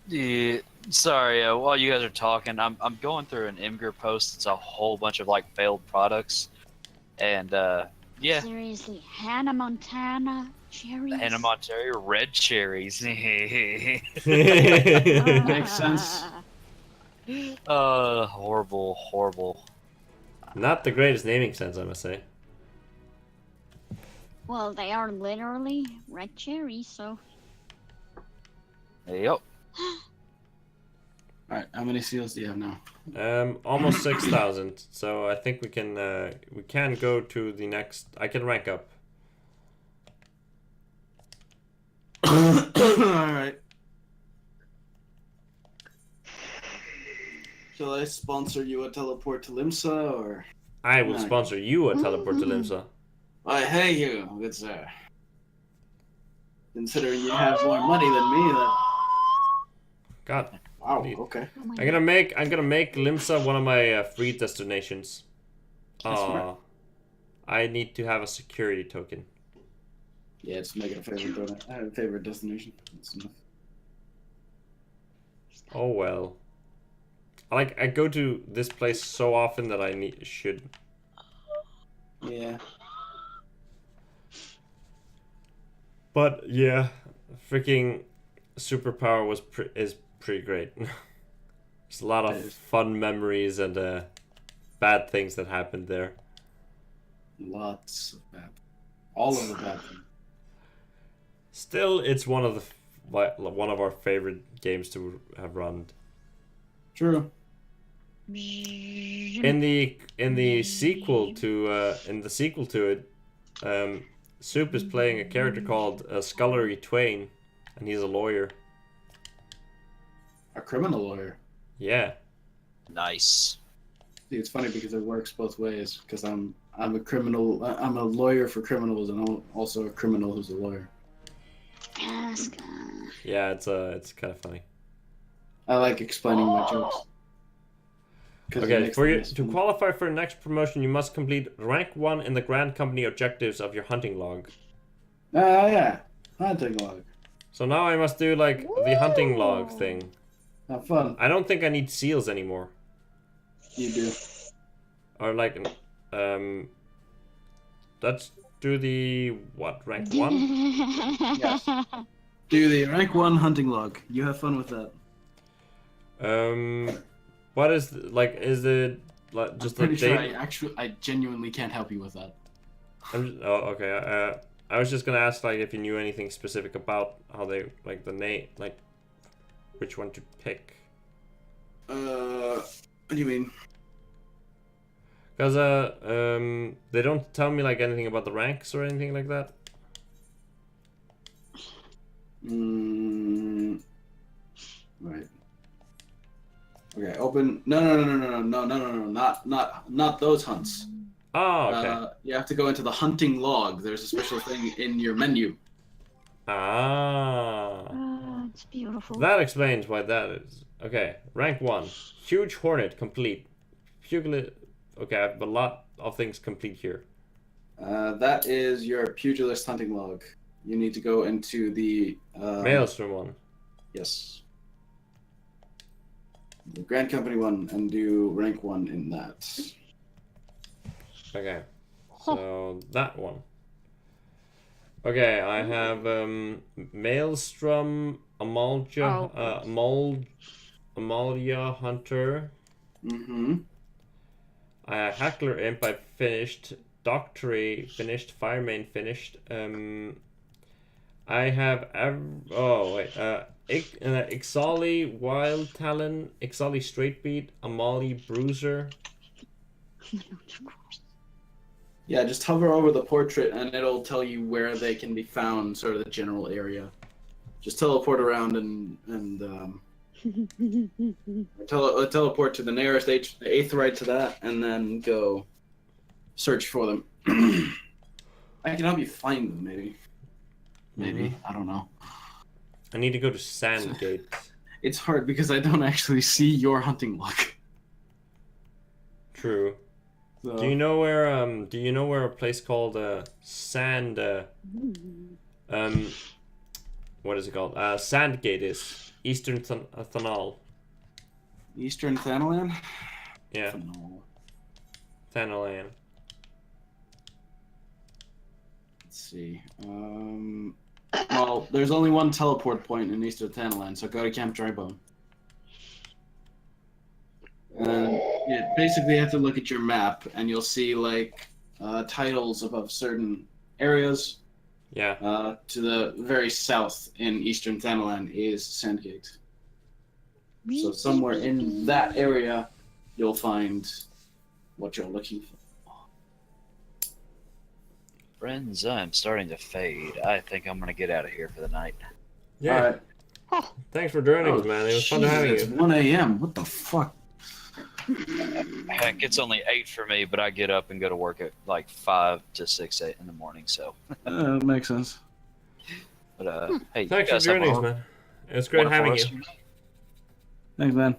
D: Yeah, sorry. While you guys are talking, I'm going through an Imgur post. It's a whole bunch of like failed products, and yeah.
C: Seriously, Hannah Montana cherries.
D: Hannah Montana red cherries.
E: Makes sense.
D: Horrible, horrible.
A: Not the greatest naming sense, I must say.
C: Well, they are literally red cherries, so.
D: Yep.
E: Alright, how many seals do you have now?
A: Almost 6,000. So I think we can go to the next. I can rank up.
B: Alright. Shall I sponsor you a teleport to Limsa, or?
A: I will sponsor you a teleport to Limsa.
B: I hate you, good sir. Considering you have more money than me, then.
A: God.
B: Wow. Okay.
C: Oh
A: I'm gonna make Limsa one of my free destinations. I need to have a security token.
B: Yeah, just make it a favorite destination. That's enough.
A: Oh well. I go to this place so often that I should.
B: Yeah.
A: But yeah, freaking superpower is pretty great. There's a lot of fun memories and bad things that happened there.
B: Lots of bad. All of the bad things.
A: Still, it's one of our favorite games to have run.
B: True.
A: In the sequel to it, Soup is playing a character called Scullery Twain, and he's a lawyer.
B: A criminal lawyer.
A: Yeah.
D: Nice.
B: See, it's funny because it works both ways. Because I'm a criminal. I'm a lawyer for criminals, and I'm also a criminal who's a lawyer.
A: Yeah, it's kind of funny.
B: I like explaining my jokes.
A: Okay, to qualify for the next promotion, you must complete rank 1 in the Grand Company objectives of your hunting log.
B: Yeah, hunting log.
A: So now I must do like the hunting log thing.
B: Have fun.
A: I don't think I need seals anymore.
B: You do.
A: Or like, let's do the rank 1?
B: Yes. Do the rank 1 hunting log. You have fun with that.
A: What is is it like just
E: I'm pretty sure I genuinely can't help you with that.
A: Okay. I was just gonna ask like if you knew anything specific about how they like the name, like which one to pick.
B: What do you mean?
A: Because they don't tell me like anything about the ranks or anything like that.
B: Right. Okay, open. No, not those hunts.
A: Oh, okay.
B: You have to go into the hunting log. There's a special thing in your menu.
C: It's beautiful.
A: That explains why that is. Okay, rank 1. Huge Hornet complete. Pugilist. Okay, I have a lot of things complete here.
B: That is your pugilist hunting log. You need to go into the
A: Maelstrom one.
B: Yes. The Grand Company one and do rank 1 in that.
A: Okay, so that one. Okay, I have Maelstrom, Amalia, Amalia Hunter.
B: Mm-hmm.
A: Hackler Imp I finished. Doctory finished. Firemain finished. I have Ixali Wild Talon, Ixali Straight Beat, Amali Bruiser.
B: Yeah, just hover over the portrait and it'll tell you where they can be found, sort of the general area. Just teleport around and teleport to the nearest aetheryte to that, and then go search for them. I can help you find them, maybe.
E: Maybe. I don't know.
A: I need to go to Sandgate.
E: It's hard because I don't actually see your hunting log.
A: True.
E: So...
A: Do you know where a place called Sand what is it called? Sandgate is. Eastern Thanal.
B: Eastern Thanalan?
A: Yeah. Thanalan.
B: Let's see. Well, there's only one teleport point in Eastern Thanalan, so go to Camp Drybone. And basically you have to look at your map, and you'll see like titles above certain areas.
A: Yeah.
B: To the very south in Eastern Thanalan is Sandgate. So somewhere in that area, you'll find what you're looking for.
D: Friends, I'm starting to fade. I think I'm gonna get out of here for the night.
A: Yeah.
B: All right.
A: Thanks for joining us, man. It was fun having
B: It's
A: you.
B: 1 a.m. What the fuck?
D: Heck, it's only 8 for me, but I get up and go to work at like 5 to 6 in the morning. So.
E: That makes sense.
D: But hey,
A: Thanks for joining us, man. It was great having you.
E: Thanks, man.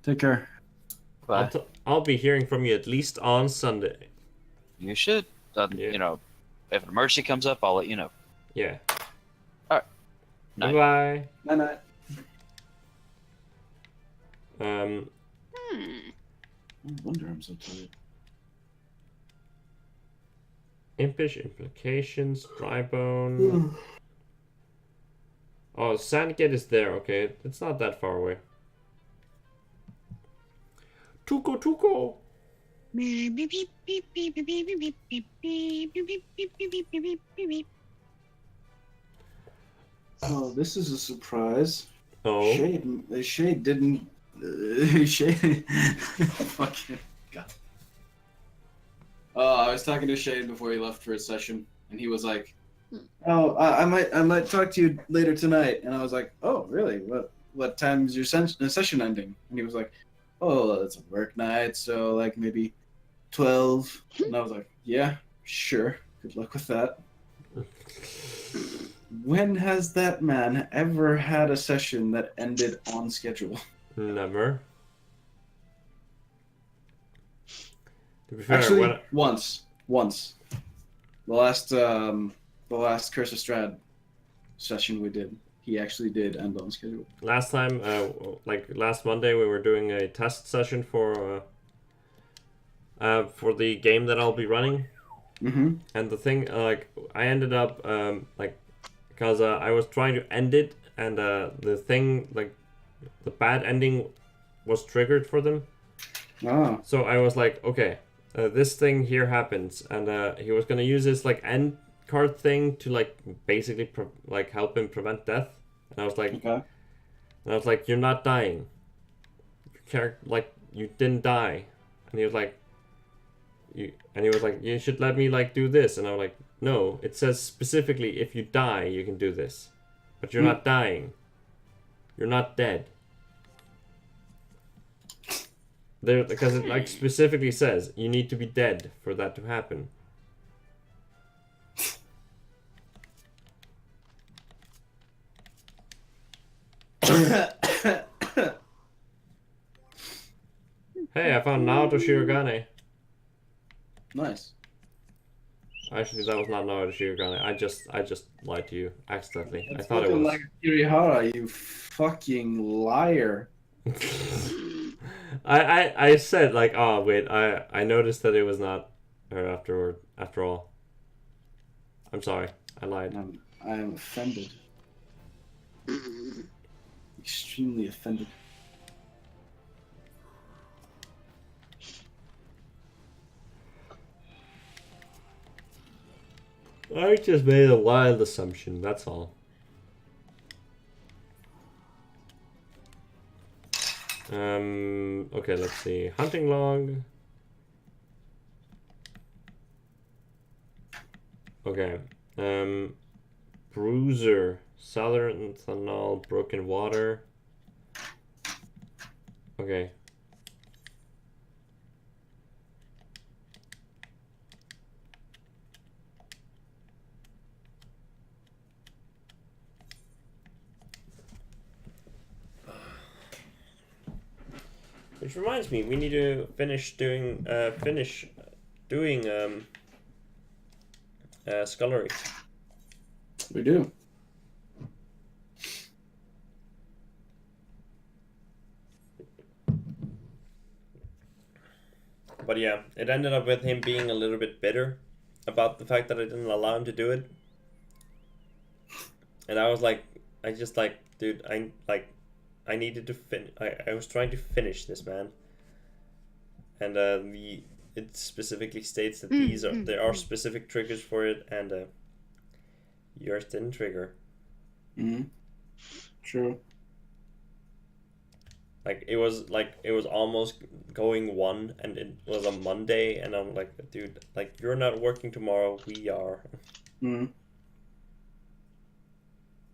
E: Take care.
D: Bye.
A: I'll be hearing from you at least on Sunday.
D: You should.
A: Yeah.
D: You know, if an emergency comes up, I'll let you know.
A: Yeah.
D: All right. Night.
A: Bye.
B: Night.
C: Hmm.
B: No wonder I'm so tired.
A: Impish Implications, Drybone. Oh, Sandgate is there. Okay, it's not that far away. Tuco.
B: Oh, this is a surprise.
A: Oh.
B: Shade didn't. Shade. Fucking God. I was talking to Shade before he left for his session, and he was like, "Oh, I might talk to you later tonight." And I was like, "Oh, really? What time is your session ending?" And he was like, "Oh, it's a work night, so like maybe 12." And I was like, "Yeah, sure. Good luck with that." When has that man ever had a session that ended on schedule?
A: Never. To be fair,
B: Actually, once. The last Curse of Strahd session we did, he actually did end on schedule.
A: last time, like last Monday, we were doing a test session for the game that I'll be running.
B: Mm-hmm.
A: And the thing, like, I ended up, because I was trying to end it, and the thing, like, the bad ending was triggered for them.
B: Oh.
A: So I was like, okay, this thing here happens, and he was gonna use this like end card thing to like basically like help him prevent death. And I was like,
B: Okay.
A: you're not dying. Like you didn't die. And he was like, you should let me like do this. And I was like, no, it says specifically if you die you can do this, but you're not dying. You're not dead. There, because it like specifically says you need to be dead for that to happen. Hey, I found Naoto Shirogane.
B: Nice.
A: Actually, that was not Naoto Shirogane. I just lied to you accidentally.
B: It's
A: I thought it
B: looking
A: was.
B: like Kirihara, you fucking liar.
A: I said like, oh wait, I noticed that it was not her after all. I'm sorry, I lied.
B: I am offended. Extremely offended.
A: I just made a wild assumption, that's all. Okay, let's see. Hunting log. Okay. Bruiser. Southern ethanol, broken water. Okay. Which reminds me, we need to finish doing scullery.
B: We do.
A: But yeah, it ended up with him being a little bit bitter about the fact that I didn't allow him to do it. And I was like, dude, I needed to I was trying to finish this, man. And it specifically states that there are specific triggers for it, and yours didn't trigger.
B: True.
A: It was almost going 1, and it was a Monday, and I'm like, dude, like, you're not working tomorrow, we are.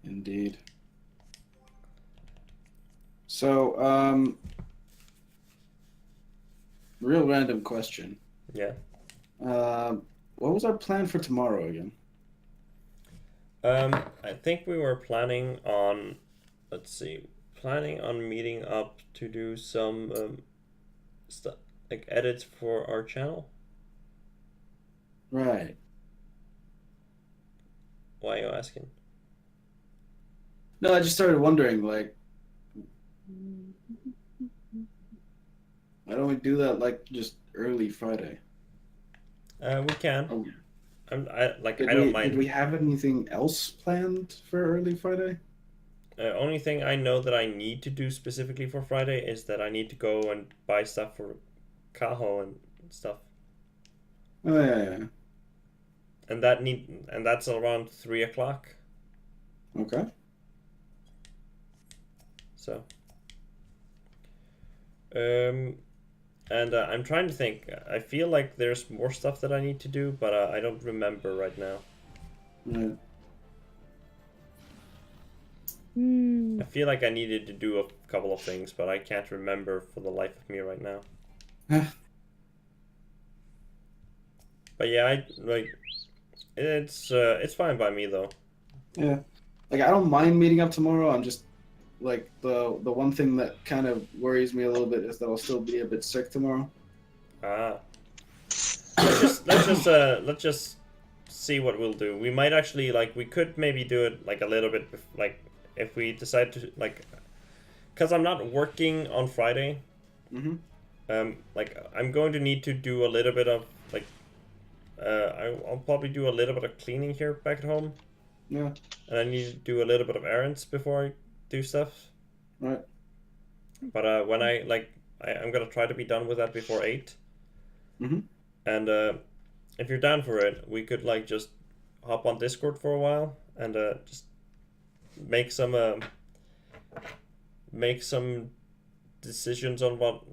B: Indeed. So, real random question.
A: Yeah.
B: What was our plan for tomorrow again?
A: I think we were planning on, planning on meeting up to do some stuff like edits for our channel.
B: Right.
A: Why are you asking?
B: No, I just started wondering, like, why don't we do that like just early Friday?
A: We can.
B: Oh.
A: I don't mind.
B: Did we have anything else planned for early Friday?
A: Only thing I know that I need to do specifically for Friday is that I need to go and buy stuff for Kaho and stuff.
B: Oh yeah.
A: And that's around 3 o'clock.
B: Okay.
A: So. And I'm trying to think. I feel like there's more stuff that I need to do, but I don't remember right now.
B: Right.
A: I feel like I needed to do a couple of things, but I can't remember for the life of me right now. But yeah, it's fine by me though.
B: Yeah. Like, I don't mind meeting up tomorrow. I'm just like the one thing that kind of worries me a little bit is that I'll still be a bit sick tomorrow.
A: Let's just see what we'll do. We might actually we could maybe do it like a little bit if we decide to because I'm not working on Friday. I'm going to need to do a little bit of I'll probably do a little bit of cleaning here back at home.
B: Yeah.
A: And I need to do a little bit of errands before I do stuff.
B: Right.
A: But when I'm gonna try to be done with that before 8. And if you're down for it, we could just hop on Discord for a while and just make some decisions on what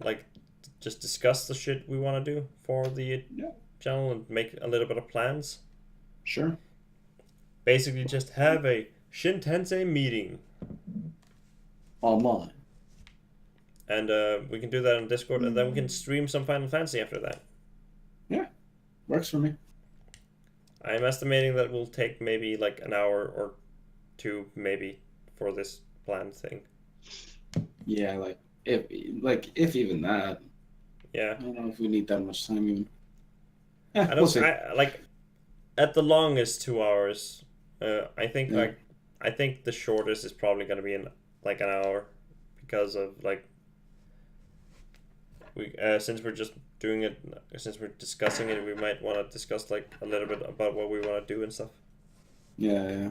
A: just discuss the shit we want to do for the channel and make a little bit of plans.
B: Sure.
A: Basically, just have a Shin Tensei meeting.
B: Online.
A: and we can do that on Discord, and then we can stream some Final Fantasy after that.
B: Works for me.
A: I'm estimating that will take maybe like an hour or two, maybe, for this planned thing.
B: Yeah, if even that.
A: Yeah.
B: I don't know if we need that much time even.
A: I
B: We'll
A: don't
B: see.
A: like at the longest 2 hours. I think
B: Yeah.
A: I think the shortest is probably gonna be an hour, because of like we since we're just doing it, since we're discussing it, we might want to discuss like a little bit about what we want to do and stuff.
B: Yeah.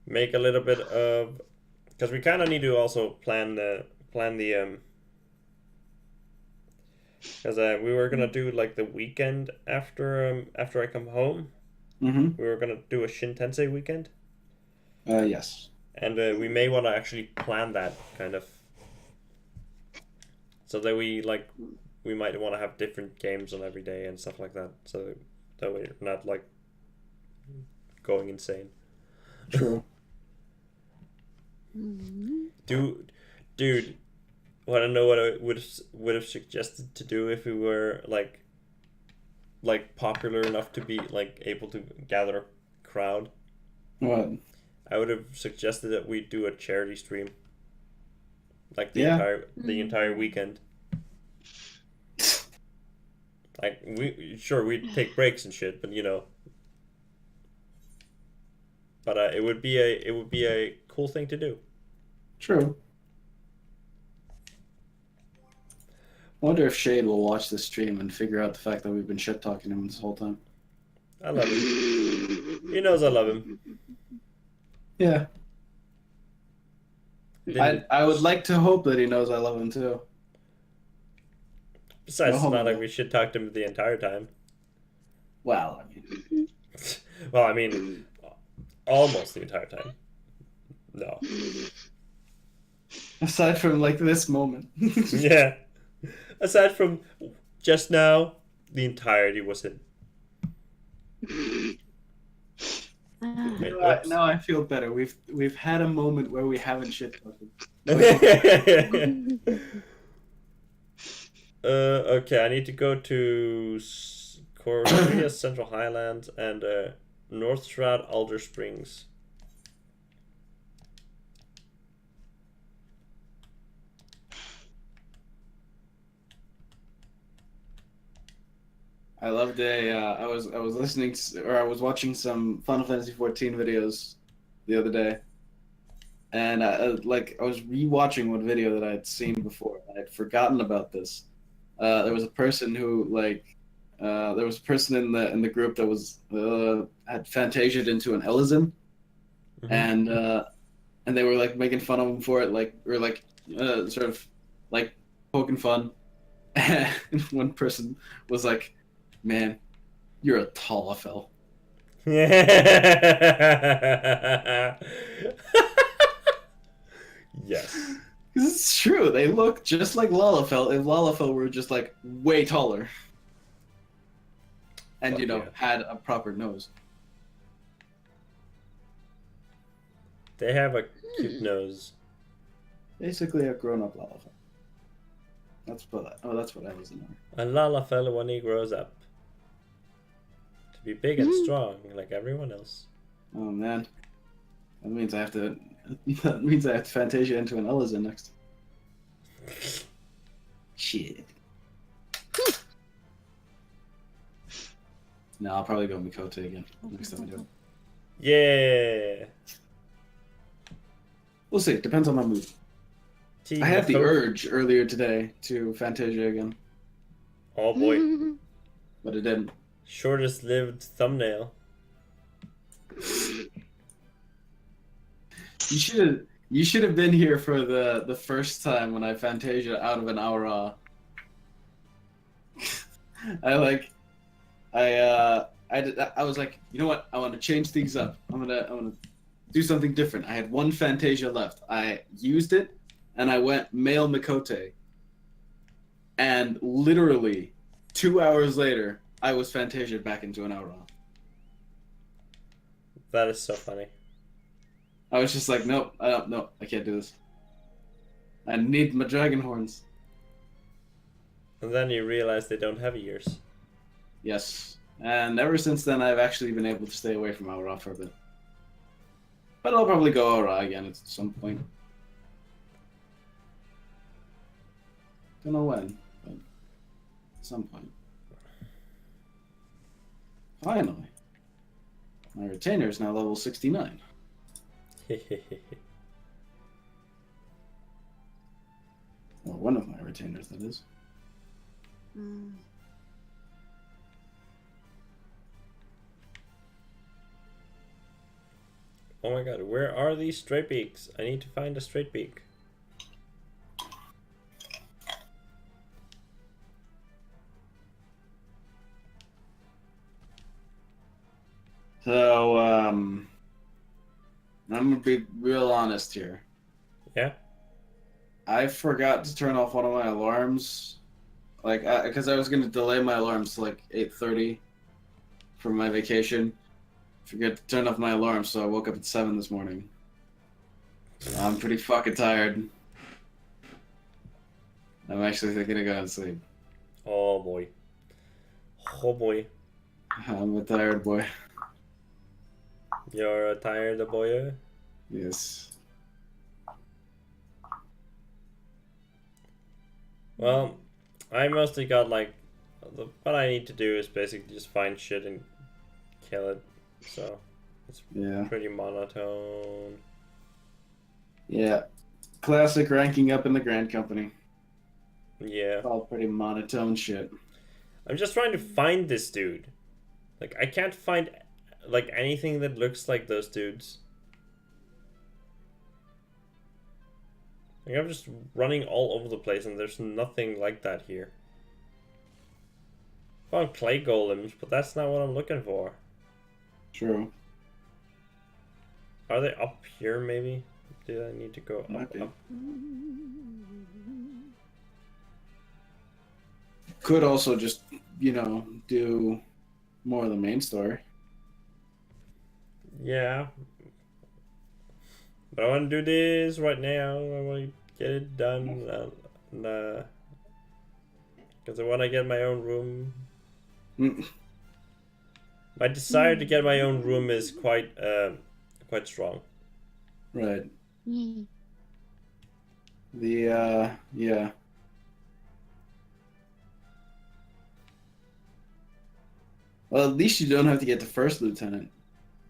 A: Make a little bit of, because we kind of need to also plan the because we were gonna do like the weekend after I come home.
B: Mm-hmm.
A: We were gonna do a Shin Tensei weekend,
B: Yes.
A: and we may want to actually plan that kind of, so that we might want to have different games on every day and stuff like that, so that we're not like going insane.
B: True.
A: Dude, want to know what I would have suggested to do if we were like popular enough to be like able to gather a crowd?
B: What?
A: I would have suggested that we do a charity stream, like the
B: Yeah.
A: entire weekend. Like we'd take breaks and shit, but you know. But it would be a cool thing to do.
B: True. I wonder if Shade will watch this stream and figure out the fact that we've been shit talking him this whole time.
A: I love him. He knows I love him.
B: Yeah. I would like to hope that he knows I love him too.
A: Besides, it's
B: No
A: not
B: homo.
A: like we shit talked him the entire time.
B: Well, I mean,
A: Well, I mean, almost the entire time. No.
B: aside from like this moment.
A: Yeah. Aside from just now, the entirety was him. Wait, whoops.
B: Now I feel better. We've had a moment where we haven't shit talked.
A: Okay, I need to go to Korea, Central Highlands, and North Shroud, Alder Springs.
B: I loved I was listening or I was watching some Final Fantasy 14 videos the other day, and I was rewatching one video that I had seen before. I had forgotten about this. There was a person who there was a person in the group that was had fantasiaed into an Elysium, and they were like making fun of him for it, sort of like poking fun. And one person was like, "Man, you're a Talafel."
A: Yes.
B: Because it's true. They look just like Lalafell if Lalafell were just like way taller. And,
A: Fuck yeah.
B: had a proper nose.
A: They have a cute nose.
B: Basically a grown-up Lalafell. That's what I was in there.
A: A Lalafell when he grows up. To be big and strong, like everyone else.
B: Oh man. That means I have to Fantasia into an Elysium next. Shit. No, I'll probably go Mikote again next time I do it.
A: Yeah.
B: We'll see. Depends on my mood. I had the urge earlier today to Fantasia again,
A: Oh boy.
B: but it didn't.
A: Shortest lived thumbnail.
B: You should have been here for the first time when I Fantasia out of an aura. I was like, you know what? I want to change things up. I'm gonna do something different. I had one Fantasia left. I used it, and I went male Mikote. And literally 2 hours later, I was Fantasia back into an aura.
A: That is so funny.
B: I was just like, nope, I can't do this. I need my dragon horns.
A: And then you realize they don't have ears.
B: Yes. And ever since then, I've actually been able to stay away from Aura for a bit. But I'll probably go Aura again at some point. Don't know when, but at some point. Finally. My retainer is now level 69. Well, one of my retainers, that is.
C: Mm.
A: Oh my god, where are these straight beaks? I need to find a straight beak.
B: So, I'm gonna be real honest here.
A: Yeah?
B: I forgot to turn off one of my alarms, like, because I was gonna delay my alarms to like 8:30 for my vacation. Forget to turn off my alarm, so I woke up at 7 this morning. I'm pretty fucking tired. I'm actually thinking of going to sleep.
A: Oh boy. Oh boy.
B: I'm a tired boy.
A: You're a tired boy?
B: Yes.
A: Well, I mostly got like... What I need to do is basically just find shit and kill it. So, it's
B: Yeah.
A: pretty monotone.
B: Yeah. Classic ranking up in the Grand Company.
A: Yeah.
B: It's all pretty monotone shit.
A: I'm just trying to find this dude. Like, I can't find, like, anything that looks like those dudes. Like, I'm just running all over the place and there's nothing like that here. Found clay golems, but that's not what I'm looking for.
B: True.
A: Are they up here, maybe? Do I need to go
B: Might
A: up,
B: be.
A: up?
B: Could also just, you know, do more of the main story.
A: Yeah. But I want to do this right now. I want to get it done. Because I want to get my own room.
B: Mm.
A: My desire to get my own room is quite strong.
B: Right.
C: Mm.
B: Yeah. Well, at least you don't have to get to first lieutenant.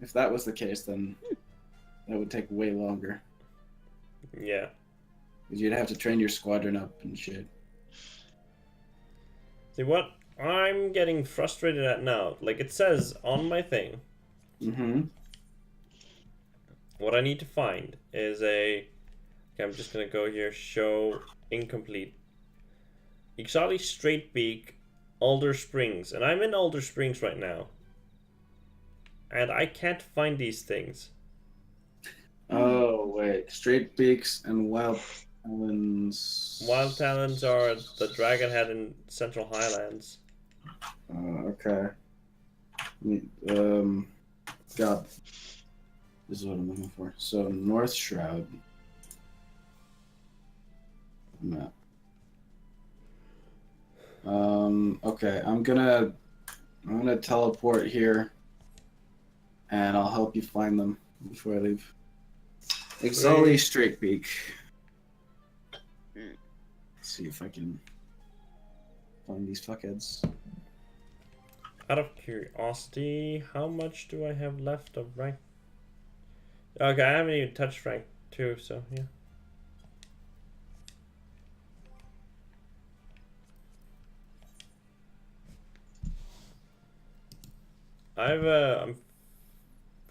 B: If that was the case, then that would take way longer.
A: Yeah.
B: Because you'd have to train your squadron up and shit.
A: See, what I'm getting frustrated at now, like it says on my thing,
B: Mm-hmm.
A: what I need to find is a... Okay, I'm just going to go here, show incomplete. Ixali Straight Beak, Alder Springs. And I'm in Alder Springs right now. And I can't find these things.
B: Oh, wait. Straight beaks and wild talons.
A: Wild talons are the dragon head in Central Highlands.
B: Okay. God. This is what I'm looking for. So, North Shroud. Map. Okay, I'm gonna teleport here, and I'll help you find them before I leave. Exali Straight Beak. Let's see if I can find these fuckheads.
A: Out of curiosity, how much do I have left of rank? Okay, I haven't even touched rank 2, so yeah.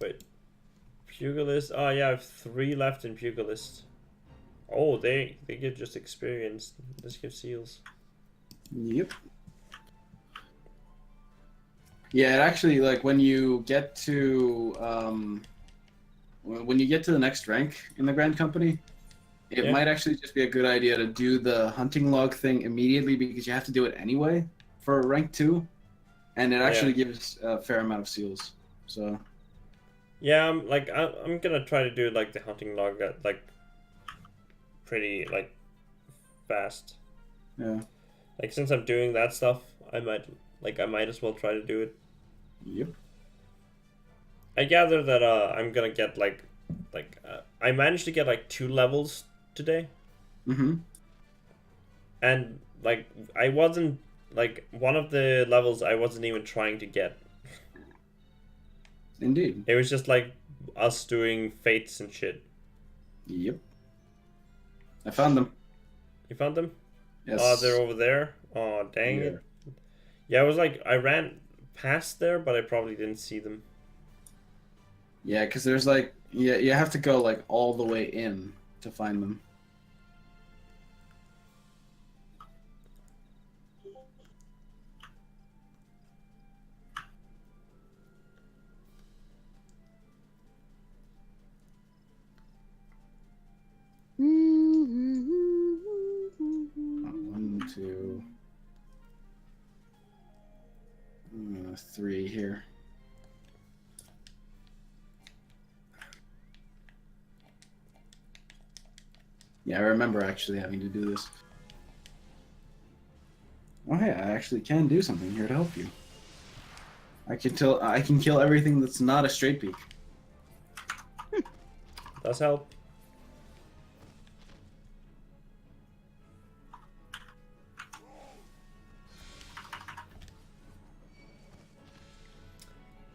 A: Wait, Pugilist. Oh yeah, I have 3 left in Pugilist. Oh, they get just experience. This gives seals.
B: Yep. Yeah, it actually, like, when you get to the next rank in the Grand Company, it
A: Yeah.
B: might actually just be a good idea to do the hunting log thing immediately, because you have to do it anyway for rank 2, and it actually gives a fair amount of seals. So
A: Yeah, I'm gonna try to do like the hunting log at like pretty like fast.
B: Yeah.
A: Like since I'm doing that stuff, I might as well try to do it.
B: Yep.
A: I gather that I'm gonna get I managed to get like 2 levels today,
B: Mm-hmm.
A: and like I wasn't like one of the levels I wasn't even trying to get.
B: Indeed.
A: It was just like us doing fates and shit.
B: Yep. I found them.
A: You found them?
B: Yes.
A: Oh, they're over there. Oh, dang
B: Yeah.
A: it. Yeah, I was like I ran past there, but I probably didn't see them.
B: Yeah, because there's like you have to go like all the way in to find them. One, two, 3 here. Yeah, I remember actually having to do this. Oh hey, I actually can do something here to help you. I can kill everything that's not a straight peak.
A: Does help.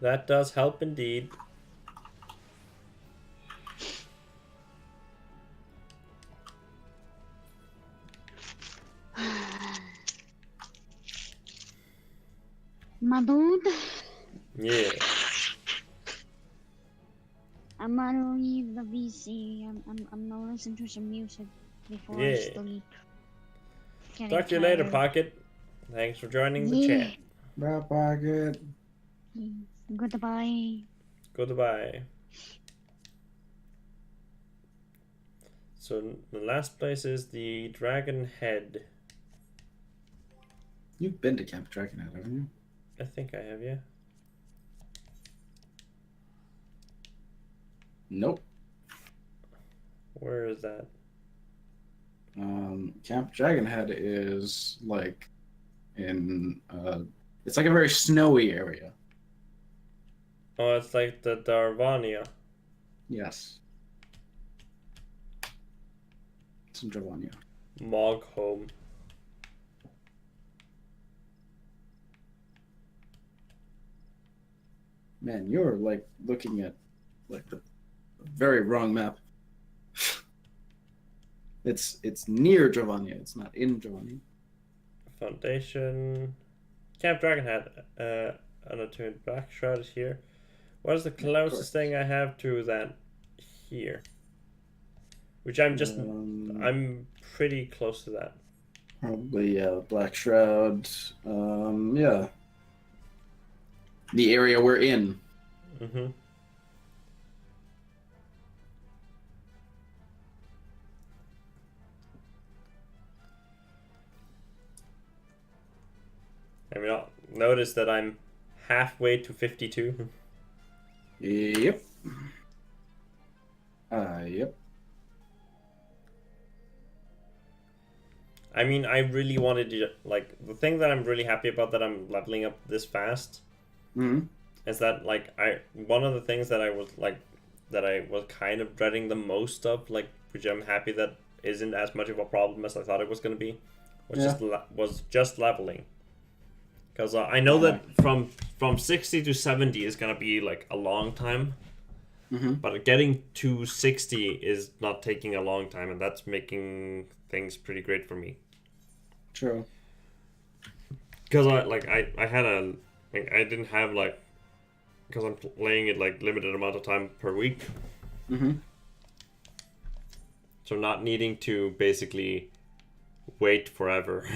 A: That does help indeed.
C: My dude,
A: Yeah.
C: I'm gonna leave the VC. I'm gonna listen to some music before I
A: Yeah.
C: sleep. Getting
A: Talk to you later,
C: tired.
A: Pocket. Thanks for joining the
C: Yeah.
A: chat.
B: Bye, Pocket.
C: Goodbye.
A: Goodbye. So the last place is the Dragon Head.
B: You've been to Camp Dragonhead, haven't you?
A: I think I have, yeah.
B: Nope.
A: Where is that?
B: Camp Dragonhead is like in it's like a very snowy area.
A: Oh, it's like the Darvania.
B: Yes. It's in Dravania.
A: Moghome.
B: Man, you're like looking at like the very wrong map. It's near Dravania. It's not in Dravania.
A: Foundation. Camp Dragonhead. Unattuned Black Shroud is here. What is the closest thing I have to that here? Which I'm just... I'm pretty close to that.
B: Probably Black Shroud. Yeah. The area we're in.
A: Mm-hmm. I mean, notice that I'm halfway to 52.
B: Yep. Yep.
A: I mean, I really wanted to, like, the thing that I'm really happy about that I'm leveling up this fast
B: Mm-hmm.
A: is that, like, one of the things that I was, like, that I was kind of dreading the most of, like, which I'm happy that isn't as much of a problem as I thought it was going to be, was just leveling. Because I know that from 60 to 70 is going to be, like, a long time.
B: Mm-hmm.
A: But getting to 60 is not taking a long time, and that's making things pretty great for me.
B: True.
A: Because I had a... Like, I didn't have, like... Because I'm playing it, like, limited amount of time per week.
B: Mm-hmm.
A: So not needing to basically wait forever.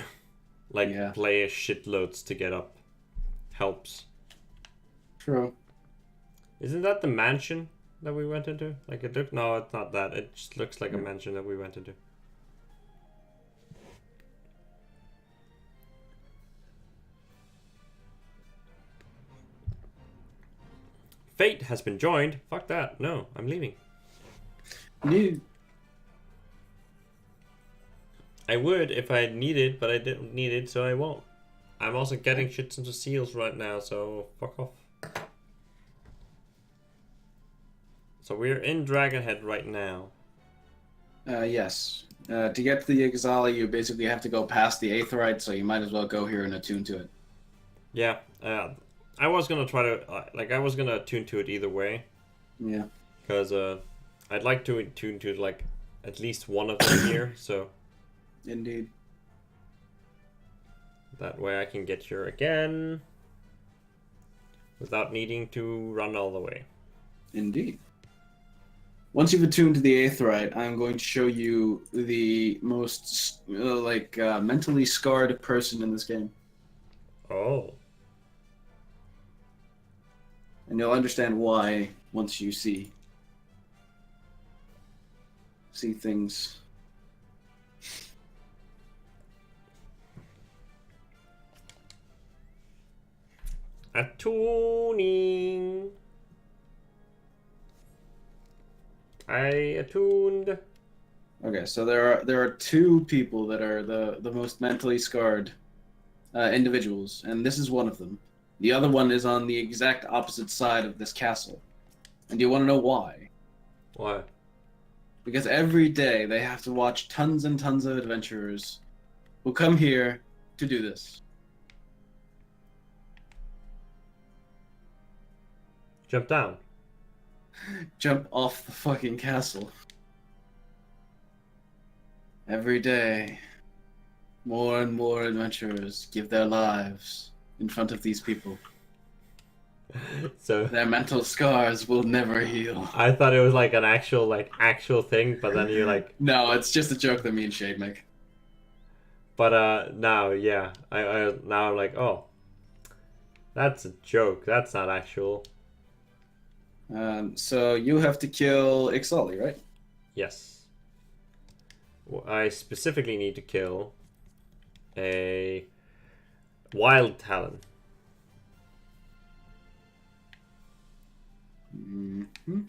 A: Like, play shitloads to get up helps.
B: True.
A: Isn't that the mansion that we went into? Like, it looked... No, it's not that. It just looks like a mansion that we went into. Fate has been joined. Fuck that. No, I'm leaving.
B: Yeah.
A: I would if I needed, but I didn't need it, so I won't. I'm also getting shits into seals right now, so fuck off. So we're in Dragonhead right now.
B: Yes. To get to the Ixali, you basically have to go past the Aetheryte, so you might as well go here and attune to it.
A: Yeah, I was gonna try to, I was gonna attune to it either way.
B: Yeah.
A: Because, I'd like to attune to, like, at least one of them here, so...
B: Indeed.
A: That way I can get here again. Without needing to run all the way.
B: Indeed. Once you've attuned to the Aetheryte, I'm going to show you the most, mentally scarred person in this game.
A: Oh.
B: And you'll understand why once you see things.
A: Attuning. I attuned.
B: Okay, so there are two people that are the most mentally scarred individuals, and this is one of them. The other one is on the exact opposite side of this castle. And do you want to know why?
A: Why?
B: Because every day they have to watch tons and tons of adventurers who come here to do this.
A: Jump down.
B: Jump off the fucking castle. Every day, more and more adventurers give their lives in front of these people.
A: So
B: Their mental scars will never heal.
A: I thought it was like an actual thing, but then you're like,
B: No, it's just a joke that me and Shade make.
A: but now, yeah, I now I'm like, oh, that's a joke. That's not actual.
B: So you have to kill Ixali, right?
A: Yes. Well, I specifically need to kill a wild talon.
B: Mm-hmm.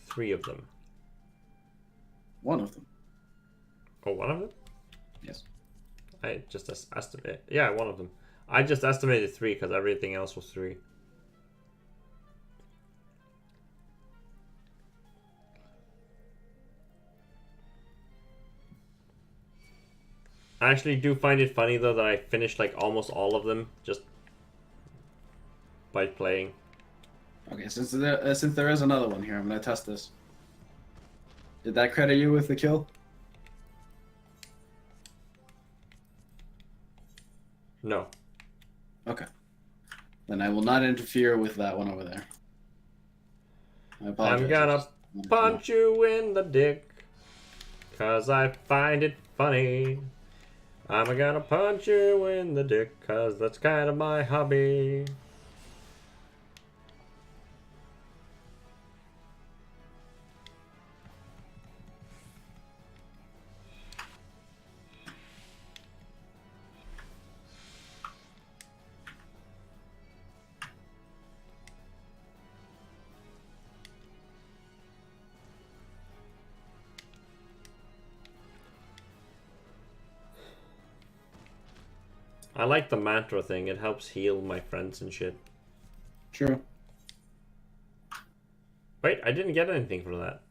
A: 3 of them.
B: One of them.
A: Oh, one of them?
B: Yes.
A: I just estimated. Yeah, one of them. I just estimated 3 because everything else was 3. I actually do find it funny though that I finished like almost all of them just by playing.
B: Okay, since there is another one here, I'm gonna test this. Did that credit you with the kill?
A: No.
B: Okay. Then I will not interfere with that one over there. I apologize.
A: I'm gonna punch you in the dick, 'cause I find it funny. I'm gonna punch you in the dick, 'cause that's kind of my hobby. I like the mantra thing. It helps heal my friends and shit.
B: True.
A: Wait, I didn't get anything for that.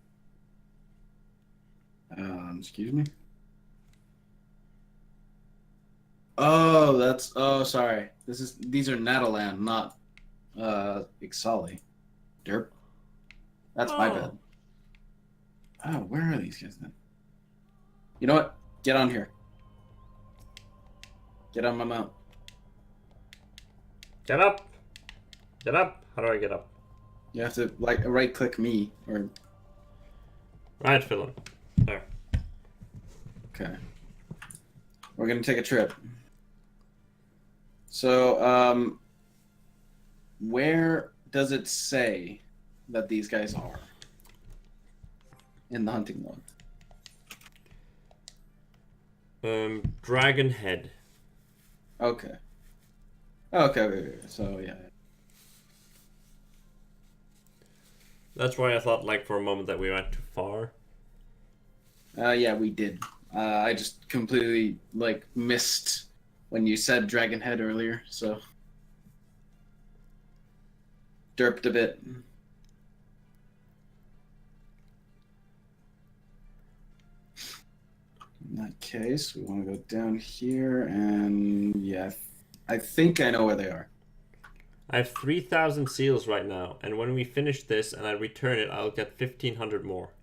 B: Excuse me? Oh, sorry. These are Natalan, not, Ixali. Derp. That's my bad. Oh, where are these guys then? You know what? Get on here. Get on my mount.
A: Get up! Get up! How do I get up?
B: You have to, like, right-click me, or...
A: Right, Philip. There.
B: Okay. We're gonna take a trip. So, where does it say that these guys are in the hunting log?
A: Dragonhead.
B: Okay. Okay. So yeah.
A: That's why I thought, like, for a moment that we went too far.
B: Yeah, we did. I just completely like missed when you said Dragon Head earlier, so derped a bit. In that case, we want to go down here, and yeah, I think I know where they are.
A: I have 3,000 seals right now, and when we finish this and I return it, I'll get 1,500 more.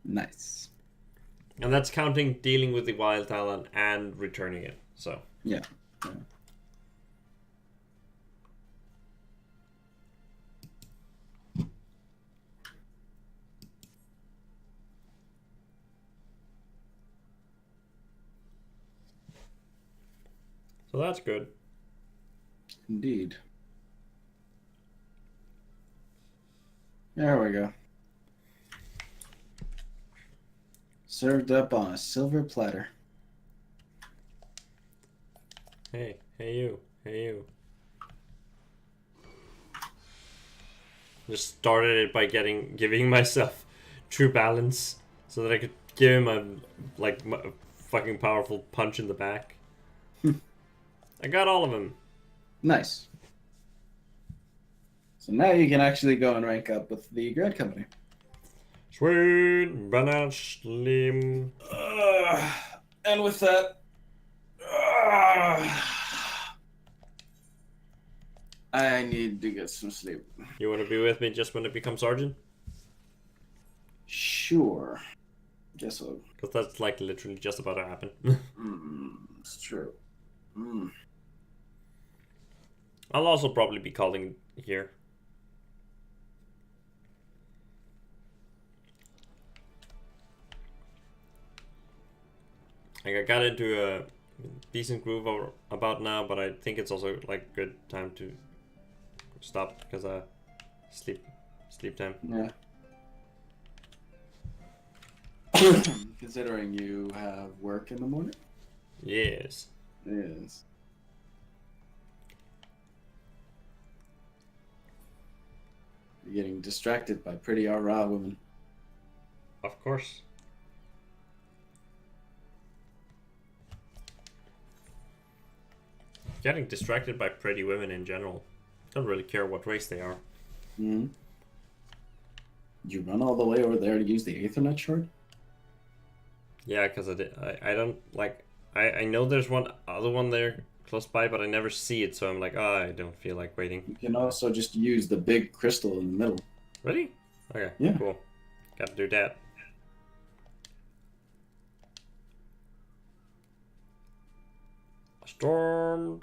B: Nice.
A: And that's counting dealing with the wild talent and returning it. So
B: Yeah.
A: so that's good.
B: Indeed. There we go. Served up on a silver platter.
A: Hey you. Just started it by giving myself true balance so that I could give him a fucking powerful punch in the back. I got all of them.
B: Nice. So now you can actually go and rank up with the Grand Company.
A: Sweet banana slim.
B: And with that, I need to get some sleep.
A: You want to be with me just when it becomes sergeant?
B: Sure. Guess so.
A: Because that's like literally just about to happen.
B: It's true.
A: I'll also probably be calling here. Like I got into a decent groove about now, but I think it's also like good time to stop because sleep time.
B: Yeah. Considering you have work in the morning?
A: Yes.
B: Yes. You're getting distracted by pretty rah women.
A: Of course. Getting distracted by pretty women in general. Don't really care what race they are.
B: Hmm. You run all the way over there to use the Aethernet shard?
A: Yeah, because I don't like. I know there's one other one there close by, but I never see it, so I'm like, oh, I don't feel like waiting.
B: You can also just use the big crystal in the middle.
A: Really? Okay.
B: Yeah.
A: Cool. Gotta do that. Storm.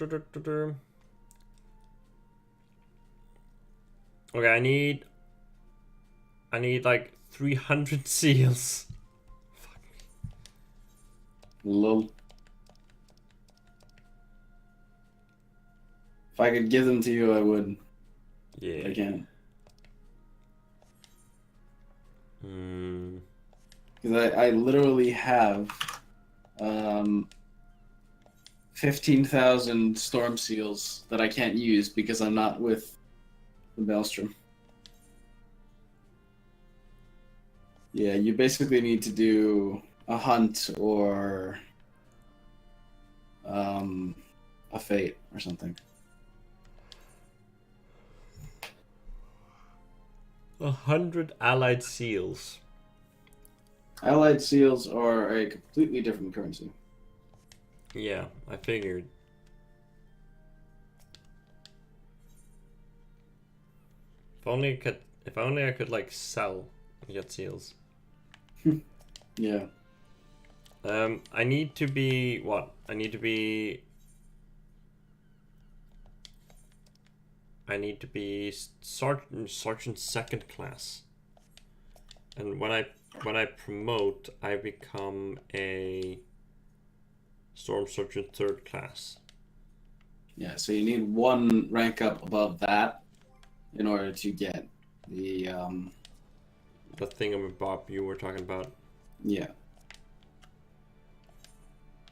A: Okay, I need like 300 seals. Fuck me.
B: Lol. If I could give them to you, I would.
A: Yeah.
B: I can't. Because I literally have 15,000 storm seals that I can't use because I'm not with the Maelstrom. Yeah, you basically need to do a hunt or a fate or something.
A: 100 allied seals.
B: Allied seals are a completely different currency.
A: Yeah, I figured. If only I could like sell and get seals.
B: Yeah.
A: I need to be what? I need to be sergeant second class. And when I promote, I become a storm sergeant third class.
B: Yeah, so you need one rank up above that in order to get the
A: thingamabob you were talking about.
B: yeah.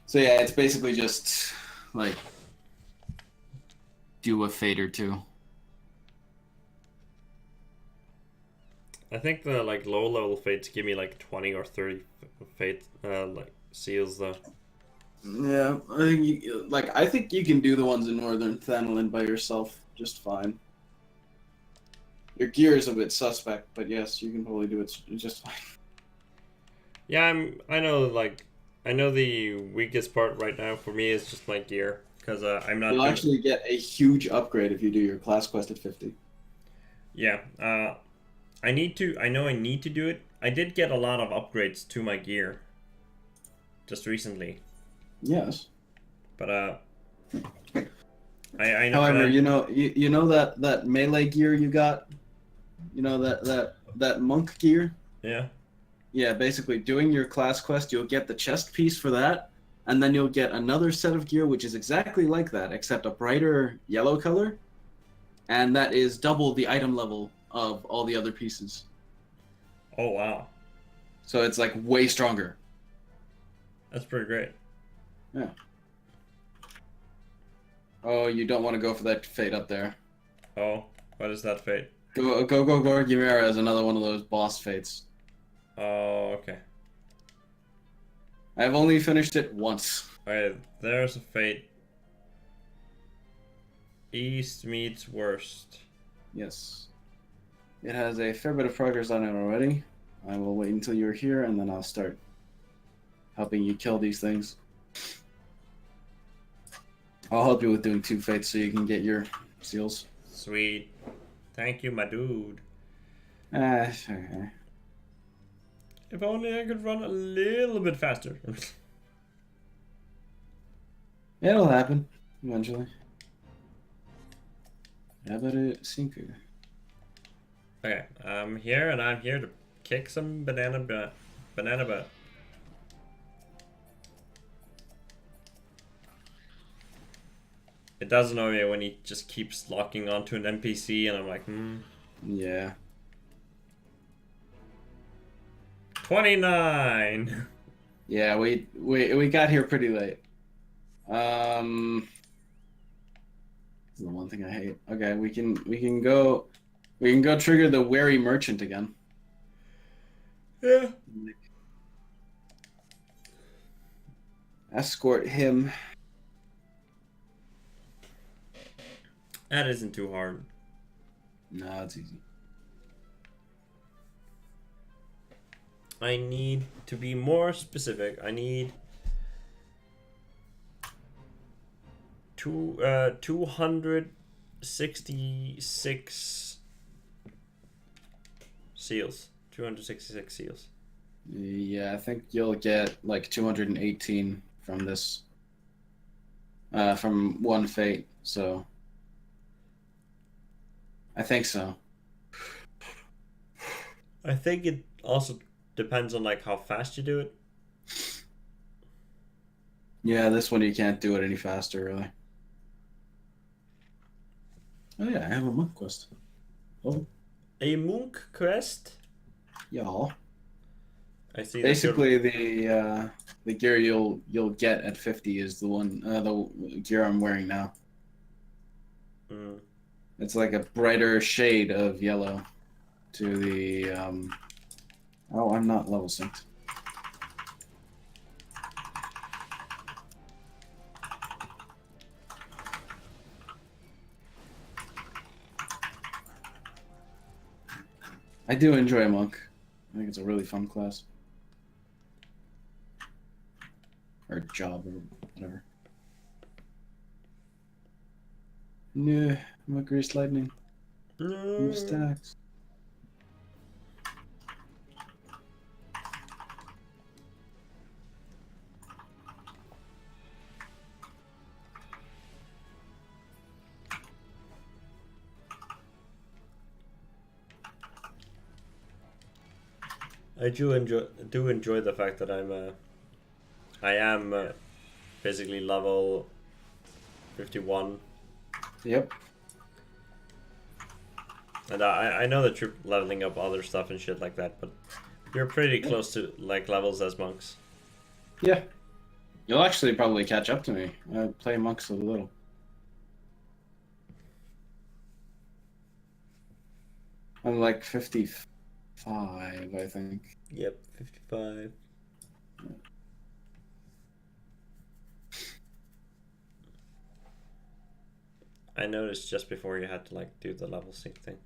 B: So yeah, it's basically just like
E: Do a fate or two.
A: I think the like low level fates give me like 20 or 30 fate like seals though.
B: Yeah, I think you can do the ones in Northern Thanalan by yourself just fine. Your gear is a bit suspect, but yes, you can probably do it just fine.
A: Yeah, I know the weakest part right now for me is just my gear because I'm not.
B: You'll
A: good-
B: actually get a huge upgrade if you do your class quest at 50.
A: Yeah. I need to. I know I need to do it. I did get a lot of upgrades to my gear. Just recently,
B: Yes.
A: but I know.
B: However, you know that melee gear you got. You know that monk gear.
A: Yeah.
B: Yeah, basically doing your class quest, you'll get the chest piece for that, and then you'll get another set of gear which is exactly like that, except a brighter yellow color, and that is double the item level of all the other pieces.
A: Oh wow,
B: So it's like way stronger.
A: that's pretty great.
B: Yeah. Oh, you don't want to go for that fate up there.
A: Oh, what is that fate?
B: Go Gimera is another one of those boss fates.
A: Oh, okay.
B: I've only finished it once.
A: Okay, there's a fate. East meets worst.
B: Yes. It has a fair bit of progress on it already. I will wait until you're here and then I'll start helping you kill these things. I'll help you with doing 2 fates so you can get your seals.
A: Sweet. Thank you, my dude.
B: Okay.
A: If only I could run a little bit faster.
B: It'll happen eventually. How about it, Cinco?
A: Okay, I'm here and I'm here to kick some banana butt. It does annoy me when he just keeps locking onto an NPC and I'm like,
B: Yeah.
A: 29!
B: Yeah, we got here pretty late. This is the one thing I hate. Okay, we can go trigger the wary merchant again.
A: Yeah.
B: Escort him.
A: That isn't too hard.
B: No, it's easy.
A: I need to be more specific. I need 266 seals. 266 seals.
B: Yeah, I think you'll get like 218 from this. From one fate, so. I think so.
A: I think it also depends on like how fast you do it.
B: Yeah, this one you can't do it any faster, really. Oh yeah, I have a monk quest. Oh.
A: A monk quest?
B: Yeah.
A: I see.
B: Basically, the gear you'll get at 50 is the one the gear I'm wearing now.
A: Mm.
B: It's like a brighter shade of yellow to the Oh, I'm not level synced. I do enjoy monk. I think it's a really fun class. Or job or whatever. Yeah, I'm a grease lightning. New stacks.
A: I do enjoy the fact that I am basically level 51.
B: Yep.
A: And I know that you're leveling up other stuff and shit like that, but you're pretty close to like levels as monks.
B: Yeah. You'll actually probably catch up to me. I play monks a little. I'm like 55, I think.
A: Yep, 55. I noticed just before you had to like do the level sync thing.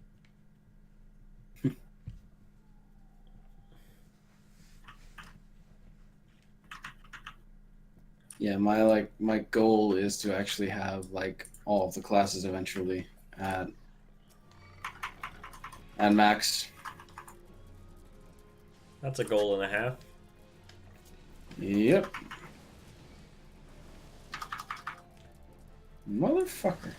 B: Yeah, my goal is to actually have like all of the classes eventually at max.
A: That's a goal and a half.
B: Yep. Motherfucker.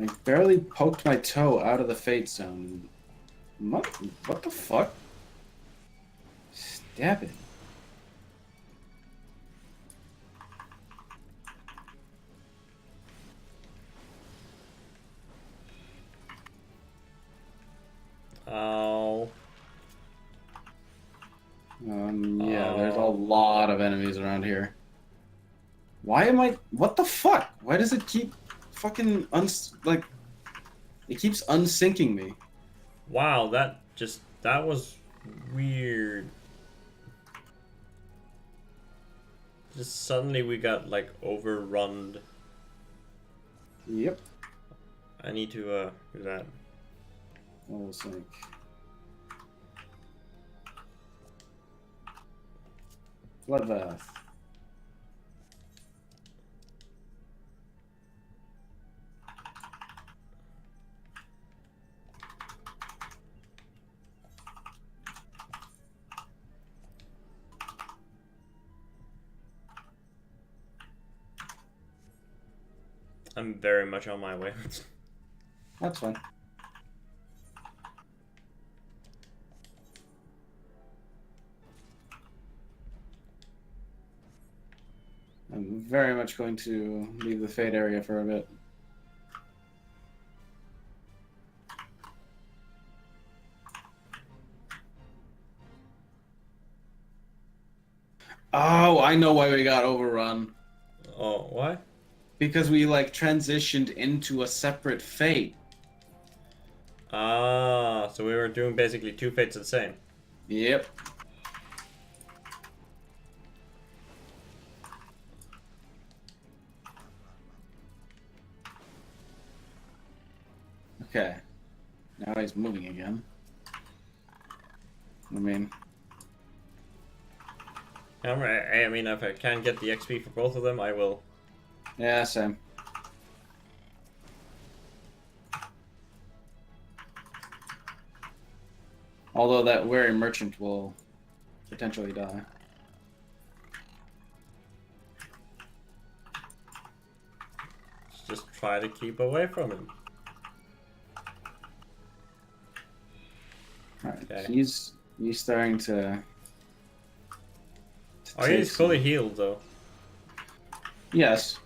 B: I barely poked my toe out of the fate zone. What the fuck? Stab it.
A: Oh.
B: Yeah, there's a lot of enemies around here. Why am I... What the fuck? Why does it keep fucking... It keeps unsyncing me.
A: Wow, that was weird. Just suddenly we got like overrun.
B: Yep.
A: I need to do that.
B: Level sync. Bloodbath.
A: I'm very much on my way.
B: That's fine. I'm very much going to leave the Fate area for a bit. Oh, I know why we got overrun.
A: Oh, why?
B: Because we like transitioned into a separate Fate.
A: Ah, so we were doing basically two fates the same.
B: Yep. Okay. Now he's moving again. I mean...
A: I mean, if I can get the XP for both of them, I will.
B: Yeah, same. Although that wary merchant will potentially die.
A: Just try to keep away from him.
B: Alright,
A: Okay.
B: he's starting to
A: Oh, he's
B: taste
A: fully
B: some-
A: healed though.
B: Yes.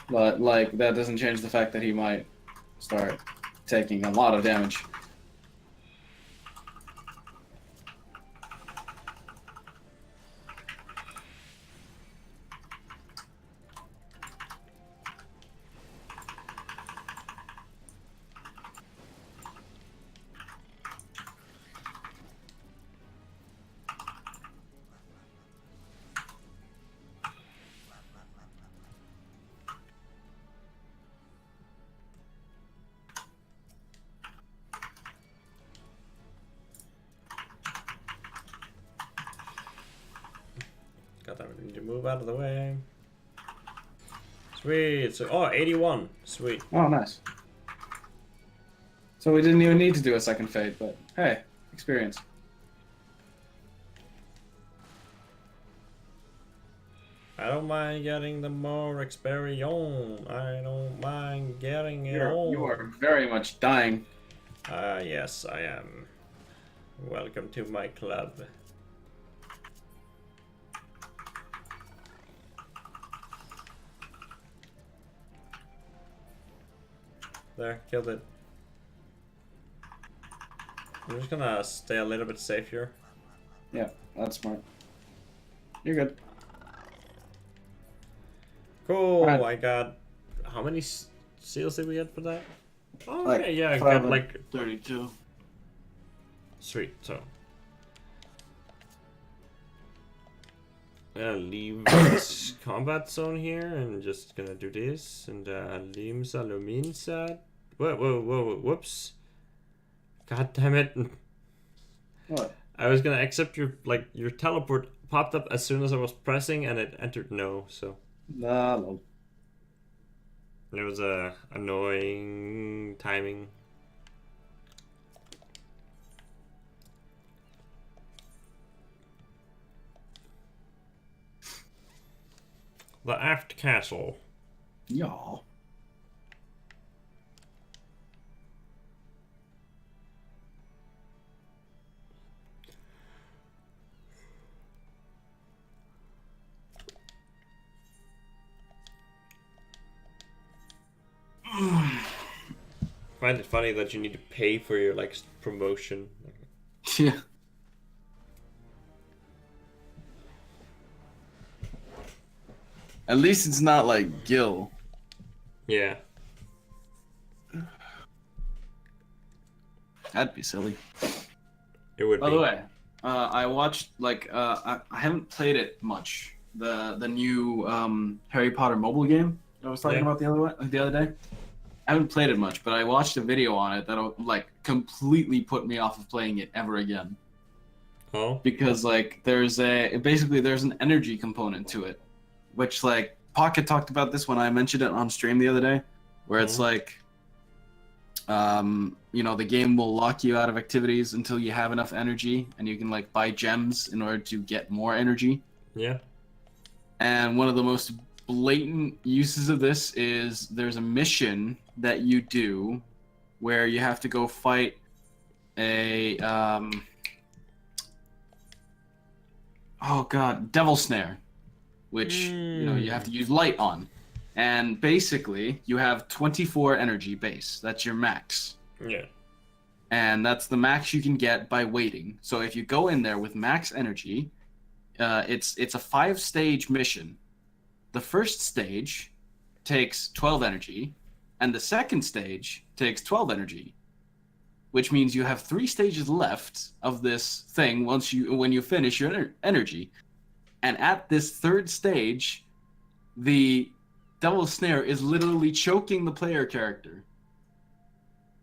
B: But, like, that doesn't change the fact that he might start taking a lot of damage.
A: Got that. We need to move out of the way. Sweet. So, oh, 81. Sweet.
B: Oh, nice. So we didn't even need to do a second fate, but hey, experience.
A: I don't mind getting the more experience. I don't mind getting it
B: You are very much dying.
A: Yes, I am. Welcome to my club. There, killed it. I'm just gonna stay a little bit safe here.
B: Yeah, that's smart. You're good.
A: Cool,
B: Alright.
A: I got... How many seals did we get for that? Oh,
B: Like
A: okay, yeah, I got like...
E: 32.
A: Sweet, so... gonna leave this combat zone here and just gonna do this and limsa luminsa. Whoa, whoops. God damn it.
B: What?
A: I was gonna accept your teleport popped up as soon as I was pressing and it entered no, so
B: No.
A: it was annoying timing. The Aft Castle.
B: Y'all.
A: Find it funny that you need to pay for your promotion.
E: Yeah. At least it's not like Gil.
A: Yeah.
E: That'd be silly.
A: It would
E: By
A: be.
E: the way, I watched I haven't played it much. The new Harry Potter mobile game that I was talking about the other day. I haven't played it much, but I watched a video on it that completely put me off of playing it ever again.
A: Oh.
E: Because there's an energy component to it, which Pocket talked about this when I mentioned it on stream the other day, where it's the game will lock you out of activities until you have enough energy, and you can buy gems in order to get more energy.
A: Yeah.
E: And one of the most blatant uses of this is there's a mission that you do where you have to go fight a devil snare, which you have to use light on. And basically you have 24 energy base. That's your max.
A: Yeah.
E: And that's the max you can get by waiting. So if you go in there with max energy, it's a 5-stage mission. The first stage takes 12 energy, and the second stage takes 12 energy, which means you have 3 stages left of this thing when you finish your energy. And at this third stage, the Devil Snare is literally choking the player character.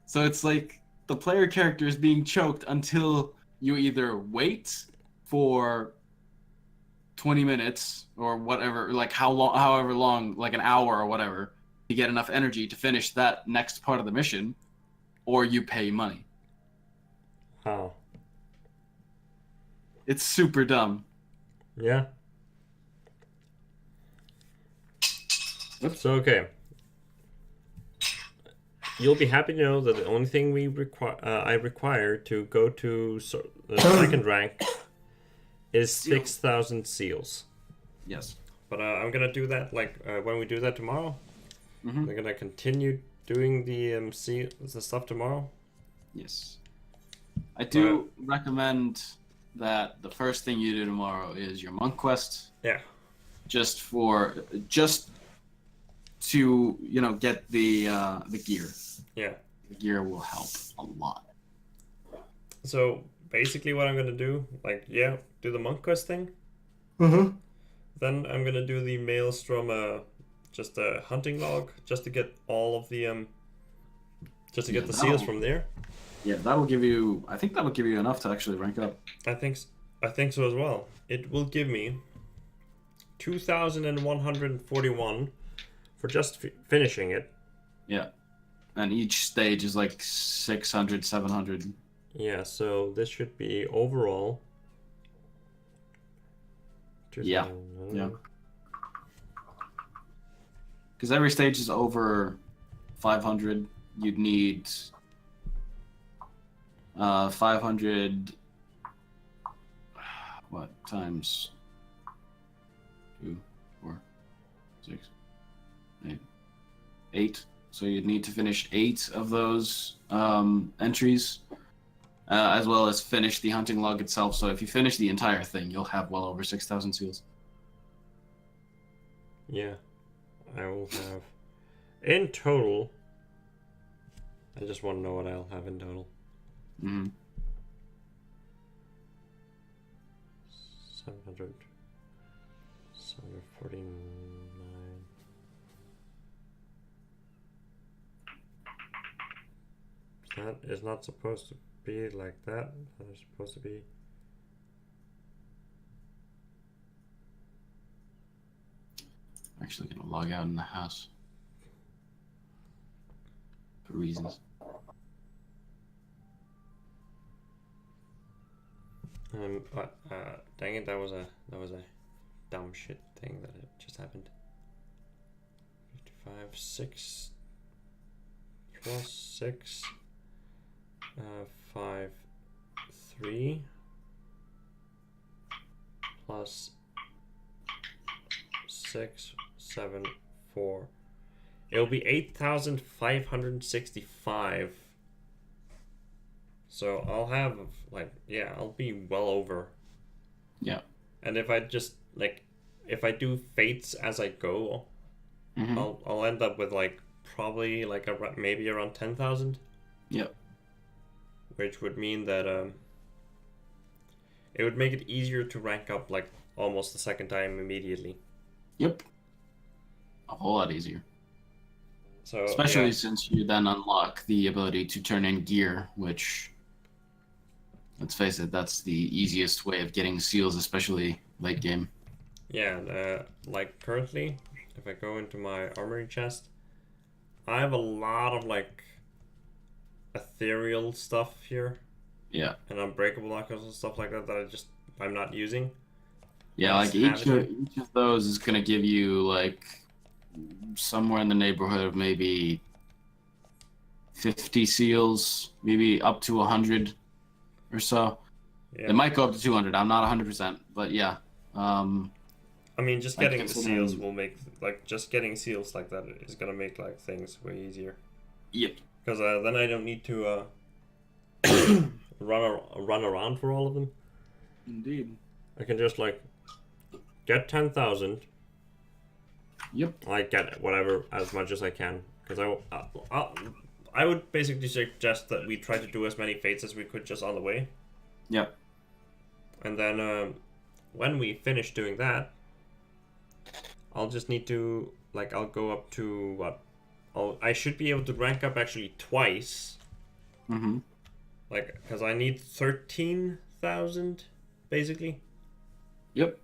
E: So it's the player character is being choked until you either wait for 20 minutes or whatever, however long, an hour or whatever, to get enough energy to finish that next part of the mission, or you pay money.
A: How?
E: It's super dumb.
A: Yeah.
E: Oops.
A: So okay. You'll be happy to know that the only thing I require to go to the second rank is 6,000 seals.
E: Yes.
A: But I'm gonna do that when we do that tomorrow.
E: Mm-hmm.
A: We're gonna continue doing the stuff tomorrow.
E: Yes. I do recommend that the first thing you do tomorrow is your monk quest.
A: Yeah.
E: Just to get the gear.
A: Yeah.
E: The gear will help a lot.
A: So basically, what I'm gonna do, do the monk quest thing.
E: Mm-hmm.
A: Then I'm gonna do the maelstrom, just a hunting log, just to get all of the get the seals from there.
E: Yeah, that'll give you. I think that'll give you enough to actually rank up.
A: I think so as well. It will give me 2,141 for just finishing it.
E: Yeah, and each stage is 600, 700.
A: Yeah, so this should be overall.
E: Yeah. Because every stage is over 500. You'd need 500. What times 2, 4, 6, 8, 8. So you'd need to finish 8 of those entries, as well as finish the hunting log itself. So if you finish the entire thing, you'll have well over 6,000 seals.
A: Yeah, I will have in total. I just want to know what I'll have in total.
E: Mm-hmm.
A: 700. 749. That is not supposed to be like that. That is supposed to be.
E: I'm actually gonna log out in the house for reasons.
A: Dang it! That was a dumb shit thing that it just happened. 55, 6 plus 6, 5, 3 plus 6, 7, 4. It'll be 8,565. So I'll have I'll be well over.
E: Yeah.
A: And if I just if I do fates as I go, I'll end up with probably maybe around 10,000.
E: Yep.
A: Which would mean that it would make it easier to rank up almost the second time immediately.
E: Yep. A whole lot easier.
A: So
E: especially since you then unlock the ability to turn in gear, which, let's face it, that's the easiest way of getting seals, especially late game.
A: Yeah, currently, if I go into my armory chest, I have a lot of ethereal stuff here.
E: Yeah.
A: And unbreakable knuckles and stuff like that I'm not using.
E: Yeah, each of those is gonna give you somewhere in the neighborhood of maybe 50 seals, maybe up to 100 or so. Yeah. It might go up to 200. I'm not 100%, but yeah.
A: I mean, just getting the seals will make just getting seals like that is gonna make things way easier.
E: Yep.
A: Because then I don't need to run around for all of them.
E: Indeed.
A: I can just get 10,000.
E: Yep.
A: Get whatever as much as I can, because I would basically suggest that we try to do as many fates as we could just on the way.
E: Yep.
A: And then when we finish doing that, I'll just need to I'll go up to what? I should be able to rank up actually twice.
E: Mm-hmm.
A: Because I need 13,000 basically.
E: Yep.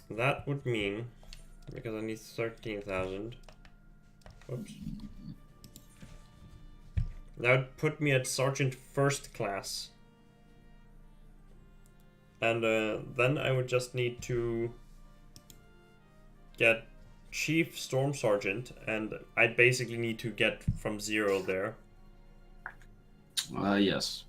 A: That would mean, because I need 13,000. Whoops. That would put me at Sergeant First Class. And then I would just need to get Chief Storm Sergeant, and I'd basically need to get from 0 there.
E: Yes.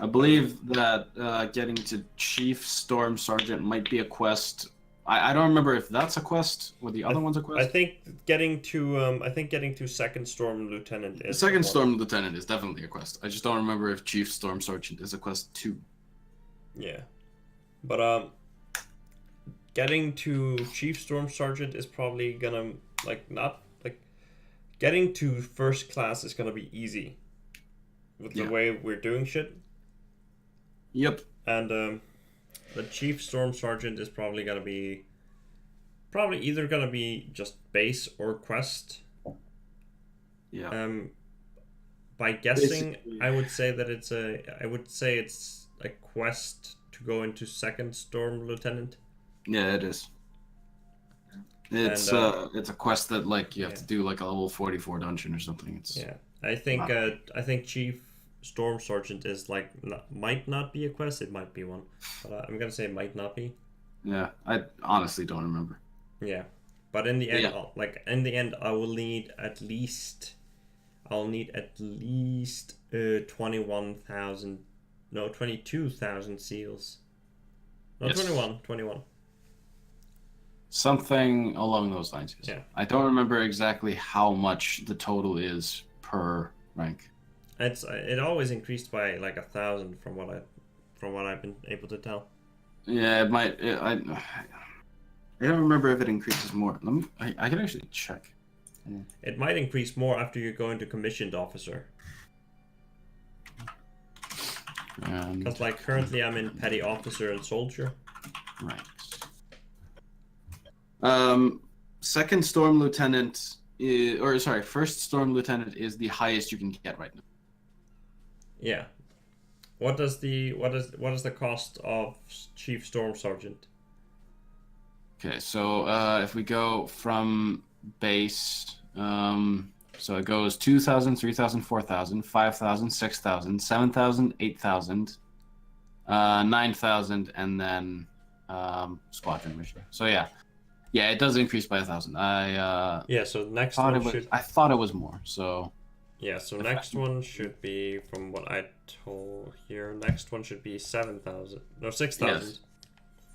E: I believe that getting to Chief Storm Sergeant might be a quest. I don't remember if that's a quest or the other one's a quest.
A: I think getting to Second Storm Lieutenant is.
E: Second Storm Lieutenant is definitely a quest. I just don't remember if Chief Storm Sergeant is a quest too.
A: Yeah, but getting to Chief Storm Sergeant is probably gonna getting to First Class is gonna be easy with the way we're doing shit.
E: Yep.
A: And the Chief Storm Sergeant is probably either gonna be just base or quest.
E: Yeah.
A: By guessing, basically. I would say it's a quest to go into Second Storm Lieutenant.
E: Yeah, it is. It's a quest that you have to do a level 44 dungeon or something.
A: I think Chief Storm Sergeant is might not be a quest. It might be one, but I'm gonna say it might not be.
E: Yeah, I honestly don't remember.
A: Yeah, but in the end, I will need at least 22,000 seals. No, yes. 21.
E: Something along those lines.
A: Yeah.
E: I don't remember exactly how much the total is per rank.
A: It always increased by 1,000 from what I've been able to tell.
E: Yeah, it might. I don't remember if it increases more. I can actually check.
A: It might increase more after you go into commissioned officer. Because currently I'm in petty officer and soldier.
E: ranks. Second Storm Lieutenant First Storm Lieutenant is the highest you can get right now.
A: Yeah. What is the cost of Chief Storm Sergeant?
E: Okay, so if we go from base, so it goes 2,000, 3,000, 4,000, 5,000, 6,000, 7,000, 8,000, 9,000, and then squadron mission. So yeah, it does increase by 1,000.
A: So next
E: I
A: one
E: thought it was more. So
A: yeah, so next one should be, from what I told here, next one should be 7,000. No, 6,000.
E: Yes.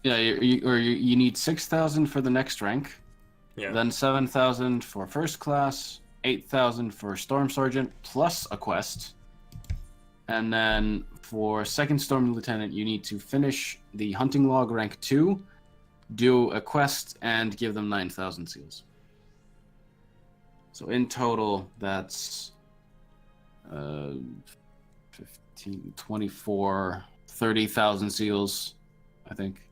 E: Yeah, you need 6,000 for the next rank.
A: Yeah.
E: Then 7,000 for first class, 8,000 for Storm Sergeant plus a quest. And then for second Storm Lieutenant, you need to finish the Hunting Log rank 2, do a quest, and give them 9,000 seals. So in total, that's 15, 24, 30,000 seals, I think.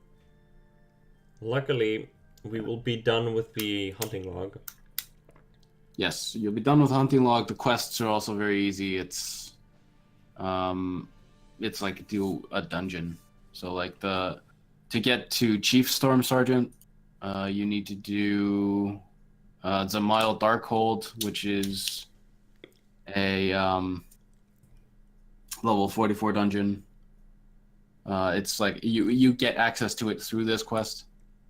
A: Luckily, we will be done with the hunting log.
E: Yes, you'll be done with Hunting Log. The quests are also very easy. It's like do a dungeon. So like to get to Chief Storm Sergeant, you need to do Zamile Darkhold, which is a level 44 dungeon. It's like you get access to it through this quest.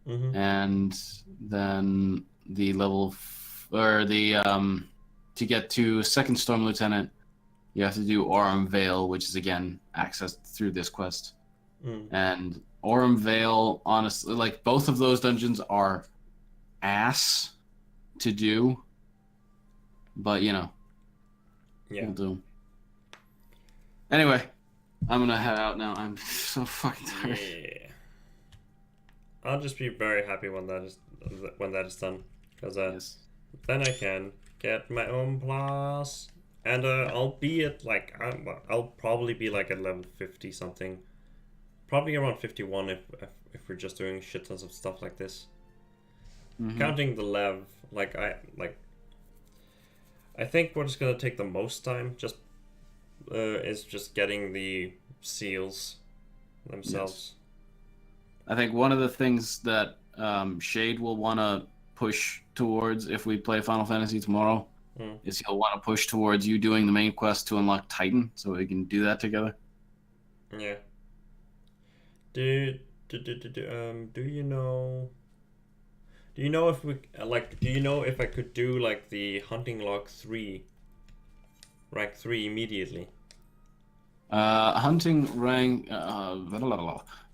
A: Mm-hmm.
E: And then to get to second Storm Lieutenant, you have to do Aurum Vale, which is again accessed through this quest. And Aurum Vale, honestly, like both of those dungeons are ass to do, but
A: Yeah.
E: we'll do. Anyway, I'm gonna head out now. I'm so fucking tired.
A: Yeah. I'll just be very happy when that is done, because
E: Yes.
A: then I can get my own plus, and I'll be at like I'll probably be like at level 50 something, probably around 51 if we're just doing shit tons of stuff like this.
E: Mhm.
A: Counting the lev, I think what is gonna take the most time is just getting the seals themselves.
E: I think one of the things that Shade will want to push towards if we play Final Fantasy tomorrow is he'll want to push towards you doing the main quest to unlock Titan, so we can do that together.
A: Yeah. Do you know? Do you know if we Do you know if I could do like the hunting log 3, rank 3 immediately?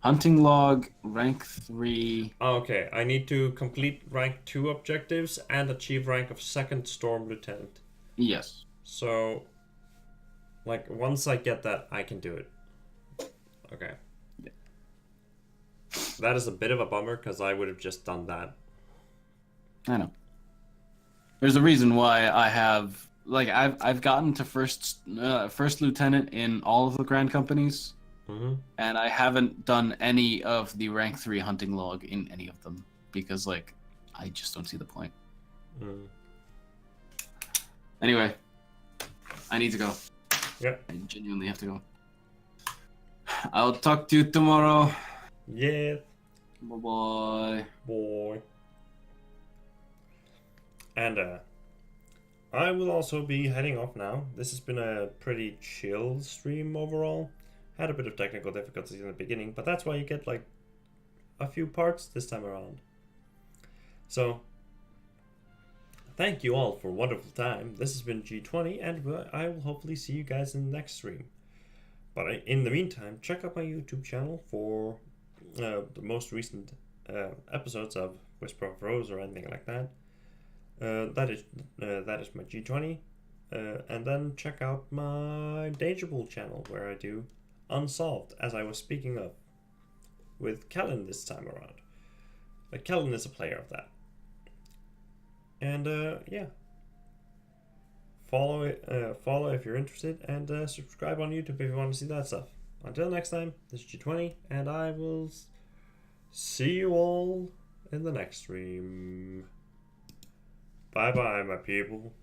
E: Hunting log rank 3.
A: Oh, okay, I need to complete rank 2 objectives and achieve rank of second Storm Lieutenant.
E: Yes.
A: So, like, once I get that, I can do it. Okay.
E: Yeah.
A: That is a bit of a bummer, because I would have just done that.
E: I know. There's a reason why I have I've gotten to first lieutenant in all of the Grand Companies.
A: Mm-hmm.
E: And I haven't done any of the rank 3 hunting log in any of them because I just don't see the point. Anyway, I need to go.
A: Yep.
E: I genuinely have to go. I'll talk to you tomorrow.
A: Yeah.
E: Bye-bye.
A: Boy. And I will also be heading off now. This has been a pretty chill stream overall. Had a bit of technical difficulties in the beginning, but that's why you get like a few parts this time around. So, thank you all for a wonderful time. This has been G20, and I will hopefully see you guys in the next stream. But in the meantime, check out my YouTube channel for the most recent episodes of Whisper of Rose or anything like that. That is my G20. And then check out my Danger Pool channel where I do Unsolved, as I was speaking of, with Kellen this time around. Like, Kellen is a player of that. And yeah, follow if you're interested, and subscribe on YouTube if you want to see that stuff. Until next time, this is G20, and I will see you all in the next stream. Bye bye, my people.